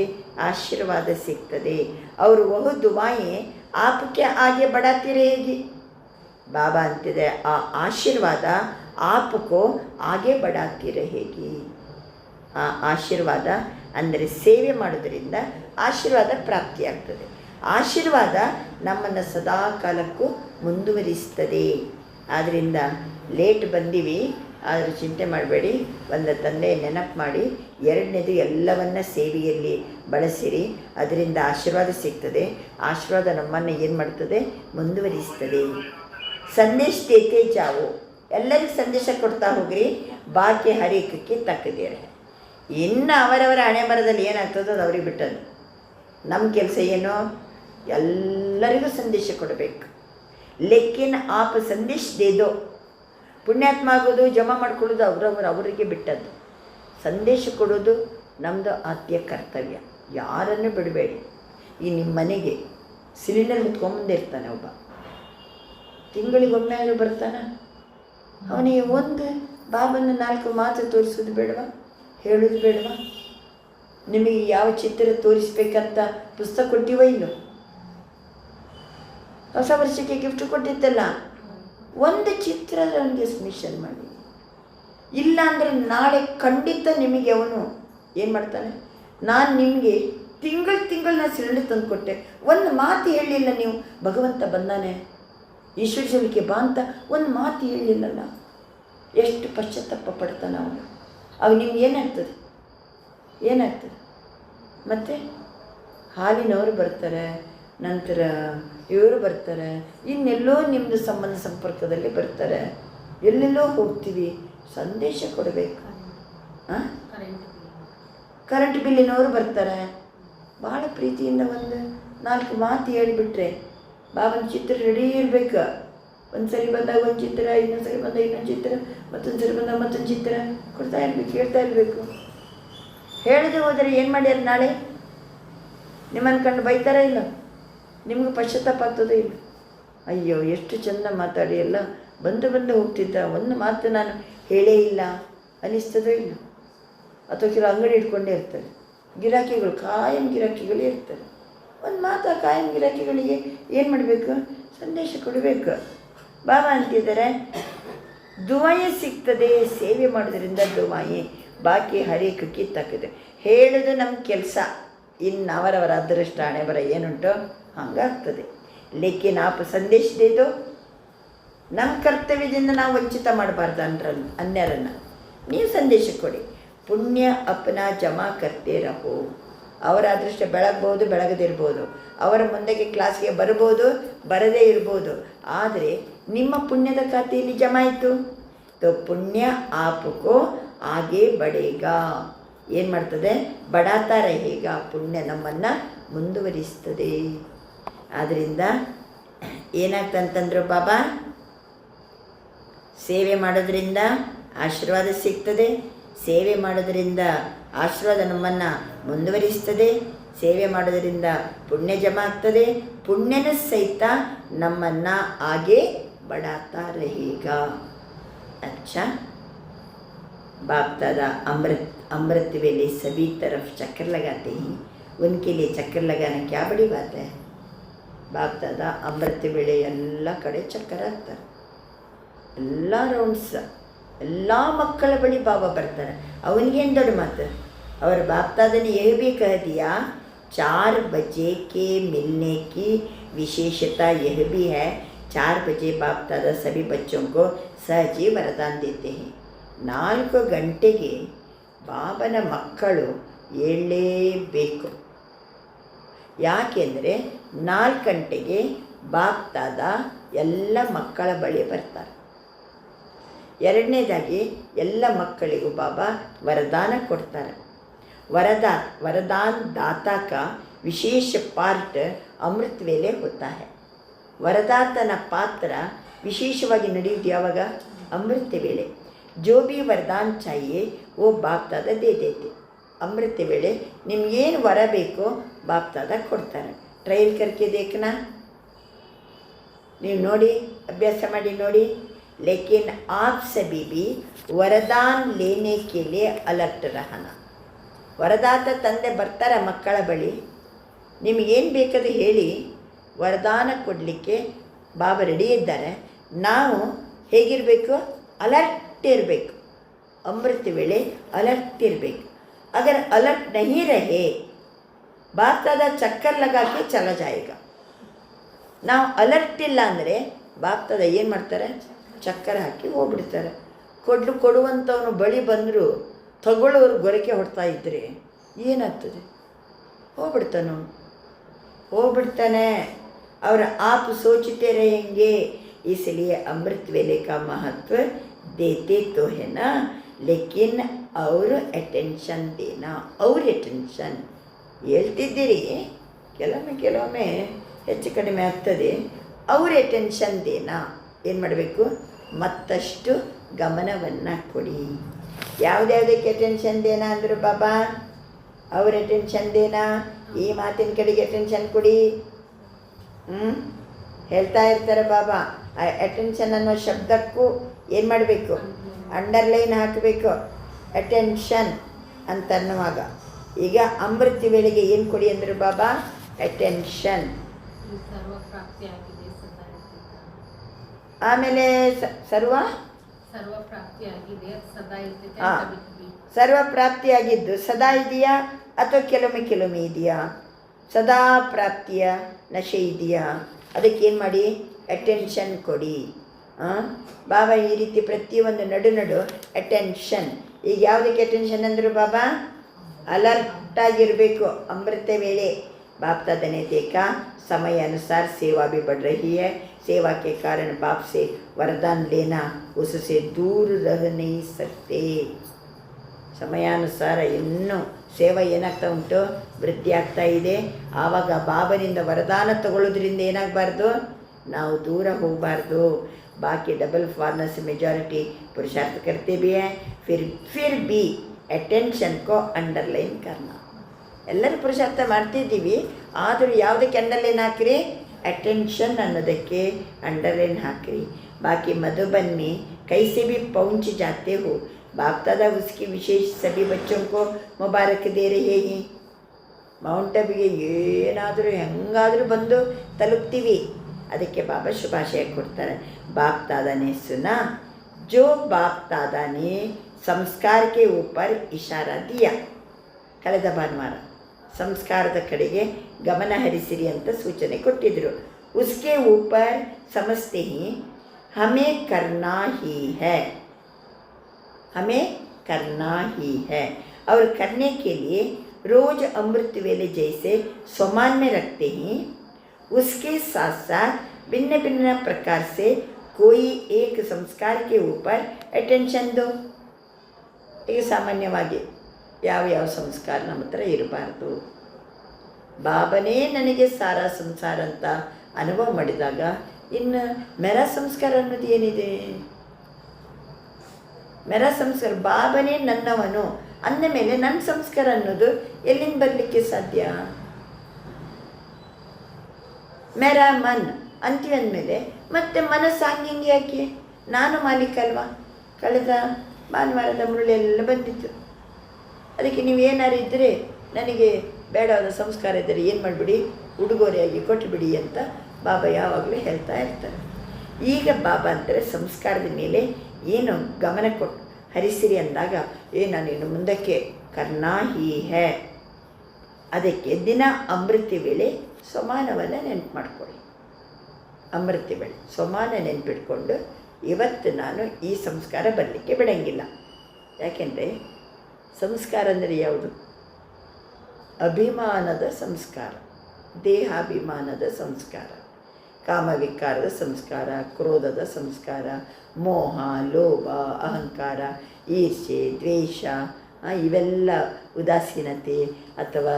ಆಶೀರ್ವಾದ ಸಿಗ್ತದೆ. ಅವರು ಬಹು ದುವಾಯಿ ಆಪಕ್ಕೆ ಆಗೆ ಬಡಾತಿ ರೇಗಿ. ಬಾಬಾ ಅಂತಿದೆ, ಆ ಆಶೀರ್ವಾದ ಆಪಕ್ಕೋ ಆಗೆ ಬಡಾತಿ ರೇಗಿ. ಆ ಆಶೀರ್ವಾದ ಅಂದರೆ ಸೇವೆ ಮಾಡೋದರಿಂದ ಆಶೀರ್ವಾದ ಪ್ರಾಪ್ತಿಯಾಗ್ತದೆ. ಆಶೀರ್ವಾದ ನಮ್ಮನ್ನು ಸದಾ ಕಾಲಕ್ಕೂ ಮುಂದುವರಿಸ್ತದೆ. ಆದ್ದರಿಂದ ಲೇಟ್ ಬಂದೀವಿ, ಆದರೆ ಚಿಂತೆ ಮಾಡಬೇಡಿ. ಒಂದು ತಂದೆ ನೆನಪು ಮಾಡಿ, ಎರಡನೇದು ಎಲ್ಲವನ್ನ ಸೇವೆಯಲ್ಲಿ ಬಳಸಿರಿ. ಅದರಿಂದ ಆಶೀರ್ವಾದ ಸಿಗ್ತದೆ. ಆಶೀರ್ವಾದ ನಮ್ಮನ್ನು ಏನು ಮಾಡ್ತದೆ? ಮುಂದುವರಿಸ್ತದೆ. ಸಂದೇಶ ದೇತೆ ಜಾವು, ಎಲ್ಲರಿಗೂ ಸಂದೇಶ ಕೊಡ್ತಾ ಹೋಗ್ರಿ. ಬಾಕಿ ಹರೇಕಕ್ಕೆ ತಕ್ಕದೇರೆ. ಇನ್ನು ಅವರವರ ಹಣೆ ಬರದಲ್ಲಿ ಏನಾಗ್ತದೋ ಅದು ಅವ್ರಿಗೆ ಬಿಟ್ಟದ್ದು. ನಮ್ಮ ಕೆಲಸ ಏನು? ಎಲ್ಲರಿಗೂ ಸಂದೇಶ ಕೊಡಬೇಕು. ಲೇಕಿನ್ ಆಪ್ ಸಂದೇಶ ದೇದೋ. ಪುಣ್ಯಾತ್ಮ ಆಗೋದು, ಜಮಾ ಮಾಡ್ಕೊಳ್ಳೋದು ಅವರಿಗೆ ಬಿಟ್ಟದ್ದು. ಸಂದೇಶ ಕೊಡೋದು ನಮ್ಮದು ಆದ್ಯ ಕರ್ತವ್ಯ. ಯಾರನ್ನು ಬಿಡಬೇಡಿ. ಈ ನಿಮ್ಮ ಮನೆಗೆ ಸಿಲಿಂಡರ್ ಮುತ್ಕೊಂಬಂದಿರ್ತಾನೆ ಒಬ್ಬ, ತಿಂಗಳಿಗೊಮ್ಮೆ ಆದರೂ ಬರ್ತಾನೆ. ಅವನಿಗೆ ಒಂದು ಬಾಬನ 4 ಮಾತು ತೋರಿಸೋದು ಬೇಡವಾ? ಹೇಳೋದು ಬೇಡವಾ? ನಿಮಗೆ ಯಾವ ಚಿತ್ರ ತೋರಿಸ್ಬೇಕಂತ ಪುಸ್ತಕ ಕೊಟ್ಟಿವ? ಇನ್ನು ಹೊಸ ವರ್ಷಕ್ಕೆ ಗಿಫ್ಟ್ ಕೊಟ್ಟಿತ್ತಲ್ಲ, ಒಂದು ಚಿತ್ರ ಅವನಿಗೆ ಮಿಷನ್ ಮಾಡಿ. ಇಲ್ಲ ಅಂದರೆ ನಾಳೆ ಖಂಡಿತ ನಿಮಗೆ ಅವನು ಏನು ಮಾಡ್ತಾನೆ? ನಾನು ನಿಮಗೆ ತಿಂಗಳು ನಾನು ಸಿಲಿಂಡರ್ ತಂದು ಕೊಟ್ಟೆ, ಒಂದು ಮಾತು ಹೇಳಲಿಲ್ಲ ನೀವು. ಭಗವಂತ ಬಂದಾನೆ, ಈಶ್ವರ ಸೇವೆಗೆ ಬಾ ಅಂತ ಒಂದು ಮಾತು ಹೇಳಲಿಲ್ಲಲ್ಲ. ಎಷ್ಟು ಪಶ್ಚಾತ್ತಾಪ ಪಡ್ತಾನೆ ಅವನು. ಅವಾಗ ನಿಮ್ಗೆ ಏನಾಗ್ತದೆ? ಮತ್ತು ಹಾಲಿನವರು ಬರ್ತಾರೆ, ನಂತರ ಇವರು ಬರ್ತಾರೆ, ಇನ್ನೆಲ್ಲೋ ನಿಮ್ಮದು ಸಂಬಂಧ ಸಂಪರ್ಕದಲ್ಲಿ ಬರ್ತಾರೆ, ಎಲ್ಲೆಲ್ಲೋ ಹೋಗ್ತೀವಿ. ಸಂದೇಶ ಕೊಡಬೇಕು. ಕರೆಂಟ್ ಬಿಲ್ಲಿನವರು ಬರ್ತಾರೆ. ಭಾಳ ಪ್ರೀತಿಯಿಂದ ಒಂದು 4 ಮಾತು ಹೇಳಿಬಿಟ್ರೆ, ಬಾಬನ ಚಿತ್ರ ರೆಡಿ ಇರಬೇಕು. ಒಂದು ಸರಿ ಬಂದಾಗ ಒಂದು ಚಿತ್ರ, ಇನ್ನೊಂದು ಸರಿ ಬಂದಾಗ ಇನ್ನೊಂದು ಚಿತ್ರ, ಮತ್ತೊಂದು ಸರಿ ಬಂದಾಗ ಮತ್ತೊಂದು ಚಿತ್ರ ಕೊಡ್ತಾ ಇರಬೇಕು, ಹೇಳ್ತಾ ಇರಬೇಕು. ಹೇಳದೆ ಹೋದರೆ ಏನು ಮಾಡ್ಯಾರ ನಾಳೆ? ನಿಮ್ಮನ್ನು ಕಂಡು ಬೈತಾರ ಇಲ್ಲ? ನಿಮ್ಗೆ ಪಶ್ಚಾತ್ತಾಪ ಆಗ್ತದೆ ಇಲ್ಲ? ಅಯ್ಯೋ ಎಷ್ಟು ಚೆಂದ ಮಾತಾಡಿ ಎಲ್ಲ ಬಂದು ಹೋಗ್ತಿದ್ದ, ಒಂದು ಮಾತು ನಾನು ಹೇಳೇ ಇಲ್ಲ ಅನ್ನಿಸ್ತದೋ ಇಲ್ಲ? ಅಥವಾ ಕೆಲವು ಅಂಗಡಿ ಇಟ್ಕೊಂಡೇ ಇರ್ತಾರೆ, ಗಿರಾಕಿಗಳು ಕಾಯಂ ಗಿರಾಕಿಗಳೇ ಇರ್ತಾರೆ. ಒಂದು ಮಾತು ಆ ಕಾಯಂ ಗಿರಾಕಿಗಳಿಗೆ ಏನು ಮಾಡಬೇಕು? ಸಂದೇಶ ಕೊಡಬೇಕು. ಬಾಬಾ ಅಂತಿದ್ದಾರೆ, ದುವಾಯೆ ಸಿಗ್ತದೆ ಸೇವೆ ಮಾಡೋದ್ರಿಂದ, ದುವಾಯೆ ಬಾಕಿ ಹರೇಕು ಕಿತ್ತಾಕಿದೆ. ಹೇಳೋದು ನಮ್ಮ ಕೆಲಸ, ಇನ್ನು ಅವರವರ ಅದೃಷ್ಟ ಹಣೆ ಬರ ಏನುಂಟೋ ಹಂಗಾಗ್ತದೆ. ಲೇಕಿನ್ ಆಪ ಸಂದೇಶ ದೇದು ನಮ್ಮ ಕರ್ತವ್ಯದಿಂದ ನಾವು ವಂಚಿತ ಮಾಡಬಾರ್ದು ಅನ್ಯರನ್ನು. ನೀವು ಸಂದೇಶ ಕೊಡಿ. ಪುಣ್ಯ ಅಪನ ಜಮಾ ಕರ್ತೆ ರಹೋ. ಅವರ ಅದೃಷ್ಟ ಬೆಳಗ್ಬೋದು, ಬೆಳಗದಿರ್ಬೋದು, ಅವರ ಮುಂದೆಗೆ ಕ್ಲಾಸ್ಗೆ ಬರ್ಬೋದು, ಬರದೇ ಇರ್ಬೋದು, ಆದರೆ ನಿಮ್ಮ ಪುಣ್ಯದ ಖಾತೆಯಲ್ಲಿ ಜಮಾ ಆಯಿತು. ತೋ ಪುಣ್ಯ ಆಪಕೋ ಆಗೆ ಬಡೇಗ. ಏನು ಮಾಡ್ತದೆ? ಬಡಾತಾ ರಹೇಗ. ಪುಣ್ಯ ನಮ್ಮನ್ನು ಮುಂದುವರಿಸ್ತದೆ. ಆದ್ದರಿಂದ ಏನಾಗ್ತಂತಂದ್ರು ಬಾಬಾ, ಸೇವೆ ಮಾಡೋದ್ರಿಂದ ಆಶೀರ್ವಾದ ಸಿಗ್ತದೆ, ಸೇವೆ ಮಾಡೋದರಿಂದ ಆಶೀರ್ವಾದ ನಮ್ಮನ್ನು ಮುಂದುವರಿಸ್ತದೆ, ಸೇವೆ ಮಾಡೋದರಿಂದ ಪುಣ್ಯ ಜಮಾ ಆಗ್ತದೆ, ಪುಣ್ಯನ ಸಹಿತ ನಮ್ಮನ್ನು ಆಗೆ ಬಡಾತಾ ರಹೇಗ. अच्छा, बाप दादा अमृत वेले सभी तरफ चक्कर लगाते हैं, उनके लिए चक्कर लगाना क्या बड़ी बात है? बाप दादा अमृत वेले ಎಲ್ಲ ಕಡೆ ಚಕ್ಕರ್ ಹಾಕ್ತಾರೆ, ಎಲ್ಲ ರೌಂಡ್ಸ್, ಎಲ್ಲ ಮಕ್ಕಳ ಬಳಿ ಬಾಬಾ ಬರ್ತಾರೆ. ಅವನಿಗೇನು ದೊಡ್ಡ ಮಾತು? और बाप दादा ने यह भी कह दिया 4 बजे के मिलने की विशेषता यह भी है, 4 बजे बाप दादा सभी बच्चों को सहजी वरदान देते हैं. 4 ಗಂಟೆಗೆ ಬಾಬನ ಮಕ್ಕಳು ಏಳಲೇಬೇಕು. ಯಾಕೆಂದರೆ 4 ಗಂಟೆಗೆ ಬಾಪ್ ದಾದಾ ಎಲ್ಲ ಮಕ್ಕಳ ಬಳಿ ಬರ್ತಾರೆ. ಎರಡನೇದಾಗಿ ಎಲ್ಲ ಮಕ್ಕಳಿಗೂ ಬಾಬಾ ವರದಾನ ಕೊಡ್ತಾರೆ. वरदान दाता का विशेष पार्ट अमृत वेले होता है. वरदातನ ಪಾತ್ರ ವಿಶೇಷವಾಗಿ ನಡೆಯುವುದು ಯಾವಾಗ? अमृत वेले. जो भी वरदान चाहिए वो बाप दादा दे देते. अमृत वेले ನಿಮಗೇನು ವರ ಬೇಕೋ ಬಾಪ್ ದಾದಾ ಕೊಡ್ತಾರೆ. ಟ್ರಯಲ್ करके देखना, ನೀವು ನೋಡಿ, ಅಭ್ಯಾಸ ಮಾಡಿ ನೋಡಿ. लेकिन आप सभी भी वरदान लेने के लिए अलर्ट रहना. ವರದಾತ ತಂದೆ ಬರ್ತಾರೆ ಮಕ್ಕಳ ಬಳಿ, ನಿಮಗೇನು ಬೇಕಾದ್ರೆ ಹೇಳಿ, ವರದಾನ ಕೊಡಲಿಕ್ಕೆ ಬಾಬಾ ರೆಡಿ ಇದ್ದಾರೆ. ನಾವು ಹೇಗಿರಬೇಕು? ಅಲರ್ಟ್ ಇರಬೇಕು. ಅಮೃತ ವೇಳೆ ಅಲರ್ಟ್ ಇರಬೇಕು. ಅಗರ್ ಅಲರ್ಟ್ ನಹೀ ರಹೇ ಬಾಪ್ ದಾದಾ ಚಕ್ಕರ್ ಲಗಾಕಿ ಚಲ ಜಾಯೇಗ. ನಾವು ಅಲರ್ಟ್ ಇಲ್ಲ ಅಂದರೆ ಬಾಪ್ ದಾದಾ ಏನು ಮಾಡ್ತಾರೆ? ಚಕ್ಕರ್ ಹಾಕಿ ಹೋಗ್ಬಿಡ್ತಾರೆ. ಕೊಡುವಂಥವನು ಬಳಿ ಬಂದರೂ ತಗೊಳ್ಳೋರು ಗೊರಕೆ ಹೊಡ್ತಾ ಇದ್ದರೆ ಏನಾಗ್ತದೆ? ಹೋಗ್ಬಿಡ್ತಾನೆ. ಅವರ आप सोचते रहेंगे, इसलिए अमृत वेले का महत्व देते तो है ना, लेकिन और अटेंशन देना. और अटेंशन ಹೇಳ್ತಿದ್ದೀರಿ, ಕೆಲವೊಮ್ಮೆ ಹೆಚ್ಚು ಕಡಿಮೆ ಆಗ್ತದೆ. ಅವ್ರ ಅಟೆನ್ಷನ್ ದೇನಾ, ಏನು ಮಾಡಬೇಕು? ಮತ್ತಷ್ಟು ಗಮನವನ್ನು ಕೊಡಿ. ಯಾವುದ್ಯಾವುದಕ್ಕೆ ಅಟೆನ್ಷನ್ ದೇನಾ ಅಂದರು ಬಾಬಾ? ಅವ್ರ ಅಟೆನ್ಷನ್ ದೇನಾ, ಈ ಮಾತಿನ ಕಡೆಗೆ ಅಟೆನ್ಷನ್ ಕೊಡಿ. ಹೇಳ್ತಾ ಇರ್ತಾರೆ ಬಾಬಾ. ಆ ಅಟೆನ್ಷನ್ ಅನ್ನೋ ಶಬ್ದಕ್ಕೂ ಏನು ಮಾಡಬೇಕು? ಅಂಡರ್ಲೈನ್ ಹಾಕಬೇಕು. ಅಟೆನ್ಷನ್ ಅಂತ ಅನ್ನುವಾಗ ಈಗ ಅಮೃತ ವೇಳೆಗೆ ಏನು ಕೊಡಿ ಅಂದರು ಬಾಬಾ? ಅಟೆನ್ಷನ್. ಆಮೇಲೆ ಸರ್ವ ಪ್ರಾಪ್ತಿಯಾಗಿದ್ದು ಸದಾ ಇದೆಯಾ ಅಥವಾ ಕೆಲವೊಮ್ಮೆ ಇದೆಯಾ? ಸದಾ ಪ್ರಾಪ್ತಿಯ ನಶೆ ಇದೆಯಾ? ಅದಕ್ಕೇನು ಮಾಡಿ? ಅಟೆನ್ಷನ್ ಕೊಡಿ. ಬಾಬಾ ಈ ರೀತಿ ಪ್ರತಿಯೊಂದು ನಡು ಅಟೆನ್ಷನ್. ಈಗ ಯಾವುದಕ್ಕೆ ಅಟೆನ್ಷನ್ ಅಂದರು ಬಾಬಾ? अलर्ट ಆಗಿರಬೇಕು अमृत वेले. बाप दादा ने देखा समय अनुसार सेवा भी बढ़ रही है, सेवा के कारण बाप से वरदान लेना उससे दूर रह नहीं सकते. ಸಮಯಾನುಸಾರ ಇನ್ನೂ ಸೇವೆ ಏನಾಗ್ತಾ ಉಂಟು? ವೃದ್ಧಿ ಆಗ್ತಾ ಇದೆ. ಆವಾಗ ಬಾಬನಿಂದ ವರದಾನ ತಗೊಳ್ಳೋದ್ರಿಂದ ಏನಾಗಬಾರ್ದು? ನಾವು ದೂರ ಹೋಗಬಾರ್ದು. बाकी डबल फॉरनर्स मेजॉरिटी पुरुषार्थ करते भी हैं, फिर भी ಅಟೆನ್ಷನ್ ಕೋ ಅಂಡರ್ಲೈನ್ ಕರ್ನ. ಎಲ್ಲರೂ ಪುರುಷಾರ್ಥ ಮಾಡ್ತಿದ್ದೀವಿ, ಆದರೂ ಯಾವುದಕ್ಕೆ ಅಂಡರ್ಲೈನ್ ಹಾಕಿರಿ? ಅಟೆನ್ಷನ್ ಅನ್ನೋದಕ್ಕೆ ಅಂಡರ್ಲೈನ್ ಹಾಕಿರಿ. बाकी मधुबन में कैसे भी पहुँच जाते हो, बाप दादा उसकी विशेष सभी बच्चों को मुबारक दे रहे हैं. ಮೌಂಟ್ ಅಬಿಗೆ ಏನಾದರೂ ಹೆಂಗಾದರೂ ಬಂದು ತಲುಪ್ತೀವಿ, ಅದಕ್ಕೆ ಬಾಬಾ ಶುಭಾಶಯ ಕೊಡ್ತಾರೆ. ಬಾಪ್ ದಾದಾನೆ ಸುನಾ, ಜೋ ಬಾಪ್ ದಾದಾನೆ ಸಂಸ್ಕಾರ ಕೆ ಊಪರ್ ಇಶಾರಾ ದಿಯಾ. ಕಳೆದ ಭಾನುವಾರ ಸಂಸ್ಕಾರದ ಕಡೆಗೆ ಗಮನ ಹರಿಸಿರಿ ಅಂತ ಸೂಚನೆ ಕೊಟ್ಟಿದ್ದರು. ಉಸ್ಕೆ ಊಪರ್ ಸಮಜ್ತೆ ಹಿ ಹಮೇ ಕರ್ನಾ ಹಿ है, हमें करना ही है. और करने के लिए रोज अमृत वेले जैसे स्वमान में रखते हैं, उसके साथ साथ भिन्न भिन्न प्रकार से कोई एक संस्कार के ऊपर अटेंशन दो. ಈಗ ಸಾಮಾನ್ಯವಾಗಿ ಯಾವ ಸಂಸ್ಕಾರ ನಮ್ಮ ಹತ್ರ ಇರಬಾರ್ದು. ಬಾಬನೇ ನನಗೆ ಸಾರ ಸಂಸಾರ ಅಂತ ಅನುಭವ ಮಾಡಿದಾಗ ಇನ್ನು ಮೆರ ಸಂಸ್ಕಾರ ಅನ್ನೋದು ಏನಿದೆ? ಮೆರ ಸಂಸ್ಕಾರ ಬಾಬನೇ ನನ್ನವನು ಅಂದ ಮೇಲೆ ನನ್ನ ಸಂಸ್ಕಾರ ಅನ್ನೋದು ಎಲ್ಲಿಂದ ಬರಲಿಕ್ಕೆ ಸಾಧ್ಯ? ಮೆರ ಮನ್ ಅಂತೀವಿ ಅಂದಮೇಲೆ ಮತ್ತೆ ಮನಸ್ಸು ಹಂಗೆ ಯಾಕೆ? ನಾನು ಮಾಲೀಕ ಅಲ್ವಾ? ಕಳೆದ ಭಾನುವಾರದ ಮುರುಳೆಲ್ಲ ಬಂದಿತ್ತು. ಅದಕ್ಕೆ ನೀವು ಏನಾರು ಇದ್ದರೆ ನನಗೆ ಬೇಡವಾದ ಸಂಸ್ಕಾರ ಇದ್ದರೆ ಏನು ಮಾಡಿಬಿಡಿ, ಉಡುಗೊರೆಯಾಗಿ ಕೊಟ್ಟುಬಿಡಿ ಅಂತ ಬಾಬಾ ಯಾವಾಗಲೂ ಹೇಳ್ತಾ ಇರ್ತಾರೆ. ಈಗ ಬಾಬಾ ಅಂತಾರೆ ಸಂಸ್ಕಾರದ ಮೇಲೆ ಏನು ಗಮನ ಕೊಟ್ಟು ಹರಿಸಿರಿ ಅಂದಾಗ ನಾನು ಇನ್ನು ಮುಂದಕ್ಕೆ ಕರ್ನಾ ಹಿ ಹೇ. ಅದಕ್ಕೆ ದಿನ ಅಮೃತ ವೇಳೆ ಸಮಾನವನ್ನು ನೆನಪು ಮಾಡ್ಕೊಳ್ಳಿ. ಅಮೃತ ವೇಳೆ ಸಮಾನ ನೆನಪಿಟ್ಕೊಂಡು ಇವತ್ತು ನಾನು ಈ ಸಂಸ್ಕಾರ ಬರಲಿಕ್ಕೆ ಬಿಡೋಂಗಿಲ್ಲ. ಯಾಕೆಂದರೆ ಸಂಸ್ಕಾರ ಅಂದರೆ ಯಾವುದು? ಅಭಿಮಾನದ ಸಂಸ್ಕಾರ, ದೇಹಾಭಿಮಾನದ ಸಂಸ್ಕಾರ, ಕಾಮವಿಕಾರದ ಸಂಸ್ಕಾರ, ಕ್ರೋಧದ ಸಂಸ್ಕಾರ, ಮೋಹ, ಲೋಭ, ಅಹಂಕಾರ, ಈರ್ಷೆ, ದ್ವೇಷ, ಇವೆಲ್ಲ ಉದಾಸೀನತೆ ಅಥವಾ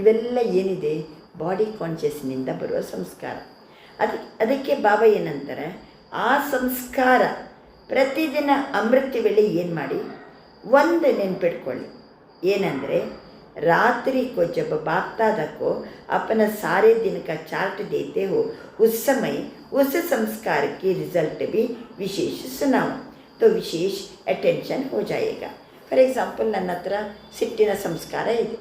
ಇವೆಲ್ಲ ಏನಿದೆ ಬಾಡಿ ಕಾನ್ಷಿಯಸ್ನಿಂದ ಬರುವ ಸಂಸ್ಕಾರ. ಅದಕ್ಕೆ ಬಾಬಾ ಏನಂತಾರೆ, ಆ ಸಂಸ್ಕಾರ ಪ್ರತಿದಿನ ಅಮೃತ ವೇಳೆ ಏನು ಮಾಡಿ ಒಂದು ನೆನ್ಪಿಟ್ಕೊಳ್ಳಿ. ಏನಂದರೆ रात्रि को जब बाप दादा को अपना सारे दिन का चार्ट देते हो, उस समय उस संस्कार की रिजल्ट भी विशेष सुनाओ तो विशेष अटेंशन हो जाएगा. ಫಾರ್ ಎಕ್ಸಾಂಪಲ್, ನನ್ನ ಹತ್ರ ಸಿಟ್ಟಿನ ಸಂಸ್ಕಾರ ಇದೆ.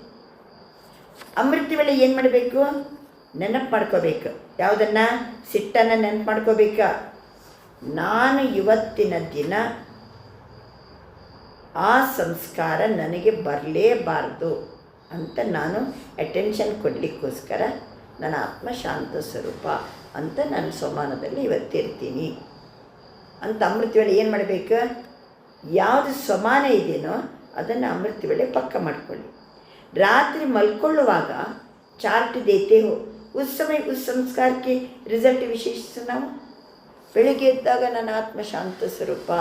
ಅಮೃತ ವೇಳೆ ಏನು ಮಾಡಬೇಕು? ನೆನಪು ಮಾಡ್ಕೋಬೇಕು. ಯಾವುದನ್ನು? ಸಿಟ್ಟನ್ನು ನೆನಪು ಮಾಡ್ಕೋಬೇಕಾ? ನಾನು ಇವತ್ತಿನ ದಿನ ಆ ಸಂಸ್ಕಾರ ನನಗೆ ಬರಲೇಬಾರ್ದು ಅಂತ ನಾನು ಅಟೆನ್ಷನ್ ಕೊಡಲಿಕ್ಕೋಸ್ಕರ ನನ್ನ ಆತ್ಮ ಶಾಂತ ಸ್ವರೂಪ ಅಂತ ನಾನು ಸೋಮಾನದಲ್ಲಿ ಇವತ್ತಿರ್ತೀನಿ ಅಂತ ಅಮೃತ ವೇಳೆ ಏನು ಮಾಡಬೇಕು? ಯಾವುದು ಸಮಾನ ಇದೆಯೋ ಅದನ್ನು ಅಮೃತ ವೇಳೆ ಪಕ್ಕ ಮಾಡಿಕೊಳ್ಳಿ. ರಾತ್ರಿ ಮಲ್ಕೊಳ್ಳುವಾಗ ಚಾರ್ಟ್ ದೇತೆ ಹೋ, ಉಸ್ ಸಮಯ ಉಸ್ ಸಂಸ್ಕಾರಕ್ಕೆ ರಿಸಲ್ಟ್ ವಿಶೇಷ. ನಾವು ಬೆಳಿಗ್ಗೆ ಎದ್ದಾಗ ನನ್ನ ಆತ್ಮ ಶಾಂತ ಸ್ವರೂಪ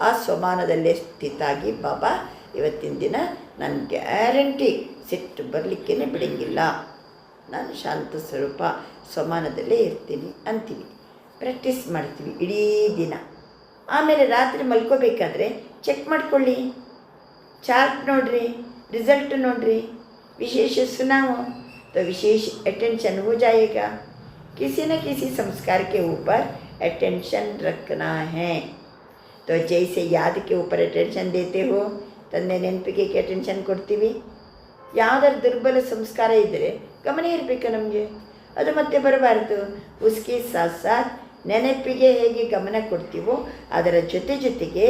ಆ ಸ್ವಮಾನದಲ್ಲೇ ಸ್ಥಿತಾಗಿ ಬಾಬಾ ಇವತ್ತಿನ ದಿನ ನಾನು ಗ್ಯಾರಂಟಿ ಸಿಟ್ಟು ಬರಲಿಕ್ಕೇ ಬಿಡೋಂಗಿಲ್ಲ, ನಾನು ಶಾಂತ ಸ್ವರೂಪ ಸ್ವಮಾನದಲ್ಲೇ ಇರ್ತೀನಿ ಅಂತೀವಿ. ಪ್ರಾಕ್ಟೀಸ್ ಮಾಡ್ತೀವಿ ಇಡೀ ದಿನ. ಆಮೇಲೆ ರಾತ್ರಿ ಮಲ್ಕೋಬೇಕಾದ್ರೆ ಚೆಕ್ ಮಾಡ್ಕೊಳ್ಳಿ, ಚಾರ್ಟ್ ನೋಡ್ರಿ, रिजल्ट नोड्री, विशेष सुनाओ तो विशेष अटेंशन हो जाएगा. किसी न किसी संस्कार के ऊपर अटेंशन रखना है. तो जैसे याद के ऊपर अटेंशन देते हो, ತಂದೆ ನೆನಪಿಗೆ ಅಟೆನ್ಷನ್ ಕೊಡ್ತೀವಿ. ಯಾವುದಾದ್ರು ದುರ್ಬಲ ಸಂಸ್ಕಾರ ಇದ್ದರೆ ಗಮನ ಇರಬೇಕು ನಮಗೆ, ಅದು ಮತ್ತೆ ಬರಬಾರ್ದು. ಉಸ್ಕೆ ಸಾಥ್ ಸಾಥ್ ನೆನಪಿಗೆ ಹೇಗೆ ಗಮನ ಕೊಡ್ತೀವೋ ಅದರ ಜೊತೆಗೆ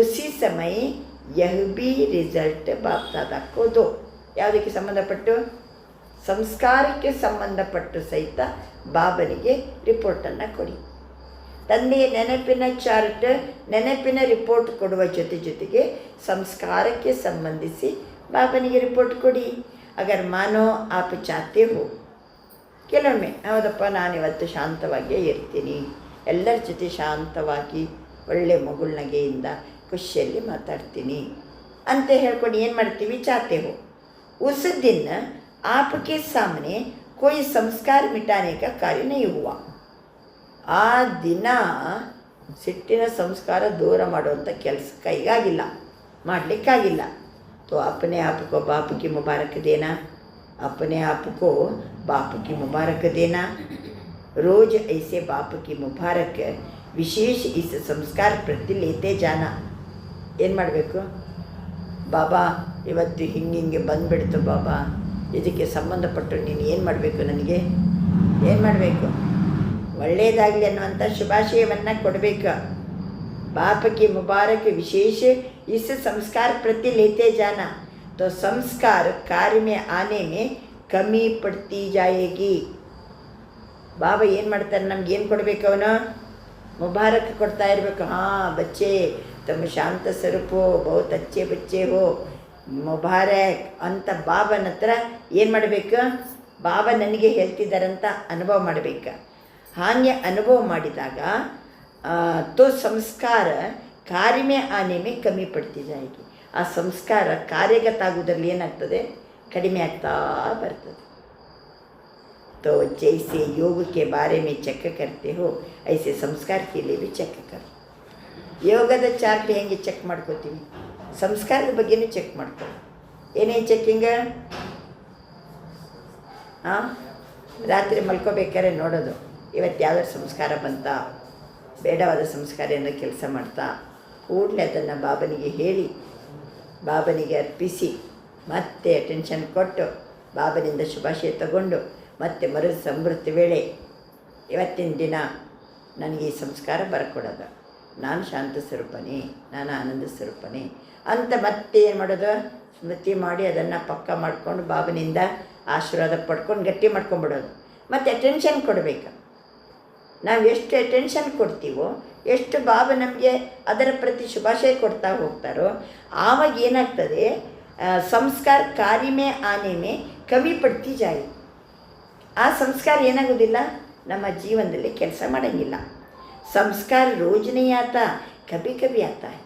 ಉಸಿ ಸಮಯ ಯಹ ಬಿ ರಿಸಲ್ಟ್ ಬಾಪ್ ದಾದಾ ಕೋ ದೋ. ಯಾವುದಕ್ಕೆ ಸಂಬಂಧಪಟ್ಟು? ಸಂಸ್ಕಾರಕ್ಕೆ ಸಂಬಂಧಪಟ್ಟು ಸಹಿತ ಬಾಬನಿಗೆ ರಿಪೋರ್ಟನ್ನು ಕೊಡಿ. ತಂದೆಯ ನೆನಪಿನ ಚಾರ್ಟ್, ನೆನಪಿನ ರಿಪೋರ್ಟ್ ಕೊಡುವ ಜೊತೆಗೆ ಸಂಸ್ಕಾರಕ್ಕೆ ಸಂಬಂಧಿಸಿ ಬಾಬನಿಗೆ ರಿಪೋರ್ಟ್ ಕೊಡಿ. ಅಗರ್ ಮಾನೋ ಆಪ್ ಚಾತೆ ಹೋ, ಕೆಲವೊಮ್ಮೆ ಹೌದಪ್ಪ ನಾನಿವತ್ತು ಶಾಂತವಾಗಿಯೇ ಇರ್ತೀನಿ, ಎಲ್ಲರ ಜೊತೆ ಶಾಂತವಾಗಿ ಒಳ್ಳೆ ಮಗುಳ್ನಗೆಯಿಂದ ಖುಷಿಯಲ್ಲಿ ಮಾತಾಡ್ತೀನಿ ಅಂತ ಹೇಳ್ಕೊಂಡು ಏನು ಮಾಡ್ತೀವಿ? ಚಾತೆ ಹೋ. उस दिन आपके सामने कोई संस्कार मिटाने का कार्य नहीं हुआ. ಆ ದಿನ ಸಿಟ್ಟಿನ ಸಂಸ್ಕಾರ ದೂರ ಮಾಡುವಂಥ ಕೆಲಸ ಕೈಗಾಗಿಲ್ಲ, ಮಾಡಲಿಕ್ಕಾಗಿಲ್ಲ. तो अपने आप को बाप की मुबारक देना, अपने आप को बाप की मुबारक देना, रोज़ ऐसे बाप की मुबारक विशेष इस संस्कार प्रति लेते जाना. ಏನು ಮಾಡಬೇಕು? ಬಾಬಾ ಇವತ್ತು ಹಿಂಗೆ ಬಂದುಬಿಡ್ತು ಬಾಬಾ, ಇದಕ್ಕೆ ಸಂಬಂಧಪಟ್ಟು ನೀನು ಏನು ಮಾಡಬೇಕು, ನನಗೆ ಏನು ಮಾಡಬೇಕು? ಒಳ್ಳೆಯದಾಗಲಿ ಅನ್ನುವಂಥ ಶುಭಾಶಯವನ್ನು ಕೊಡಬೇಕು. बाप की मुबारक विशेष इस संस्कार प्रति लेते जाना, तो संस्कार कार्य में आने में कमी पड़ती जाएगी. ಬಾಬಾ ಏನು ಮಾಡ್ತಾರೆ, ನಮ್ಗೆ ಏನು ಕೊಡಬೇಕು? ಅವನು ಮುಬಾರಕ್ ಕೊಡ್ತಾ ಇರಬೇಕು. ಹಾಂ ಬಚ್ಚೆ ತಮ್ಮ ಶಾಂತ ಸ್ವರೂಪೋ ಬಹುತ್ ಅಚ್ಚೆ ಬಚ್ಚೆ ಹೋ ಮುಬಾರಕ್ ಅಂತ ಬಾಬನ ಹತ್ರ ಏನು ಮಾಡಬೇಕು? ಬಾಬಾ ನನಗೆ ಹೇಳ್ತಿದ್ದಾರಂತ ಅನುಭವ ಮಾಡಬೇಕು. ಹಾಗೆ ಅನುಭವ ಮಾಡಿದಾಗ तो ಸಂಸ್ಕಾರ ಕಾರ್ಯ में आने में कमी पड़ती जाएगी. ಆ ಸಂಸ್ಕಾರ ಕಾರ್ಯಗತ ಆಗುವುದರಲ್ಲಿ ಏನಾಗ್ತದೆ? ಕಡಿಮೆ ಆಗ್ತಾ ಬರ್ತದೆ. तो जैसे योग के बारे में चेक करते हो ऐसे संस्कार के लिए भी चेक करो. ಯೋಗದ ಚಾರ್ಟ್ ಹೆಂಗೆ ಚೆಕ್ ಮಾಡ್ಕೋತೀವಿ, ಸಂಸ್ಕಾರದ ಬಗ್ಗೆನೂ ಚೆಕ್ ಮಾಡ್ಕೊ. ಏನೇ ಚೆಕ್ಕಿಂಗ? ಹಾಂ, ರಾತ್ರಿ ಮಲ್ಕೋಬೇಕಾದ್ರೆ ನೋಡೋದು, ಇವತ್ತು ಯಾವ್ದಾದ್ರು ಸಂಸ್ಕಾರ ಬಂತಾ, ಬೇಡವಾದ ಸಂಸ್ಕಾರ ಏನೋ ಕೆಲಸ ಮಾಡ್ತಾ, ಕೂಡಲೇ ಅದನ್ನು ಬಾಬನಿಗೆ ಹೇಳಿ, ಬಾಬನಿಗೆ ಅರ್ಪಿಸಿ, ಮತ್ತೆ ಅಟೆನ್ಷನ್ ಕೊಟ್ಟು, ಬಾಬನಿಂದ ಶುಭಾಶಯ ತಗೊಂಡು, ಮತ್ತೆ ಮರು ಸಮೃದ್ಧಿ ವೇಳೆ ಇವತ್ತಿನ ದಿನ ನನಗೆ ಈ ಸಂಸ್ಕಾರ ಬರ್ಕೊಡೋದು, ನಾನು ಶಾಂತ ಸ್ವರೂಪನೇ, ನಾನು ಆನಂದ ಸ್ವರೂಪನೇ ಅಂತ ಮತ್ತೆ ಏನು ಮಾಡೋದು? ಸ್ಮೃತಿ ಮಾಡಿ ಅದನ್ನು ಪಕ್ಕ ಮಾಡಿಕೊಂಡು ಬಾಬನಿಂದ ಆಶೀರ್ವಾದ ಪಡ್ಕೊಂಡು ಗಟ್ಟಿ ಮಾಡ್ಕೊಂಡ್ಬಿಡೋದು. ಮತ್ತು ಅಟೆನ್ಷನ್ ಕೊಡಬೇಕು. ನಾವು ಎಷ್ಟು ಅಟೆನ್ಷನ್ ಕೊಡ್ತೀವೋ, ಎಷ್ಟು ಬಾಬಾ ನಮಗೆ ಅದರ ಪ್ರತಿ ಶುಭಾಶಯ ಕೊಡ್ತಾ ಹೋಗ್ತಾರೋ, ಆವಾಗ ಏನಾಗ್ತದೆ? ಸಂಸ್ಕಾರ ಕಾರ್ಯ में आने में कमी पड़ती जाए. ಆ ಸಂಸ್ಕಾರ ಏನಾಗೋದಿಲ್ಲ, ನಮ್ಮ ಜೀವನದಲ್ಲಿ ಕೆಲಸ ಮಾಡೋಂಗಿಲ್ಲ. संस्कार रोज नहीं आता, कभी कभी आता है.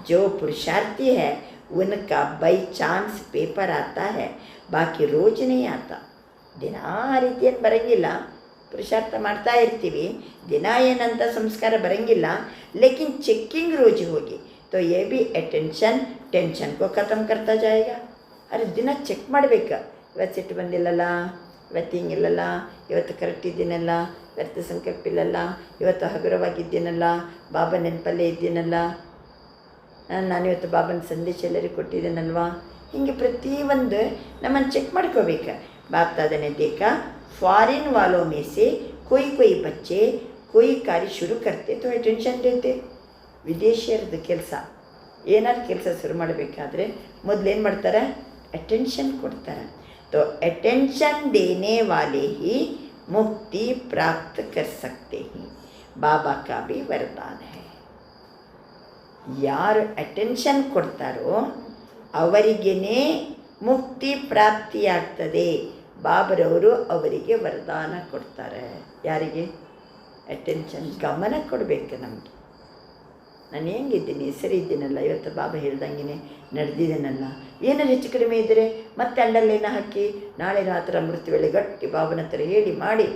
जो पुरुषार्थी है उनका बाई चांस पेपर आता है, बाकी रोज नहीं आता. ದಿನ ಆ ರೀತಿಯನ್ನು ಬರೋಂಗಿಲ್ಲ, ಪುರುಷಾರ್ಥ ಮಾಡ್ತಾ ಇರ್ತೀವಿ, ದಿನ ಏನಂತ ಸಂಸ್ಕಾರ ಬರೋಂಗಿಲ್ಲ. ಲೇಕಿನ್ ಚೆಕ್ಕಿಂಗ್ ರೋಜ್ ಹೋಗಿ तो ये भी अटेंशन टेंशन को ख़त्म करता जाएगा. ಅರೆ ದಿನ ಚೆಕ್ ಮಾಡಬೇಕು. ಇವತ್ತು ಸಿಟ್ಟು ಬಂದಿಲ್ಲಲ್ಲ, ಇವತ್ತು ಹಿಂಗಿಲ್ಲಲ್ಲ, ಇವತ್ತು ಕರೆಕ್ಟ್ ಇದ್ದೀನಲ್ಲ, ವ್ಯರ್ಥ ಸಂಕಲ್ಪ ಇಲ್ಲಲ್ಲ, ಇವತ್ತು ಹಗುರವಾಗಿದ್ದೀನಲ್ಲ, ಬಾಬಾ ನೆನಪಲ್ಲೇ ಇದ್ದೀನಲ್ಲ, ನಾನಿವತ್ತು ಬಾಬನ ಸಂದೇಶ ಎಲ್ಲರಿಗೂ ಕೊಟ್ಟಿದ್ದೀನಲ್ವಾ, ಹೀಗೆ ಪ್ರತಿಯೊಂದು ನಮ್ಮನ್ನು ಚೆಕ್ ಮಾಡ್ಕೋಬೇಕು. बाप दादा ने देखा फॉरेन वालों में से कोई बच्चे कोई कार्य शुरू करते तो अटेंशन देते. ವಿದೇಶಿಯರದ್ದು ಕೆಲಸ ಏನಾದ್ರು ಕೆಲಸ ಶುರು ಮಾಡಬೇಕಾದ್ರೆ ಮೊದಲೇನು ಮಾಡ್ತಾರೆ? ಅಟೆನ್ಷನ್ ಕೊಡ್ತಾರೆ. तो अटेंशन देने वाले ही मुक्ति प्राप्त कर सकते हैं. बाबा का भी वरदान है. ಯಾರು ಅಟೆನ್ಷನ್ ಕೊಡ್ತಾರೋ ಅವರಿಗೇನೆ ಮುಕ್ತಿ ಪ್ರಾಪ್ತಿಯಾಗ್ತದೆ. ಬಾಬರವರು ಅವರಿಗೆ ವರದಾನ ಕೊಡ್ತಾರೆ. ಯಾರಿಗೆ? ಅಟೆನ್ಷನ್, ಗಮನ ಕೊಡಬೇಕು ನಮಗೆ. ನಾನು ಹೆಂಗಿದ್ದೀನಿ, ಸರಿ ಇದ್ದೀನಲ್ಲ, ಇವತ್ತು ಬಾಬಾ ಹೇಳ್ದಂಗೆ ನಡೆದಿದ್ದೇನಲ್ಲ, ಏನಾರು ಹೆಚ್ಚು ಕಡಿಮೆ ಇದ್ದರೆ ಮತ್ತೆ ಅಂಡರ್ಲೈನ ಹಾಕಿ ನಾಳೆ ರಾತ್ರಿ ಅಮೃತ ವೇಳೆ ಗಟ್ಟಿ ಬಾಬನ ಹತ್ರ ಹೇಳಿ ಮಾಡಿ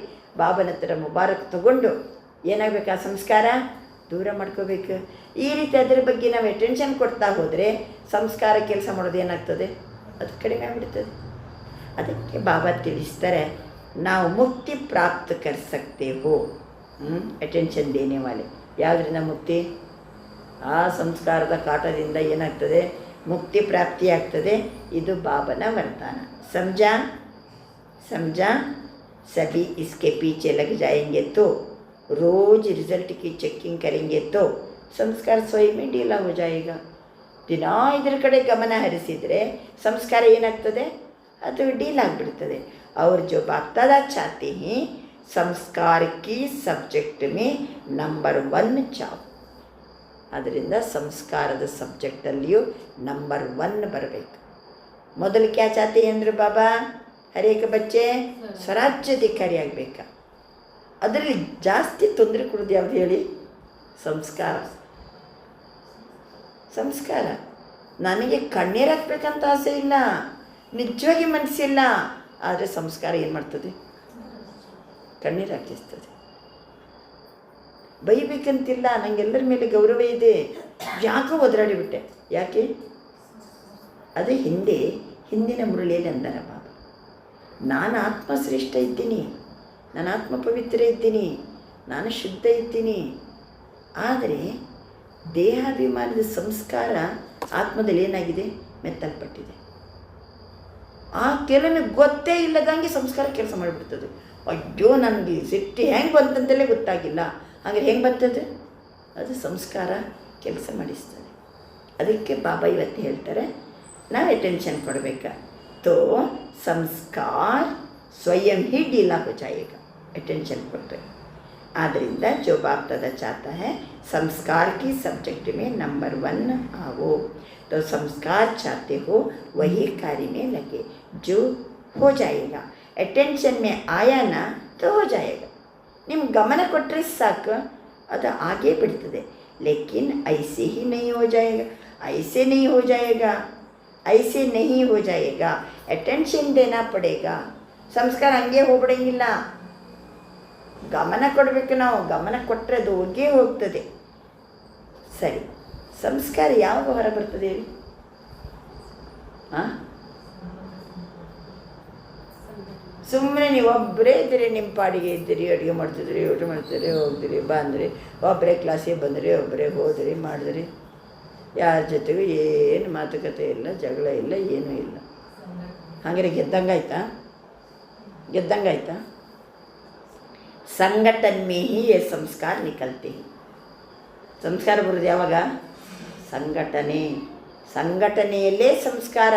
ಬಾಬನ ಹತ್ರ ಮುಬಾರಕ್ ತಗೊಂಡು ಏನಾಗಬೇಕು? ಆ ಸಂಸ್ಕಾರ ದೂರ ಮಾಡ್ಕೋಬೇಕು. ಈ ರೀತಿ ಅದರ ಬಗ್ಗೆ ನಾವು ಅಟೆನ್ಷನ್ ಕೊಡ್ತಾ ಹೋದರೆ ಸಂಸ್ಕಾರ ಕೆಲಸ ಮಾಡೋದು ಏನಾಗ್ತದೆ? ಅದು ಕಡಿಮೆ ಆಗಿಬಿಡ್ತದೆ. ಅದಕ್ಕೆ ಬಾಬಾ ತಿಳಿಸ್ತಾರೆ, ನಾವು ಮುಕ್ತಿ ಪ್ರಾಪ್ತ ಕರ್ ಸಕ್ತೆ ಹೋ. ಅಟೆನ್ಷನ್ ದೇನೆ ವಾಲೆ. ಯಾವುದರಿಂದ ಮುಕ್ತಿ? ಆ ಸಂಸ್ಕಾರದ ಕಾಟದಿಂದ ಏನಾಗ್ತದೆ? ಮುಕ್ತಿ ಪ್ರಾಪ್ತಿಯಾಗ್ತದೆ. ಇದು ಬಾಬನ ವರದಾನ. ಸಮझा? सभी इसके पीछे लग जाएंगे तो रोज रिजल्ट की चेकिंग करेंगे तो संस्कार स्वयं में ढीला हो जाएगा. ದಿನ ಇದರ ಕಡೆ ಗಮನ ಹರಿಸಿದರೆ ಸಂಸ್ಕಾರ ಏನಾಗ್ತದೆ? ಅದು ಡೀಲ್ ಆಗಿಬಿಡ್ತದೆ. और जो बाप दादा चाहते हैं संस्कार की सब्जेक्ट में नंबर 1 जाओ. ಅದರಿಂದ ಸಂಸ್ಕಾರದ ಸಬ್ಜೆಕ್ಟಲ್ಲಿಯೂ ನಂಬರ್ 1 ಬರಬೇಕು. ಮೊದಲು ಕ್ಯಾ ಚಾತೆ ಅಂದರು ಬಾಬಾ? ಹರೇಕ ಬಚ್ಚೆ ಸ್ವರಾಜ್ಯಾಧಿಕಾರಿ ಆಗಬೇಕಾ. ಅದರಲ್ಲಿ ಜಾಸ್ತಿ ತೊಂದರೆ ಕೊಡೋದು ಯಾವುದು ಹೇಳಿ? ಸಂಸ್ಕಾರ. ನನಗೆ ಕಣ್ಣೀರು ಹಾಕ್ಬೇಕಂತ ಆಸೆ ಇಲ್ಲ, ನಿಜವಾಗಿ ಮನಸ್ಸಿಲ್ಲ, ಆದರೆ ಸಂಸ್ಕಾರ ಏನು ಮಾಡ್ತದೆ? ಕಣ್ಣೀರು ಹಾಕಿಸ್ತದೆ. ಬೈಬೇಕಂತಿಲ್ಲ, ನನಗೆಲ್ಲರ ಮೇಲೆ ಗೌರವ ಇದೆ, ಯಾಕೋ ಒದರಾಡಿಬಿಟ್ಟೆ. ಯಾಕೆ? ಅದು ಹಿಂದಿನ ಮುರಳಿಯಲ್ಲಿ ಅಂದಾರ ಬಾಬಾ, ನಾನು ಆತ್ಮಶ್ರೇಷ್ಠ ಇದ್ದೀನಿ, ನಾನು ಆತ್ಮ ಪವಿತ್ರ ಇದ್ದೀನಿ, ನಾನು ಶುದ್ಧ ಇದ್ದೀನಿ. ಆದರೆ ದೇಹಾಭಿಮಾನದ ಸಂಸ್ಕಾರ ಆತ್ಮದಲ್ಲಿ ಏನಾಗಿದೆ? ಮೆತ್ತಲ್ಪಟ್ಟಿದೆ. ಆ ಕೆಲವೊಮ್ಮೆ ಗೊತ್ತೇ ಇಲ್ಲದಂಗೆ ಸಂಸ್ಕಾರ ಕೆಲಸ ಮಾಡಿಬಿಡ್ತದೆ. ಅಯ್ಯೋ ನನಗೆ ಸಿಟ್ಟು ಹೆಂಗೆ ಬಂತಂತಲೇ ಗೊತ್ತಾಗಿಲ್ಲ. ಹಾಗೆ ಹೆಂಗೆ ಬರ್ತದೆ? ಅದು ಸಂಸ್ಕಾರ ಕೆಲಸ ಮಾಡಿಸ್ತದೆ. ಅದಕ್ಕೆ ಬಾಬಾ ಇವತ್ತು ಹೇಳ್ತಾರೆ, ನಾವು ಅಟೆನ್ಷನ್ ಕೊಡಬೇಕಾ. ತೋ ಸಂಸ್ಕಾರ ಸ್ವಯಂ ಹಿ ಡೀಲಾ ಹೋ ಜಾಯೇಗ. ಅಟೆನ್ಷನ್ ಕೊಡಬೇಕು. ಆದ್ದರಿಂದ जो बाप दादा चाहता है संस्कार की सब्जेक्ट में नंबर 1 आओ, तो संस्कार चाहते हो वही कार्य में लगे, जो हो जाएगा. अटेंशन में आया ना तो हो जाएगा. ನಿಮ್ಗೆ ಗಮನ ಕೊಟ್ಟರೆ ಸಾಕು, ಅದು ಆಗೇ ಬಿಡ್ತದೆ. ಲೇಕಿನ್ ಐಸೆ ಹಿ नहीं हो जाएगा, ऐसे नहीं हो जाएगा, ऐसे नहीं हो जाएगा. अटेंशन देना पड़ेगा. ಸಂಸ್ಕಾರ ಹಂಗೆ ಹೋಗ್ಬಿಡಂಗಿಲ್ಲ, ಗಮನ ಕೊಡಬೇಕು. ನಾವು ಗಮನ ಕೊಟ್ಟರೆ ಅದು ಹೋಗೇ ಹೋಗ್ತದೆ. ಸರಿ, ಸಂಸ್ಕಾರ ಯಾವಾಗ ಹೊರ ಬರ್ತದೆ ಹೇಳಿ? ಸುಮ್ಮನೆ ನೀವು ಒಬ್ಬರೇ ಇದ್ದೀರಿ, ನಿಮ್ಮ ಪಾಡಿಗೆ ಇದ್ದೀರಿ, ಅಡುಗೆ ಮಾಡ್ತಿದ್ರಿ, ಊಟ ಮಾಡ್ತಿದ್ರಿ, ಹೋಗ್ದಿರಿ, ಬಂದ್ರಿ, ಒಬ್ಬರೇ ಕ್ಲಾಸಿಗೆ ಬಂದ್ರಿ, ಒಬ್ಬರೇ ಹೋದ್ರಿ, ಮಾಡಿದ್ರಿ, ಯಾರ ಜೊತೆಗೂ ಏನು ಮಾತುಕತೆ ಇಲ್ಲ, ಜಗಳ ಇಲ್ಲ, ಏನೂ ಇಲ್ಲ. ಹಾಗಾದ್ರೆ ಗೆದ್ದಂಗಾಯ್ತಾ? ಸಂಘಟನ್ ಮೇ ಹಿ ಯೇ ಸಂಸ್ಕಾರ ನಿಕಲ್ತೆ. ಸಂಸ್ಕಾರ ಬರೋದು ಯಾವಾಗ? ಸಂಘಟನೆಯಲ್ಲೇ ಸಂಸ್ಕಾರ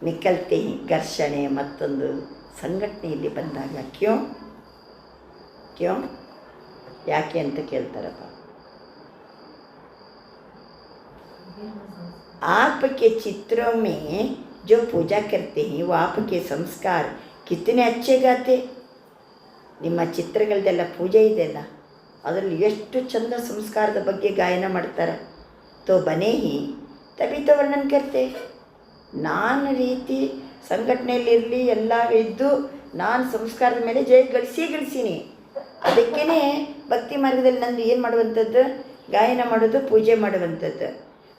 ನಿಕಲ್ತೆ ಹಿ. ಘರ್ಷಣೆ ಮತ್ತೊಂದು ಸಂಘಟನೆಯಲ್ಲಿ ಬಂದಾಗ ಕ್ಯೋ ಯಾಕೆ ಅಂತ ಕೇಳ್ತಾರಪ್ಪ. आपके चित्रों में जो पूजा करते हैं वो आपके संस्कार कितने अच्छे गाते. ನಿಮ್ಮ ಚಿತ್ರಗಳದೆಲ್ಲ ಪೂಜೆ ಇದೆಯಲ್ಲ, ಅದರಲ್ಲಿ ಎಷ್ಟು ಚಂದ ಸಂಸ್ಕಾರದ ಬಗ್ಗೆ ಗಾಯನ ಮಾಡ್ತಾರೆ. ತೋ ಬನೇ ಹಿ ತಬಿ ತೋ ವರ್ಣನ್ ಕರ್ತೆ. ನಾನು ರೀತಿ ಸಂಘಟನೆಯಲ್ಲಿರಲಿ, ಎಲ್ಲ ಇದ್ದು ನಾನು ಸಂಸ್ಕಾರದ ಮೇಲೆ ಜಯ ಗಳಿಸೀನಿ. ಅದಕ್ಕೇ ಭಕ್ತಿ ಮಾರ್ಗದಲ್ಲಿ ನಂದು ಏನು ಮಾಡುವಂಥದ್ದು? ಗಾಯನ ಮಾಡೋದು, ಪೂಜೆ ಮಾಡುವಂಥದ್ದು.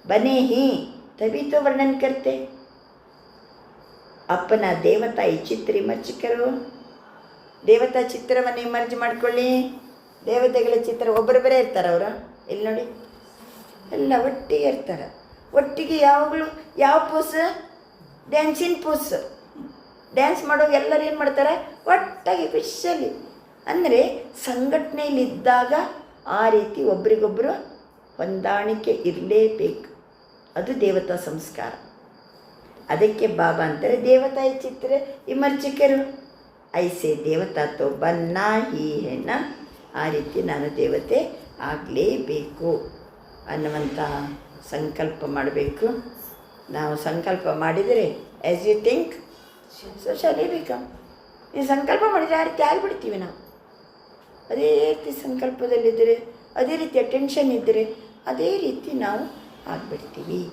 ಬನೇ ಹಿ ತಬಿ ತೋ ವರ್ಣನ್ ಕರ್ತೆ. ಅಪ್ಪನ ದೇವತಾ ಈ ಚಿತ್ರ ಇಮರ್ಚಿಕರು. ದೇವತಾ ಚಿತ್ರವನ್ನು ಇಮರ್ಜ್ ಮಾಡ್ಕೊಳ್ಳಿ. ದೇವತೆಗಳ ಚಿತ್ರ ಒಬ್ಬರೊಬ್ಬರೇ ಇರ್ತಾರೆ ಅವರು. ಇಲ್ಲಿ ನೋಡಿ, ಎಲ್ಲ ಒಟ್ಟಿಗೆ ಇರ್ತಾರೆ. ಒಟ್ಟಿಗೆ ಯಾವಾಗಲೂ ಯಾವ ಪೋಸ್? ಡ್ಯಾನ್ಸಿನ ಪೋಸ್. ಡ್ಯಾನ್ಸ್ ಮಾಡೋದು ಎಲ್ಲರೂ ಏನು ಮಾಡ್ತಾರೆ? ಒಟ್ಟಾಗಿ ಖುಷಿಯಲ್ಲಿ. ಅಂದರೆ ಸಂಘಟನೆಯಲ್ಲಿದ್ದಾಗ ಆ ರೀತಿ ಒಬ್ರಿಗೊಬ್ಬರು ಹೊಂದಾಣಿಕೆ ಇರಲೇಬೇಕು. ಅದು ದೇವತಾ ಸಂಸ್ಕಾರ. ಅದಕ್ಕೆ ಬಾಬಾ ಅಂತಾರೆ ದೇವತಾ ಚಿತ್ರ ಇಮರ್ಚಿಕರು. ಐಸೆ ದೇವತಾ ತೋ ಬನ್ನಾ ಹಿ ಹೆನ. ಆ ರೀತಿ ನಾನು ದೇವತೆ ಆಗಲೇಬೇಕು ಅನ್ನುವಂಥ ಸಂಕಲ್ಪ ಮಾಡಬೇಕು. ನಾವು ಸಂಕಲ್ಪ ಮಾಡಿದರೆ as you think so shall you become. ನೀವು ಸಂಕಲ್ಪ ಮಾಡಿದರೆ ಆ ರೀತಿ ಆಗಿಬಿಡ್ತೀವಿ ನಾವು. ಅದೇ ರೀತಿ ಸಂಕಲ್ಪದಲ್ಲಿದ್ದರೆ, ಅದೇ ರೀತಿ ಅಟೆನ್ಷನ್ ಇದ್ದರೆ ಅದೇ ರೀತಿ ನಾವು ಆಗಿಬಿಡ್ತೀವಿ.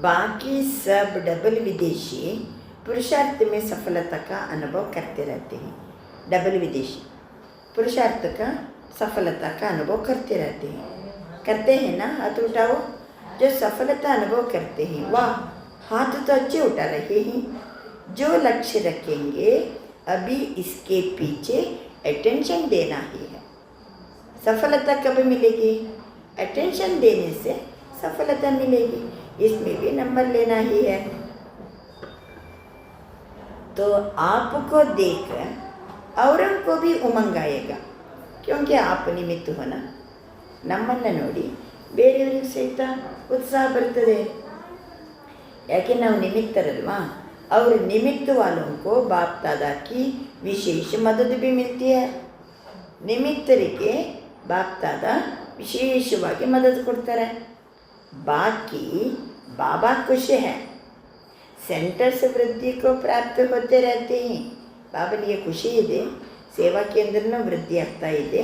बाकी सब डबल विदेशी पुरुषार्थ में सफलता का अनुभव करते रहते हैं. डबल विदेशी पुरुषार्थ का सफलता का अनुभव करते हैं ना. हाथ उठाओ जो सफलता अनुभव करते हैं. वाह, हाथ तो अच्छे उठा रहे हैं. जो लक्ष्य रखेंगे अभी इसके पीछे अटेंशन देना ही है. सफलता कब मिलेगी? अटेंशन देने से सफलता मिलेगी. इसमें भी नंबर लेना ही है. तो आपको देख औरों को भी उमंग आएगा, क्योंकि आप निमित्त हो ना. ನಮ್ಮನ್ನು ನೋಡಿ ಬೇರೆಯವರಿಗೆ ಸಹಿತ ಉತ್ಸಾಹ ಬರ್ತದೆ. ಯಾಕೆ ನಾವು ನಿಮಿತ್ತರಲ್ವಾ. और निमित्त वालों को बाप दादा की विशेष मदद भी मिलती है. ನಿಮಿತ್ತರಿಗೆ ಬಾಪ್ ದಾದಾ ವಿಶೇಷವಾಗಿ ಮದತ್ ಕೊಡ್ತಾರೆ. बाकी बाबा खुश है. सेंटर से वृद्धि को प्राप्त होते रहते हैं. बाबनिಗೆ ಖುಷಿ ಇದೆ, ಸೇವಾ ಕೇಂದ್ರನ ವೃದ್ಧಿ ಆಗ್ತಾ ಇದೆ.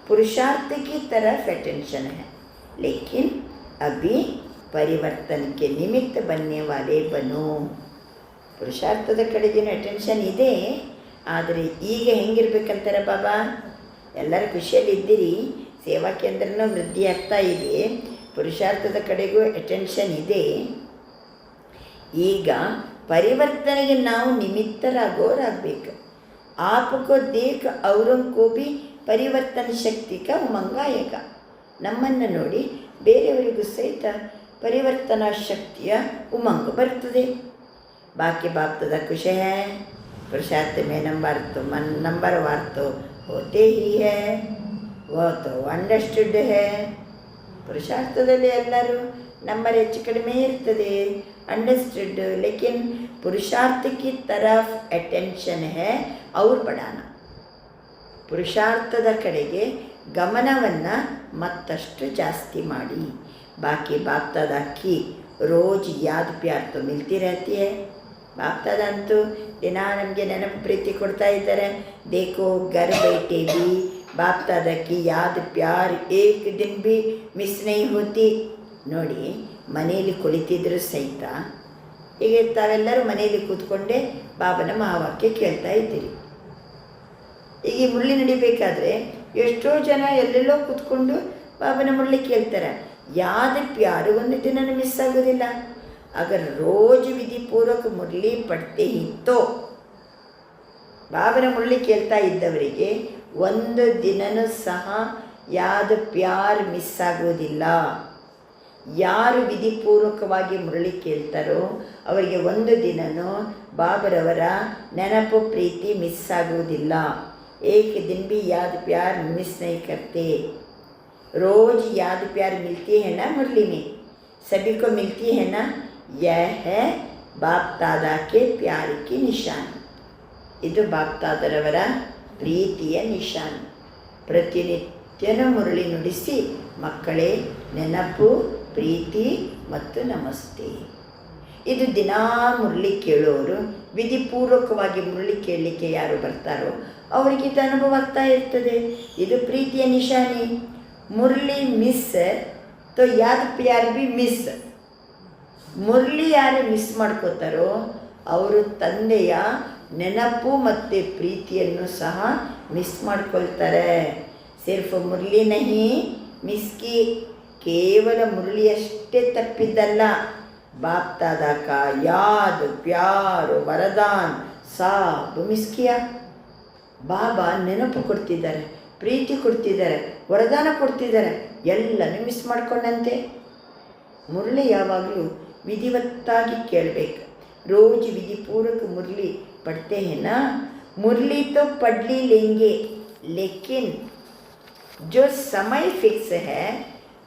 पुरुषार्थ की तरफ अटेंशन है, लेकिन अभी ಪರಿವರ್ತನಕ್ಕೆ ನಿಮಿತ್ತ ಬನ್ನೆ ವಾಲೆ ಬನು. ಪುರುಷಾರ್ಥದ ಕಡೆಗಿನ ಅಟೆನ್ಷನ್ ಇದೆ, ಆದರೆ ಈಗ ಹೆಂಗಿರ್ಬೇಕಂತಾರೆ ಬಾಬಾ, ಎಲ್ಲರೂ ಖುಷಿಯಲ್ಲಿದ್ದೀರಿ, ಸೇವಾ ಕೇಂದ್ರನೂ ವೃದ್ಧಿ ಆಗ್ತಾ ಇದೆ, ಪುರುಷಾರ್ಥದ ಕಡೆಗೂ ಅಟೆನ್ಷನ್ ಇದೆ. ಈಗ ಪರಿವರ್ತನೆಗೆ ನಾವು ನಿಮಿತ್ತರಾಗೋರಾಗಬೇಕು. आपको देख औरों को भी ಪರಿವರ್ತನ ಶಕ್ತಿ ಕ ಉಮಂಗಾಯಕ. ನಮ್ಮನ್ನು ನೋಡಿ ಬೇರೆಯವರಿಗೂ ಸಹಿತ ಪರಿವರ್ತನಾ ಶಕ್ತಿಯ ಉಮಂಗ ಬರ್ತದೆ. ಬಾಕಿ ಬಾಪ್ತದ ಖುಷಿ है, पुरुषार्थ में नंबर वार तो होते ही है, वो तो अंडरस्टूड है. ಪುರುಷಾರ್ಥದಲ್ಲಿ ಎಲ್ಲರೂ ನಂಬರ್ ಹೆಚ್ಚು ಕಡಿಮೆ ಇರ್ತದೆ, अंडरस्टूड, लेकिन पुरुषार्थ की तरफ अटेंशन है और बढ़ाना. ಪುರುಷಾರ್ಥದ ಕಡೆಗೆ ಗಮನವನ್ನು ಮತ್ತಷ್ಟು ಜಾಸ್ತಿ ಮಾಡಿ. ಬಾಕಿ ಬಾಪ್ತಾದ ಅಕ್ಕಿ ರೋಜ್ ಯಾದ್ ಪ್ಯಾರ್ ತೋ ಮಿಲ್ತಿ रहती है. ಬಾಪ್ತಾದ ಅಂತೂ ದಿನ ನಮಗೆ ನೆನಪು ಪ್ರೀತಿ ಕೊಡ್ತಾ ಇದ್ದಾರೆ. ದೇಖೋ घर बैठे भी ಬಾಪ್ತಾದ ಅಕ್ಕಿ ಯಾದ್ ಪ್ಯಾರ್ ಏಕ್ ದಿನ ಭಿ ಮಿಸ್ ನಹೀ ಹೋತಿ. ನೋಡಿ, ಮನೆಯಲ್ಲಿ ಕುಳಿತಿದ್ರು ಸಹಿತ ಈಗ ತಾವೆಲ್ಲರೂ ಮನೆಯಲ್ಲಿ ಕೂತ್ಕೊಂಡೇ ಬಾಬನ ಮಹಾವಾಕ್ಯ ಕೇಳ್ತಾ ಇದ್ದೀರಿ. ಈಗ ಈ ಮುರಳಿ ನಡಿಬೇಕಾದ್ರೆ ಎಷ್ಟೋ ಜನ ಎಲ್ಲೆಲ್ಲೋ ಕೂತ್ಕೊಂಡು ಬಾಬನ ಮುರಳಿ ಕೇಳ್ತಾರೆ. ಯಾದ ಪ್ಯಾರು ಒಂದು ದಿನ ಮಿಸ್ ಆಗೋದಿಲ್ಲ. ಅಗರ್ ರೋಜ್ ವಿಧಿಪೂರ್ವಕ ಮುರಳಿ ಪಡ್ತೆ ಇತ್ತೋ, ಬಾಬನ ಮುರಳಿ ಕೇಳ್ತಾ ಇದ್ದವರಿಗೆ ಒಂದು ದಿನನೂ ಸಹ ಯಾದ ಪ್ಯಾರ್ ಮಿಸ್ ಆಗೋದಿಲ್ಲ. ಯಾರು ವಿಧಿಪೂರ್ವಕವಾಗಿ ಮುರಳಿ ಕೇಳ್ತಾರೋ ಅವರಿಗೆ ಒಂದು ದಿನನೂ ಬಾಬರವರ ನೆನಪು ಪ್ರೀತಿ ಮಿಸ್ ಆಗುವುದಿಲ್ಲ. एक दिन भी याद प्यार मिस नहीं करते. रोज़ याद प्यार मिलती है ना मुरली में, सभी को मिलती है ना. यह है बाप दादा के प्यार की निशानी. ಇದು ಬಾಪ್ ತಾದರವರ ಪ್ರೀತಿಯ ನಿಶಾನಿ. ಪ್ರತಿನಿತ್ಯನೂ ಮುರಳಿ ನುಡಿಸಿ ಮಕ್ಕಳೇ ನೆನಪು, ಪ್ರೀತಿ ಮತ್ತು ನಮಸ್ತೆ. ಇದು ದಿನಾ ಮುರಳಿ ಕೇಳೋರು, ವಿಧಿಪೂರ್ವಕವಾಗಿ ಮುರಳಿ ಕೇಳಲಿಕ್ಕೆ ಯಾರು ಬರ್ತಾರೋ ಅವರಿಗೆ ಇದು ಅನುಭವ ಆಗ್ತಾ ಇರ್ತದೆ. ಇದು ಪ್ರೀತಿಯ ನಿಶಾನಿ. ಮುರಳಿ ಮಿಸ್ ತೋ ಯಾದ್ ಪ್ಯಾರ್ ಬಿ ಮಿಸ್. ಮುರಳಿ ಯಾರು ಮಿಸ್ ಮಾಡ್ಕೋತಾರೋ ಅವರು ತಂದೆಯ ನೆನಪು ಮತ್ತು ಪ್ರೀತಿಯನ್ನು ಸಹ ಮಿಸ್ ಮಾಡ್ಕೊಳ್ತಾರೆ. ಸಿರ್ಫ್ ಮುರಳಿ ನಹಿ ಮಿಸ್ ಕಿ, ಕೇವಲ ಮುರಳಿಯಷ್ಟೇ ತಪ್ಪಿದ್ದಲ್ಲ, ಬಾಪ್ ದಾದಾ ಕಾ ಯಾದ್ ಪ್ಯಾರ್ ವರದಾನ್ ಸಾಬ್ ಮಿಸ್ ಕಿಯಾ. ಬಾಬಾ ನೆನಪು ಕೊಡ್ತಿದ್ದಾರೆ, ಪ್ರೀತಿ ಕೊಡ್ತಿದ್ದಾರೆ, ವರದಾನ ಕೊಡ್ತಿದ್ದಾರೆ, ಎಲ್ಲನೂ ಮಿಸ್ ಮಾಡ್ಕೊಂಡಂತೆ. ಮುರಳಿ ಯಾವಾಗಲೂ ವಿಧಿವತ್ತಾಗಿ ಕೇಳಬೇಕು. ರೋಜ್ ವಿಧಿಪೂರ್ವಕ ಮುರಳಿ पढ़ते हैं ना. मुरली तो पढ़ ली लेंगे, लेकिन जो समय फिक्स है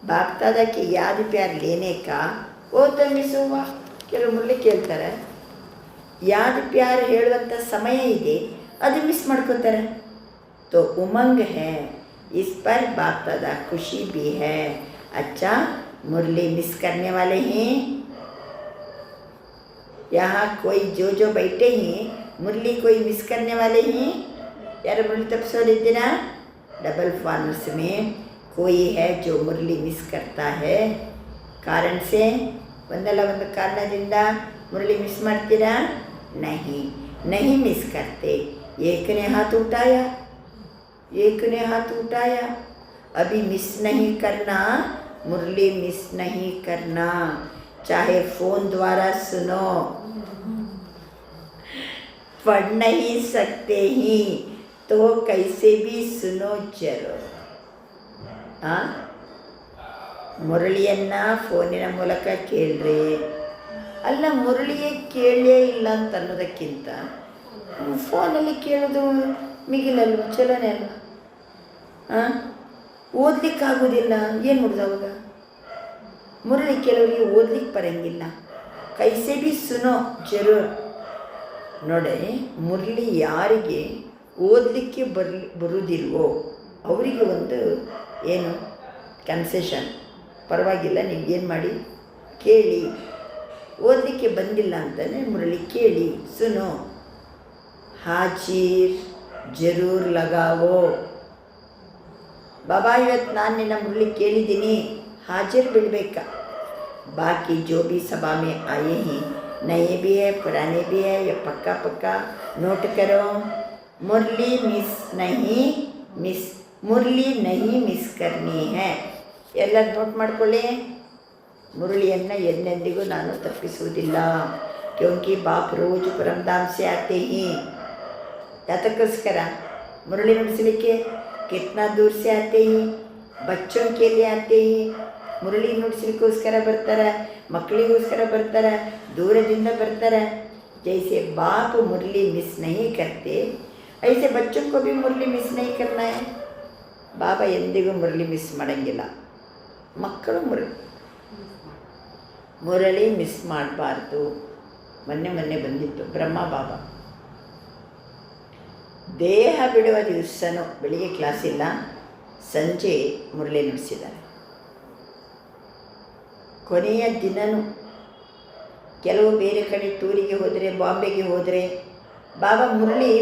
बाप दादा की याद प्यार लेने का वो तो मिस हुआ. ಕೆಲವು ಮುರಳಿ ಕೇಳ್ತಾರೆ, ಯಾದ್ ಪ್ಯಾರ್ ಹೇಳುವಂಥ ಸಮಯ ಇದೆ, ಅದು ಮಿಸ್ ಮಾಡ್ಕೋತಾರೆ. तो उमंग है, इस पर बाप दादा खुशी भी है. अच्छा, मुरली मिस करने वाले हैं यहाँ कोई जो बैठे हैं, मुरली कोई मिस करने वाले हैं? यार मुरली तपसोलिದ್ದೀರಾ? डबल फॉर्म्स में कोई है जो मुरली मिस करता है. कारण से ಒಂದಲ್ಲ ಒಂದು ಕಾರಣದಿಂದ ಮುರಳಿ ಮಿಸ್ ಮಾಡ್ತೀರಾ? नहीं मिस करते. एक ने हाथ उठाया. अभी मिस नहीं करना, मुरली मिस नहीं करना. चाहे फ़ोन द्वारा सुनो, पढ़ नहीं सकते ही तो कैसे भी सुनो जरूर. हाँ, ಮುರಳಿಯನ್ನು ಫೋನಿನ ಮೂಲಕ ಕೇಳ್ರಿ. ಅಲ್ಲ, ಮುರಳಿಯೇ ಕೇಳೇ ಇಲ್ಲ ಅಂತ ಅನ್ನೋದಕ್ಕಿಂತ ಫೋನಲ್ಲಿ ಕೇಳೋದು ಮಿಗಿಲಲ್ವ, ಚಲೋನೇ ಅಲ್ವ? ಹಾಂ, ಓದಲಿಕ್ಕಾಗೋದಿಲ್ಲ, ಏನು ಮಾಡೋದು ಅವಾಗ? ಮುರಳಿ ಕೆಲವರಿಗೆ ಓದ್ಲಿಕ್ಕೆ ಬರೋಂಗಿಲ್ಲ. ಕೈಸೆ ಬಿ ಸುನೋ ಜರೂರ್. ನೋಡಿ, ಮುರಳಿ ಯಾರಿಗೆ ಓದಲಿಕ್ಕೆ ಬರುವುದಿಲ್ವೋ ಅವರಿಗೆ ಒಂದು ಏನು ಕನ್ಸೆಷನ್, ಪರವಾಗಿಲ್ಲ, ನೀವೇನು ಮಾಡಿ ಕೇಳಿ. ಓದಲಿಕ್ಕೆ ಬಂದಿಲ್ಲ ಅಂತಲೇ ಮುರಳಿ ಕೇಳಿ, ಸುನೋ. ಹಾಜೀರ್ ಜರೂರ್ ಲಗಾವೋ. ಬಾಬಾ, ಇವತ್ತು ನಾನು ನಿನ್ನ ಮುರಳಿ ಕೇಳಿದ್ದೀನಿ, ಹಾಜರ್ ಬಿಡಬೇಕಾ? बाकी जो भी सभा में आए हैं, नए भी है पुराने भी है, ये पक्का पक्का नोट करो। मुरली नहीं ಮಿಸ್ करनी है. ಎಲ್ಲ ನೋಟ್ ಮಾಡ್ಕೊಳ್ಳಿ. ಮುರಳಿಯನ್ನು ಎಂದೆಂದಿಗೂ ನಾನು ತಪ್ಪಿಸುವುದಿಲ್ಲ. क्योंकि बाप रोज परमधाम से आते ही. ಯಾತಕ್ಕೋಸ್ಕರ ಮುರಳಿ ನುಡಿಸಲಿಕ್ಕೆ कितना दूर से आते ही, बच्चों के लिए आते ही. ಮುರಳಿ ನುಡಿಸಲಿಕ್ಕೋಸ್ಕರ ಬರ್ತಾರೆ, ಮಕ್ಕಳಿಗೋಸ್ಕರ ಬರ್ತಾರೆ, ದೂರದಿಂದ ಬರ್ತಾರೆ. जैसे बाप मुरली मिस नहीं करते, ऐसे बच्चों को भी मुरली मिस नहीं करना है. ಬಾಬಾ ಎಂದಿಗೂ ಮುರಳಿ ಮಿಸ್ ಮಾಡೋಂಗಿಲ್ಲ. ಮಕ್ಕಳು ಮುರಳಿ ಮಿಸ್ ಮಾಡಬಾರ್ದು. ಮೊನ್ನೆ ಬಂದಿತ್ತು ಬ್ರಹ್ಮ ಬಾಬಾ ದೇಹ ಬಿಡುವ ದಿವಸನೂ ಬೆಳಿಗ್ಗೆ ಕ್ಲಾಸ್ ಇಲ್ಲ, ಸಂಜೆ ಮುರಳಿ ನುಡಿಸಿದ್ದಾರೆ. ಕೊನೆಯ ದಿನವೂ ಕೆಲವು ಬೇರೆ ಕಡೆ ಟೂರಿಗೆ ಹೋದರೆ, ಬಾಂಬೆಗೆ ಹೋದರೆ ಬಾಬಾ ಮುರಳಿ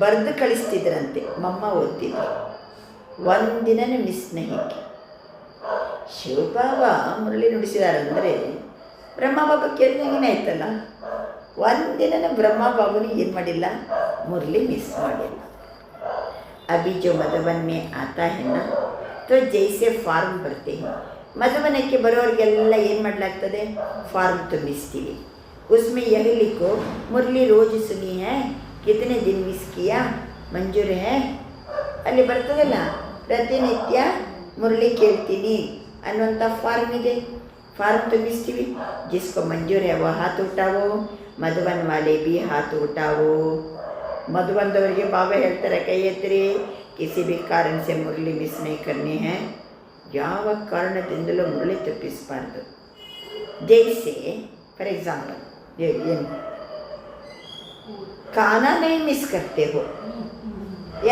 ಬರೆದು ಕಳಿಸ್ತಿದ್ರಂತೆ, ಮಮ್ಮ ಓದ್ತಿದ್ರು. ಒಂದಿನನೂ ಮಿಸ್ ನಹಿ. ಶಿವಬಾಬಾ ಮುರಳಿ ನುಡಿಸಿದಾರಂದರೆ ಬ್ರಹ್ಮ ಬಾಬಾ ಕೇಳಿದಂಗೆ ಆಯ್ತಲ್ಲ. ಒಂದಿನನೂ ಬ್ರಹ್ಮ ಬಾಬುನು ಏನು ಮಾಡಿಲ್ಲ, ಮುರಳಿ ಮಿಸ್ ಮಾಡಿಲ್ಲ. ಅಭಿ ಜೋ ಮಧುಬನ್ ಮೇ ಆತಾ ಹೈ ನಾ, ತೋ ಜೈಸೆ ಫಾರ್ಮ್ ಬರ್ತೆ ಹೈ. ಮಧುಬನಕ್ಕೆ ಬರೋರಿಗೆಲ್ಲ ಏನು ಮಾಡಲಾಗ್ತದೆ, ಫಾರ್ಮ್ ತುಂಬಿಸ್ತೀವಿ. ಉಸ್ಮೆ ಯಹಿ ಲಿಖೋ, ಮುರಳಿ ರೋಜ್ ಸುನಿ ಹೈ, ಕಿತನೆ ದಿನ ಮಿಸ್ ಕಿಯಾ, ಮಂಜೂರ್ ಹೈ. ಅಲ್ಲಿ ಬರ್ತದಲ್ಲ, ಪ್ರತಿನಿತ್ಯ ಮುರಳಿ ಕೇಳ್ತೀನಿ ಅನ್ನುವಂಥ ಫಾರ್ಮ್ ಇದೆ. ಫಾರ್ಮ್ ತುಂಬಿಸ್ತೀವಿ. ಜಿಸ್ಕೋ ಮಂಜೂರ್ ಹೈ ವೋ ಹಾತ್ ಉಠಾವೋ, ಮಧುಬನ್ ವಾಲೆ ಬಿ ಹಾತ್ ಉಠಾವೋ. ಮಧುಬಂದವರಿಗೆ ಬಾಬಾ ಹೇಳ್ತಾರೆ, ಕೈ ಎತ್ತಿರಿ. ಕಿಸಿ ಬಿ ಕಾರಣ ಸೆ ಮುರಳಿ ಮಿಸ್ ನೈ ಕರ್ನಿ ಹೈ. ಯಾವ ಕಾರಣದಿಂದಲೂ ಮುರಳಿ ತಪ್ಪಿಸಬಾರ್ದು. ಜೈಸೆ ಫಾರ್ ಎಕ್ಸಾಂಪಲ್, ಏನು ಖಾನಾ ನೈ ಮಿಸ್ ಕರ್ತೆ ಹೋ,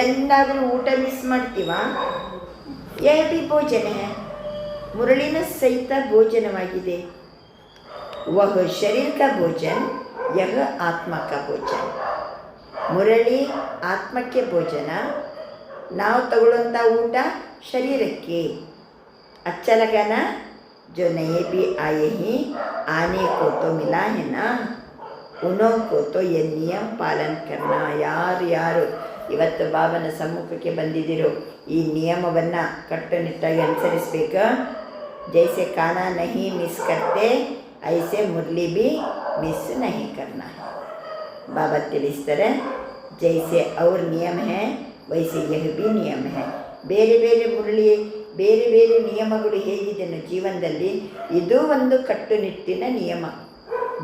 ಎಂದಾದರೂ ಊಟ ಮಿಸ್ ಮಾಡ್ತೀವ. ಯಹ ಬಿ ಭೋಜನ ಹೈ, ಮುರಳಿನ ಸಹಿತ ಭೋಜನವಾಗಿದೆ. ವಹ ಶರೀರ ಕಾ ಭೋಜನ, ಯಹ ಆತ್ಮ ಕಾ ಭೋಜನ. ಮುರಳಿ ಆತ್ಮಕ್ಕೆ ಭೋಜನ, ನಾವು ತಗೊಳ್ಳುವಂಥ ಊಟ ಶರೀರಕ್ಕೆ. अच्छा लगा ना? जो नए भी आए हैं, आने को तो मिला है ना, उन्हों को तो ये नियम पालन करना. ಯಾರು ಇವತ್ತು ಬಾಬನ ಸಮ್ಮುಖಕ್ಕೆ ಬಂದಿದ್ದೀರೋ ಈ ನಿಯಮವನ್ನು ಕಟ್ಟುನಿಟ್ಟಾಗಿ ಅನುಸರಿಸಬೇಕು. ಜೈಸೆ ಖಾನಾ ನಹಿ ಮಿಸ್ ಕರ್ತೆ, ಐಸೆ ಮುರಳಿ ಬಿ ಮಿಸ್ ನಹಿ ಕರ್ನಾ ಹೈ. ಬಾಬಾ ತಿಳಿಸ್ತಾರೆ, ಜೈಸೆ ಅವ್ರ ನಿಯಮ ಹೈ ವೈಸೆ ಯಹ ಬಿ ನಿಯಮ ಹೈ. ಬೇರೆ ಬೇರೆ ಮುರಳಿ, ಬೇರೆ ಬೇರೆ ನಿಯಮಗಳು ಹೇಗಿದೆಯೋ ಜೀವನದಲ್ಲಿ, ಇದು ಒಂದು ಕಟ್ಟುನಿಟ್ಟಿನ ನಿಯಮ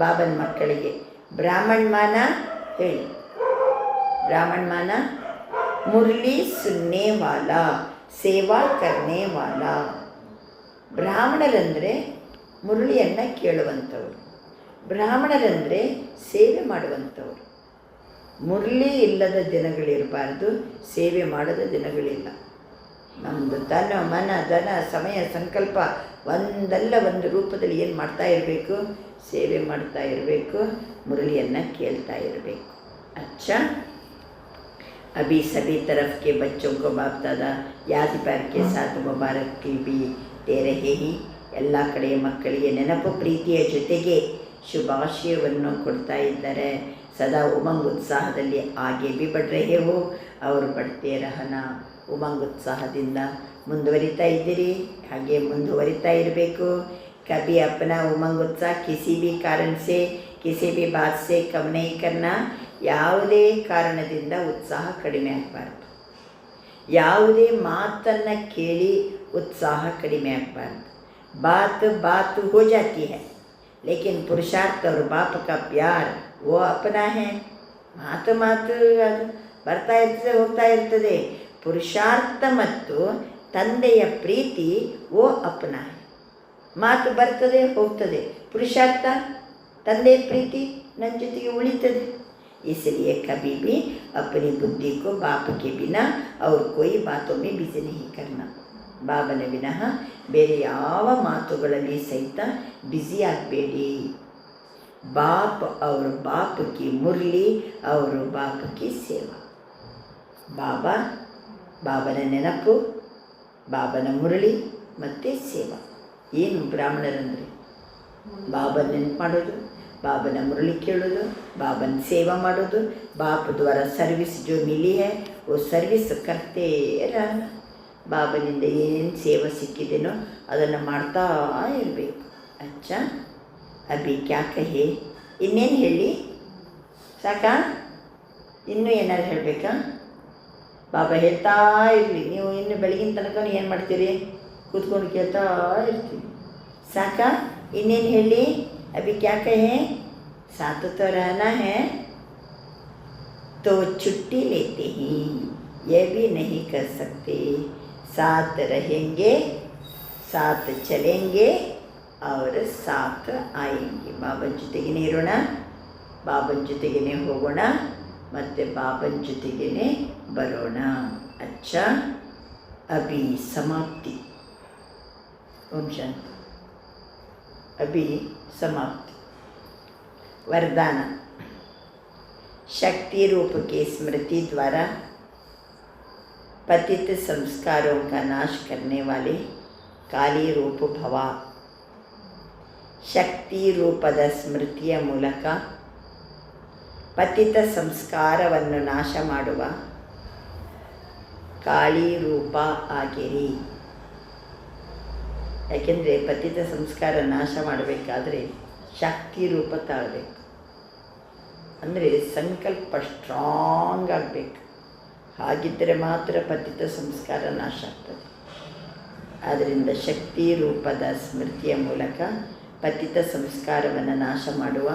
ಬಾಬನ ಮಕ್ಕಳಿಗೆ. ಬ್ರಾಹ್ಮಣ ಮಾನ ಹೇಳಿ, ಬ್ರಾಹ್ಮಣ ಮಾನ ಮುರಳಿ ಸುನ್ನೆ ವಾಲ, ಸೇವಾ ಕರ್ನೆ ವಾಲ. ಬ್ರಾಹ್ಮಣರಂದರೆ ಮುರಳಿಯನ್ನು ಕೇಳುವಂಥವ್ರು, ಬ್ರಾಹ್ಮಣರಂದರೆ ಸೇವೆ ಮಾಡುವಂಥವ್ರು. ಮುರಳಿ ಇಲ್ಲದ ದಿನಗಳಿರಬಾರ್ದು, ಸೇವೆ ಮಾಡದ ದಿನಗಳಿಲ್ಲ. ನಮ್ಮದು ತನ ಮನ ಧನ ಸಮಯ ಸಂಕಲ್ಪ ಒಂದಲ್ಲ ಒಂದು ರೂಪದಲ್ಲಿ ಏನು ಮಾಡ್ತಾ ಇರಬೇಕು, ಸೇವೆ ಮಾಡ್ತಾ ಇರಬೇಕು, ಮುರಳಿಯನ್ನು ಕೇಳ್ತಾ ಇರಬೇಕು. अच्छा, अभी सभी तरफ के बच्चों को बाप दादा याद प्यार के साथ मुबारक की भी दे रहे हैं. ಎಲ್ಲ ಕಡೆ ಮಕ್ಕಳಿಗೆ ನೆನಪು ಪ್ರೀತಿಯ ಜೊತೆಗೆ ಶುಭಾಶಯವನ್ನು ಕೊಡ್ತಾ ಇದ್ದಾರೆ. ಸದಾ ಉಮಂಗ್ ಉತ್ಸಾಹದಲ್ಲಿ ಆಗೆ ಬಿ ಬಡ್ ರಹೆ ಹೋ, ಅವರು ಬಡ್ತೇ ರಹನ. ಉಮಂಗ್ ಉತ್ಸಾಹದಿಂದ ಮುಂದುವರಿತಾ ಇದ್ದೀರಿ, ಹಾಗೆ ಮುಂದುವರಿತಾ ಇರಬೇಕು. ಕಭಿ ಅಪನಾ ಉಮಂಗ್ ಉತ್ಸಾಹ ಕಿಸಿ ಬಿ ಕಾರಣ ಸೆ, ಕಿಸಿ ಬಿ ಬಾತ್ ಸೆ ಕಮ್ ನಹೀ ಕರ್ನಾ. ಯಾವುದೇ ಕಾರಣದಿಂದ ಉತ್ಸಾಹ ಕಡಿಮೆ ಆಗಬಾರ್ದು, ಯಾವುದೇ ಮಾತನ್ನು ಕೇಳಿ ಉತ್ಸಾಹ ಕಡಿಮೆ ಆಗಬಾರ್ದು. बात बात हो जाती है, लेकिन पुरुषार्थ और बाप का प्यार वो अपना है. ಮಾತು ಅದು ಬರ್ತಾ ಇರ್ತದೆ, ಹೋಗ್ತಾ ಇರ್ತದೆ. ಪುರುಷಾರ್ಥ ಮತ್ತು ತಂದೆಯ ಪ್ರೀತಿ ಓ ಅಪನ है. ಮಾತು ಬರ್ತದೆ ಹೋಗ್ತದೆ, ಪುರುಷಾರ್ಥ ತಂದೆಯ ಪ್ರೀತಿ ನನ್ನ ಜೊತೆಗೆ ಉಳಿತದೆ. इसलिए कभी भी अपनी बुद्धि को बाप के बिना और कोई बातों में बिजी नहीं करना. ಬಾಬನ ವಿನಃ ಬೇರೆ ಯಾವ ಮಾತುಗಳಲ್ಲಿ ಸಹಿತ ಬ್ಯುಸಿ ಆಗಬೇಡಿ. ಬಾಪ್ ಅವ್ರ ಬಾಪ್ ಕಿ ಮುರಳಿ, ಅವರು ಬಾಪ್ ಕಿ ಸೇವಾ. ಬಾಬಾ, ಬಾಬನ ನೆನಪು, ಬಾಬನ ಮುರಳಿ ಮತ್ತು ಸೇವಾ. ಏನು ಬ್ರಾಹ್ಮಣರಂದರೆ ಬಾಬನ ನೆನಪು ಮಾಡೋದು, ಬಾಬನ ಮುರಳಿ ಕೇಳೋದು, ಬಾಬನ ಸೇವಾ ಮಾಡೋದು. ಬಾप द्वारा ಸರ್ವಿಸ್ ಜೋ ಮಿಲಿ ಹೈ वो ಸರ್ವಿಸ್ ಕರ್ತೆ रहना. ಬಾಬನಿಂದ ಏನು ಸೇವೆ ಸಿಕ್ಕಿದೆನೋ ಅದನ್ನು ಮಾಡ್ತಾ ಇರಬೇಕು. ಅಚ್ಚಾ ಅಭಿ ಕ್ಯಾ ಕಹೆ, ಇನ್ನೇನು ಹೇಳಿ? ಸಾಕಾ? ಇನ್ನೂ ಏನಾದ್ರು ಹೇಳಬೇಕಾ? ಬಾಬಾ ಹೇಳ್ತಾ ಇರಲಿ. ನೀವು ಇನ್ನು ಬೆಳಗಿನ ತನಕ ಏನು ಮಾಡ್ತೀರಿ? ಕೂತ್ಕೊಂಡು ಕೇಳ್ತಾ ಇರ್ತೀವಿ. ಸಾಕಾ? ಇನ್ನೇನು ಹೇಳಿ? अभी क्या कहे? साथ तो रहना है तो छुट्टी लेते ही ये भी नहीं कर सकते. साथ रहेंगे, साथ चलेंगे और साथ आएंगे. ಬಾಬನ ಜೊತೆಗೇ ಇರೋಣ, ಬಾಬನ ಜೊತೆಗೇ ಹೋಗೋಣ ಮತ್ತು ಬಾಬನ ಜೊತೆಗೇ ಬರೋಣ. ಅಚ್ಚಾ ಅಭಿ ಸಮಾಪ್ತಿ. ಓಂ ಶಾಂತಿ. अभी समाप्ति. वरदान. शक्ति रूप के स्मृति द्वारा पतित संस्कारों का नाश करने वाले काली रूप भव. शक्ति रूपದ ಸ್ಮೃತಿಯ ಮೂಲಕ ಪತಿತ ಸಂಸ್ಕಾರವನ್ನು ನಾಶ ಮಾಡುವ ಕಾಳಿ ರೂಪ ಆಗಿರಿ. ಯಾಕೆಂದರೆ ಪತಿತ ಸಂಸ್ಕಾರ ನಾಶ ಮಾಡಬೇಕಾದ್ರೆ ಶಕ್ತಿ ರೂಪ ತಾಳಬೇಕು. ಅಂದರೆ ಸಂಕಲ್ಪ ಸ್ಟ್ರಾಂಗ್ ಆಗಬೇಕು. ಹಾಗಿದ್ದರೆ ಮಾತ್ರ ಪತಿತ ಸಂಸ್ಕಾರ ನಾಶ ಆಗ್ತದೆ. ಆದ್ದರಿಂದ ಶಕ್ತಿ ರೂಪದ ಸ್ಮೃತಿಯ ಮೂಲಕ ಪತಿತ ಸಂಸ್ಕಾರವನ್ನು ನಾಶ ಮಾಡುವ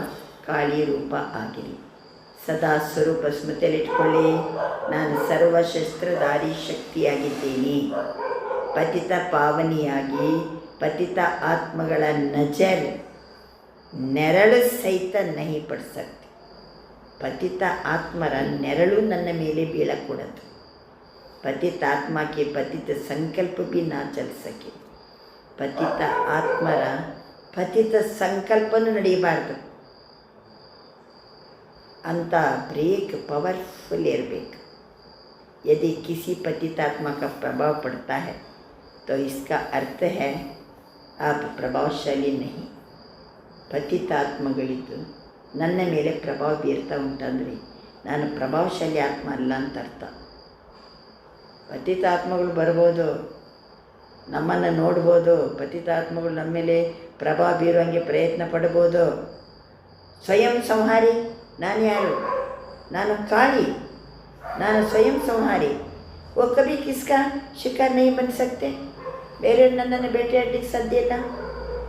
ಕಾಳಿ ರೂಪ ಆಗಿರಿ. ಸದಾ ಸ್ವರೂಪ ಸ್ಮೃತಿಯಲ್ಲಿಟ್ಕೊಳ್ಳಿ. ನಾನು ಸರ್ವಶಸ್ತ್ರಧಾರಿ ಶಕ್ತಿಯಾಗಿದ್ದೇನೆ. ಪತಿತ ಪಾವನಿಯಾಗಿ ಪತಿತ ಆತ್ಮಗಳ ನಜರ್ ನೆರಳು ಸಹಿತ ನಹಿ ಪಡ ಸಕ್ತಿ. ಪತಿತ ಆತ್ಮರ ನೆರಳು ನನ್ನ ಮೇಲೆ ಬೀಳಕೂಡದು. ಪತಿತ ಆತ್ಮಕ್ಕೆ ಪತಿತ ಸಂಕಲ್ಪ ಬಿ ನಾ ಚಲ ಸಕೆ. ಪತಿತ ಆತ್ಮರ ಪತಿತ ಸಂಕಲ್ಪನೂ ನಡೆಯಬಾರ್ದು. ಅಂತ ಬ್ರೇಕ್ ಪವರ್ಫುಲ್ ಇರಬೇಕು. यदि किसी पतितात्मा का प्रभाव पड़ता है तो इसका अर्थ है आप ಪ್ರಭಾವಶಾಲಿ नहीं. ಪತಿತಾತ್ಮಗಳಿದ್ದು ನನ್ನ ಮೇಲೆ ಪ್ರಭಾವ ಬೀರ್ತಾ ಉಂಟಂದರೆ ನಾನು ಪ್ರಭಾವಶಾಲಿ ಆತ್ಮ ಅಲ್ಲ ಅಂತ ಅರ್ಥ. ಪತಿತಾತ್ಮಗಳು ಬರ್ಬೋದು, ನಮ್ಮನ್ನು ನೋಡ್ಬೋದು, ಪತಿತಾತ್ಮಗಳು ನಮ್ಮ ಮೇಲೆ ಪ್ರಭಾವ ಬೀರುವಂಗೆ ಪ್ರಯತ್ನ ಪಡ್ಬೋದು. ಸ್ವಯಂ ಸಂಹಾರಿ ನಾನು ಯಾರು? ನಾನು ಕಾಳಿ, ನಾನು ಸ್ವಯಂ ಸಂಹಾರಿ. वो कभी किसका शिकार नहीं बन सकते. ಬೇರೆ ನನ್ನನ್ನು ಬೇಟೆಯಾಡಲಿಕ್ಕೆ ಸಾಧ್ಯ ಇಲ್ಲ.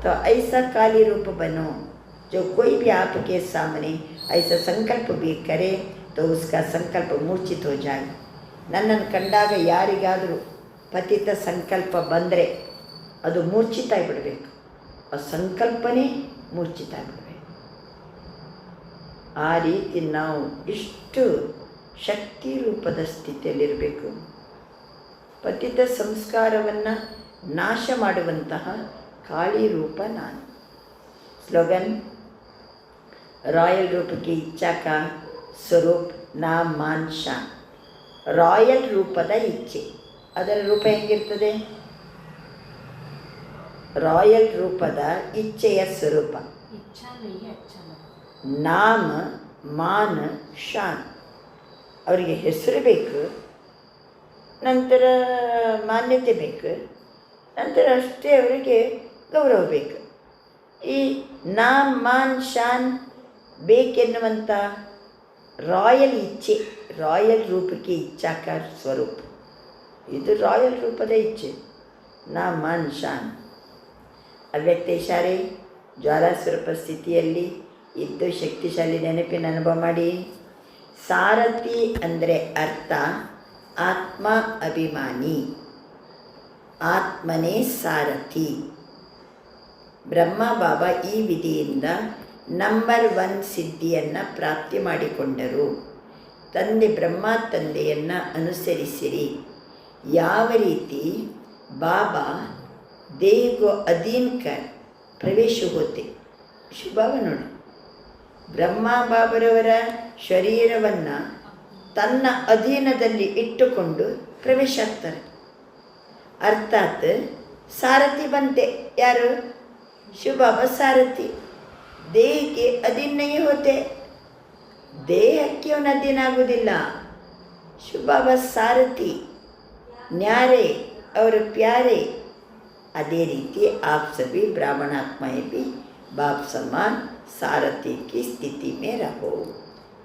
तो ऐसा काली रूप बनो जो कोई भी आपके सामने ऐसा संकल्प भी करे तो उसका संकल्प मूर्छित हो जाए. ನನ್ನನ್ನು ಕಂಡಾಗ ಯಾರಿಗಾದರೂ ಪತಿತ ಸಂಕಲ್ಪ ಬಂದರೆ ಅದು ಮೂರ್ಛಿತ ಆಗಿಬಿಡಬೇಕು. ಆ ಸಂಕಲ್ಪನೇ ಮೂರ್ಛಿತ ಆಗಿಬಿಡಬೇಕು. ಆ ರೀತಿ ನಾವು ಇಷ್ಟು ಶಕ್ತಿ ರೂಪದ ಸ್ಥಿತಿಯಲ್ಲಿರಬೇಕು. ಪತಿತ ಸಂಸ್ಕಾರವನ್ನು ನಾಶ ಮಾಡುವಂತಹ ಕಾಳಿ ರೂಪ ನಾನು. ಸ್ಲೋಗನ್. ರಾಯಲ್ ರೂಪ ಕಿ ಇಚ್ಛಾ ಕಾ ಸ್ವರೂಪ್ ನಾಮ್ ಮಾನ್ ಶಾನ್. ರಾಯಲ್ ರೂಪದ ಇಚ್ಛೆ, ಅದರ ರೂಪ ಹೆಂಗಿರ್ತದೆ? ರಾಯಲ್ ರೂಪದ ಇಚ್ಛೆಯ ಸ್ವರೂಪ ನಾಮ ಮಾನ್ ಶಾನ್. ಅವರಿಗೆ ಹೆಸರು ಬೇಕು, ನಂತರ ಮಾನ್ಯತೆ ಬೇಕು, ನಂತರ ಅಷ್ಟೇ ಅವರಿಗೆ ಗೌರವ ಬೇಕು. ಈ ನಾಮ್ ಮಾನ್ ಶಾನ್ ಬೇಕೆನ್ನುವಂಥ ರಾಯಲ್ ಇಚ್ಛೆ, ರಾಯಲ್ ರೂಪಕ್ಕೆ ಇಚ್ಛಾಕಾರ ಸ್ವರೂಪ, ಇದು ರಾಯಲ್ ರೂಪದ ಇಚ್ಛೆ. ನಾಮ್ ಮಾನ್ ಶಾನ್. ಅವ್ಯಕ್ತ ಇಶಾರೆ ಜ್ವಾಲಾ ಸ್ವರೂಪ ಸ್ಥಿತಿಯಲ್ಲಿ ಇದ್ದು ಶಕ್ತಿಶಾಲಿ ನೆನಪಿನ ಅನುಭವ ಮಾಡಿ. ಸಾರಥಿ ಅಂದರೆ ಅರ್ಥ ಆತ್ಮ ಅಭಿಮಾನಿ, ಆತ್ಮನೇ ಸಾರಥಿ. ಬ್ರಹ್ಮ ಬಾಬಾ ಈ ವಿಧಿಯಿಂದ ನಂಬರ್ 1 ಸಿದ್ಧಿಯನ್ನು ಪ್ರಾಪ್ತಿ ಮಾಡಿಕೊಂಡರು. ತಂದೆ ಬ್ರಹ್ಮ ತಂದೆಯನ್ನು ಅನುಸರಿಸಿರಿ. ಯಾವ ರೀತಿ ಬಾಬಾ ದೇಹಗೋ ಅಧೀನ್ ಕರ್ ಪ್ರವೇಶ ಹೋತೆ. ಶುಭಾವ ನೋಡಿ, ಬ್ರಹ್ಮ ಬಾಬರವರ ಶರೀರವನ್ನು ತನ್ನ ಅಧೀನದಲ್ಲಿ ಇಟ್ಟುಕೊಂಡು ಪ್ರವೇಶ ಆಗ್ತಾರೆ. ಅರ್ಥಾತ್ ಸಾರಥಿ ಬಂತೆ. ಯಾರು? शिव बाबा सारथी, देह के अधीन नहीं होते. ದೇಹಕ್ಕೆ ಅವನು ಅಧೀನ ಆಗೋದಿಲ್ಲ. ಶಿವ ಬಾಬಾ ಸಾರಥಿ, ನ್ಯಾರೆ और प्यारे. ಅದೇ ರೀತಿ आप सभी ब्राह्मण आत्माएं भी बाप समान सारथी की स्थिति में रहो.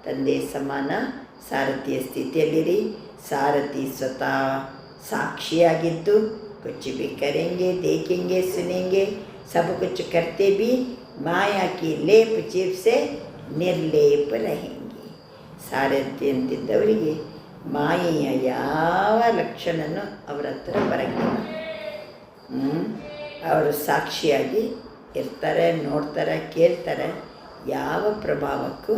ತಂದೆ ಸಮಾನ ಸಾರಥಿಯ ಸ್ಥಿತಿಯಲ್ಲಿರಿ. ಸಾರಥಿ ಸ್ವತಃ ಸಾಕ್ಷಿಯಾಗಿದ್ದು कुछ भी करेंगे, देखेंगे, सुनेंगे, सब कुछ करते भी माया की लेप चिप से ನಿರ್ಲೇಪ रहेंगे. ಸಾರಥಿ ಅಂತಿದ್ದವರಿಗೆ ಮಾಯೆಯ ಯಾವ ಲಕ್ಷಣನೂ ಅವರ ಹತ್ರ ಬರಂಗಿಲ್ಲ. ಅವರು ಸಾಕ್ಷಿಯಾಗಿ ಇರ್ತಾರೆ, ನೋಡ್ತಾರೆ, ಕೇಳ್ತಾರೆ, ಯಾವ ಪ್ರಭಾವಕ್ಕೂ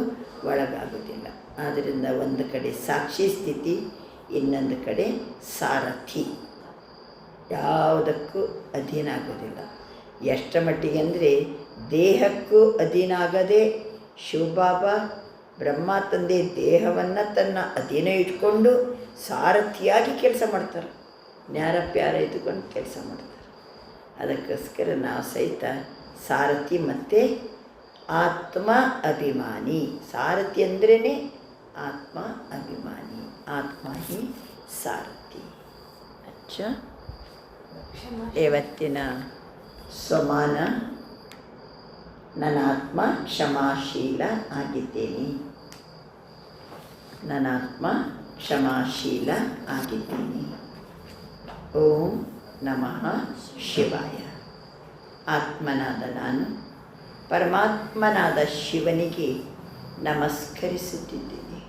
ಒಳಗಾಗೋದಿಲ್ಲ. ಆದ್ದರಿಂದ ಒಂದು ಕಡೆ ಸಾಕ್ಷಿ ಸ್ಥಿತಿ, ಇನ್ನೊಂದು ಕಡೆ ಸಾರಥಿ, ಯಾವುದಕ್ಕೂ ಅಧೀನ ಆಗೋದಿಲ್ಲ. ಎಷ್ಟರ ಮಟ್ಟಿಗೆ ಅಂದರೆ ದೇಹಕ್ಕೂ ಅಧೀನ ಆಗದೆ ಶಿವಬಾಬಾ ಬ್ರಹ್ಮ ತಂದೆ ದೇಹವನ್ನು ತನ್ನ ಅಧೀನ ಇಟ್ಕೊಂಡು ಸಾರಥಿಯಾಗಿ ಕೆಲಸ ಮಾಡ್ತಾರೆ. ನ್ಯಾರ ಪ್ಯಾರ ಇದ್ಕೊಂಡು ಕೆಲಸ ಮಾಡ್ತಾರೆ. ಅದಕ್ಕೋಸ್ಕರ ನಾವು ಸಹಿತ ಸಾರಥಿ ಮತ್ತು ಆತ್ಮ ಅಭಿಮಾನಿ. ಸಾರಥಿ ಅಂದ್ರೇ ಆತ್ಮ ಅಭಿಮಾನಿ, ಆತ್ಮ ಹಿ ಸಾರಥಿ. ಅಚ್ಚ, ಇವತ್ತಿನ ಸ್ವಮಾನ, ನನ್ನ ಆತ್ಮ ಕ್ಷಮಾಶೀಲ ಆಗಿದ್ದೇನೆ. ನನ್ನ ಆತ್ಮ ಕ್ಷಮಾಶೀಲ ಆಗಿದ್ದೇನೆ. ಓಂ ನಮಃ ಶಿವಾಯ. ಆತ್ಮನಾದ ನಾನು ಪರಮಾತ್ಮನಾದ ಶಿವನಿಗೆ ನಮಸ್ಕರಿಸುತ್ತಿದ್ದೇನೆ.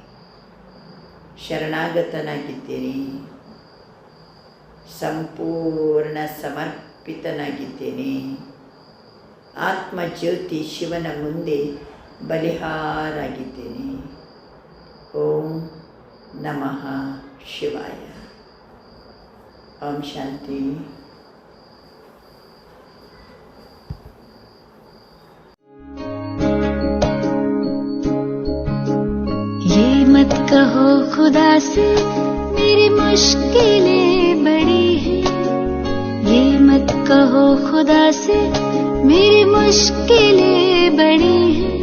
ಶರಣಾಗತನಾಗಿದ್ದೇನೆ. ಸಂಪೂರ್ಣ ಸಮರ್ಪಿತನಾಗಿದ್ದೇನೆ. ಆತ್ಮಜ್ಯೋತಿ ಶಿವನ ಮುಂದೆ ಬಲಿಹಾರಾಗಿದ್ದೇನೆ. ಓಂ ನಮಃ ಶಿವಾಯ. ಓಂ ಶಾಂತಿ. ये मत कहो खुदा से मेरी मुश्किलें बड़ी हैं. ये मत कहो खुदा से मेरी मुश्किलें बड़ी हैं.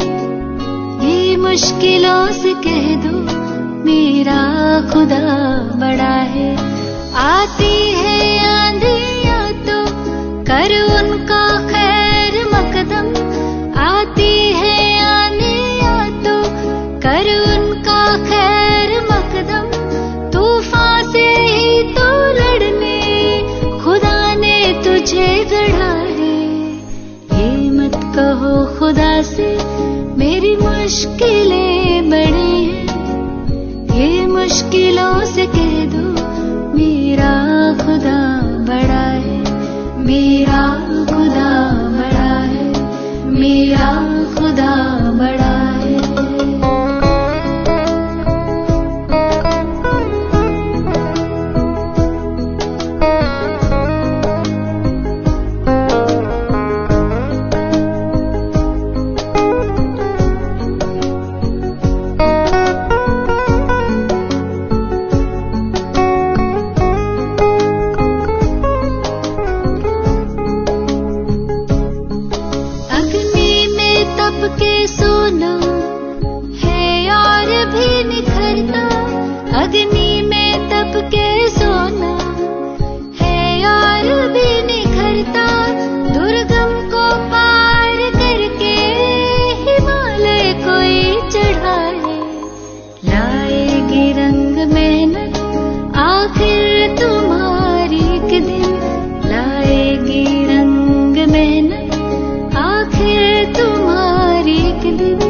ये मुश्किलों से कह दो मेरा खुदा बड़ा है. आती है आंधियाँ तो कर उनका खैर मकदम. आती है आंधियाँ तो कर उनका खैर मकदम. तूफान से ही तो लड़ने खुदा ने तुझे गढ़ा है. ये मत कहो खुदा से मेरी मुश्किलें बड़ी हैं. ये मुश्किलों से कह दो मेरा खुदा बड़ा है. मेरा खुदा बड़ा है. मेरा खुदा बड़ा है. अग्नि में तप के सोना है और भी निखरता. दुर्गम को पार करके हिमालय कोई चढ़ाए. लाएगी रंग मेहनत आखिर तुम्हारी एक दिन. लाएगी रंग मेहनत आखिर तुम्हारी एक दिन.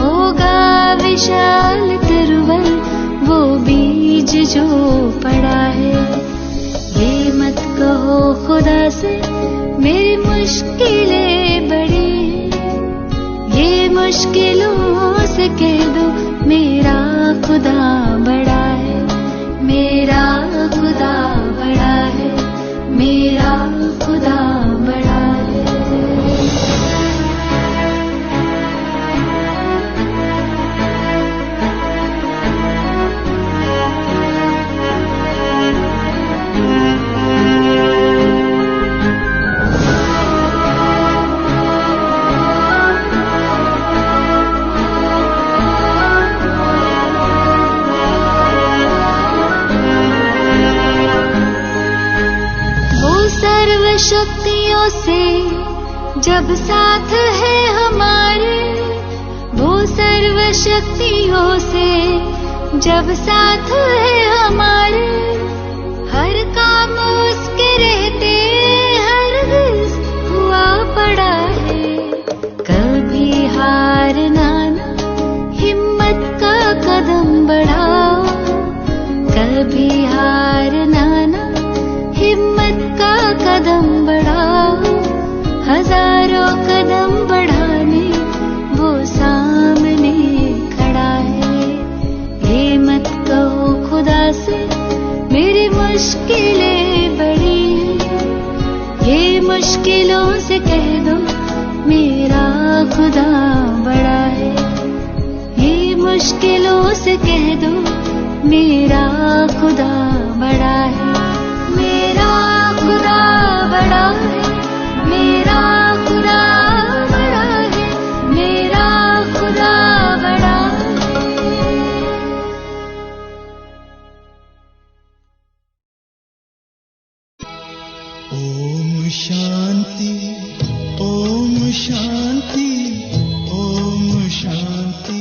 होगा विशाल तिरुवल वो बीज जो पड़ा है. ये मत कहो खुदा से मेरी मुश्किलें बड़ी हैं. ये मुश्किलों से कह दो मेरा खुदा बड़ा है. मेरा खुदा बड़ा है. मेरा खुदा बड़ा है. शक्तियों से जब साथ है हमारे, वो सर्व शक्तियों से जब साथ है हमारे, हर काम उसके रहते हरगिज़ हुआ पड़ा है। कभी हारना ना, हिम्मत का कदम बढ़ाओ, कभी हारना ना, हिम्मत का कदम बढ़ाओ। हजारों कदम बढ़ाने वो सामने खड़ा है। ये मत कहो खुदा से मेरी मुश्किलें बड़ी हैं, ये मुश्किलों से कह दो मेरा खुदा बड़ा है। ये मुश्किलों से कह दो मेरा खुदा बड़ा है। मेरा खुदा बड़ा है, मेरा खुदा बड़ा है, मेरा खुदा बड़ा है। ओम शांति, ओम शांति, ओम शांति।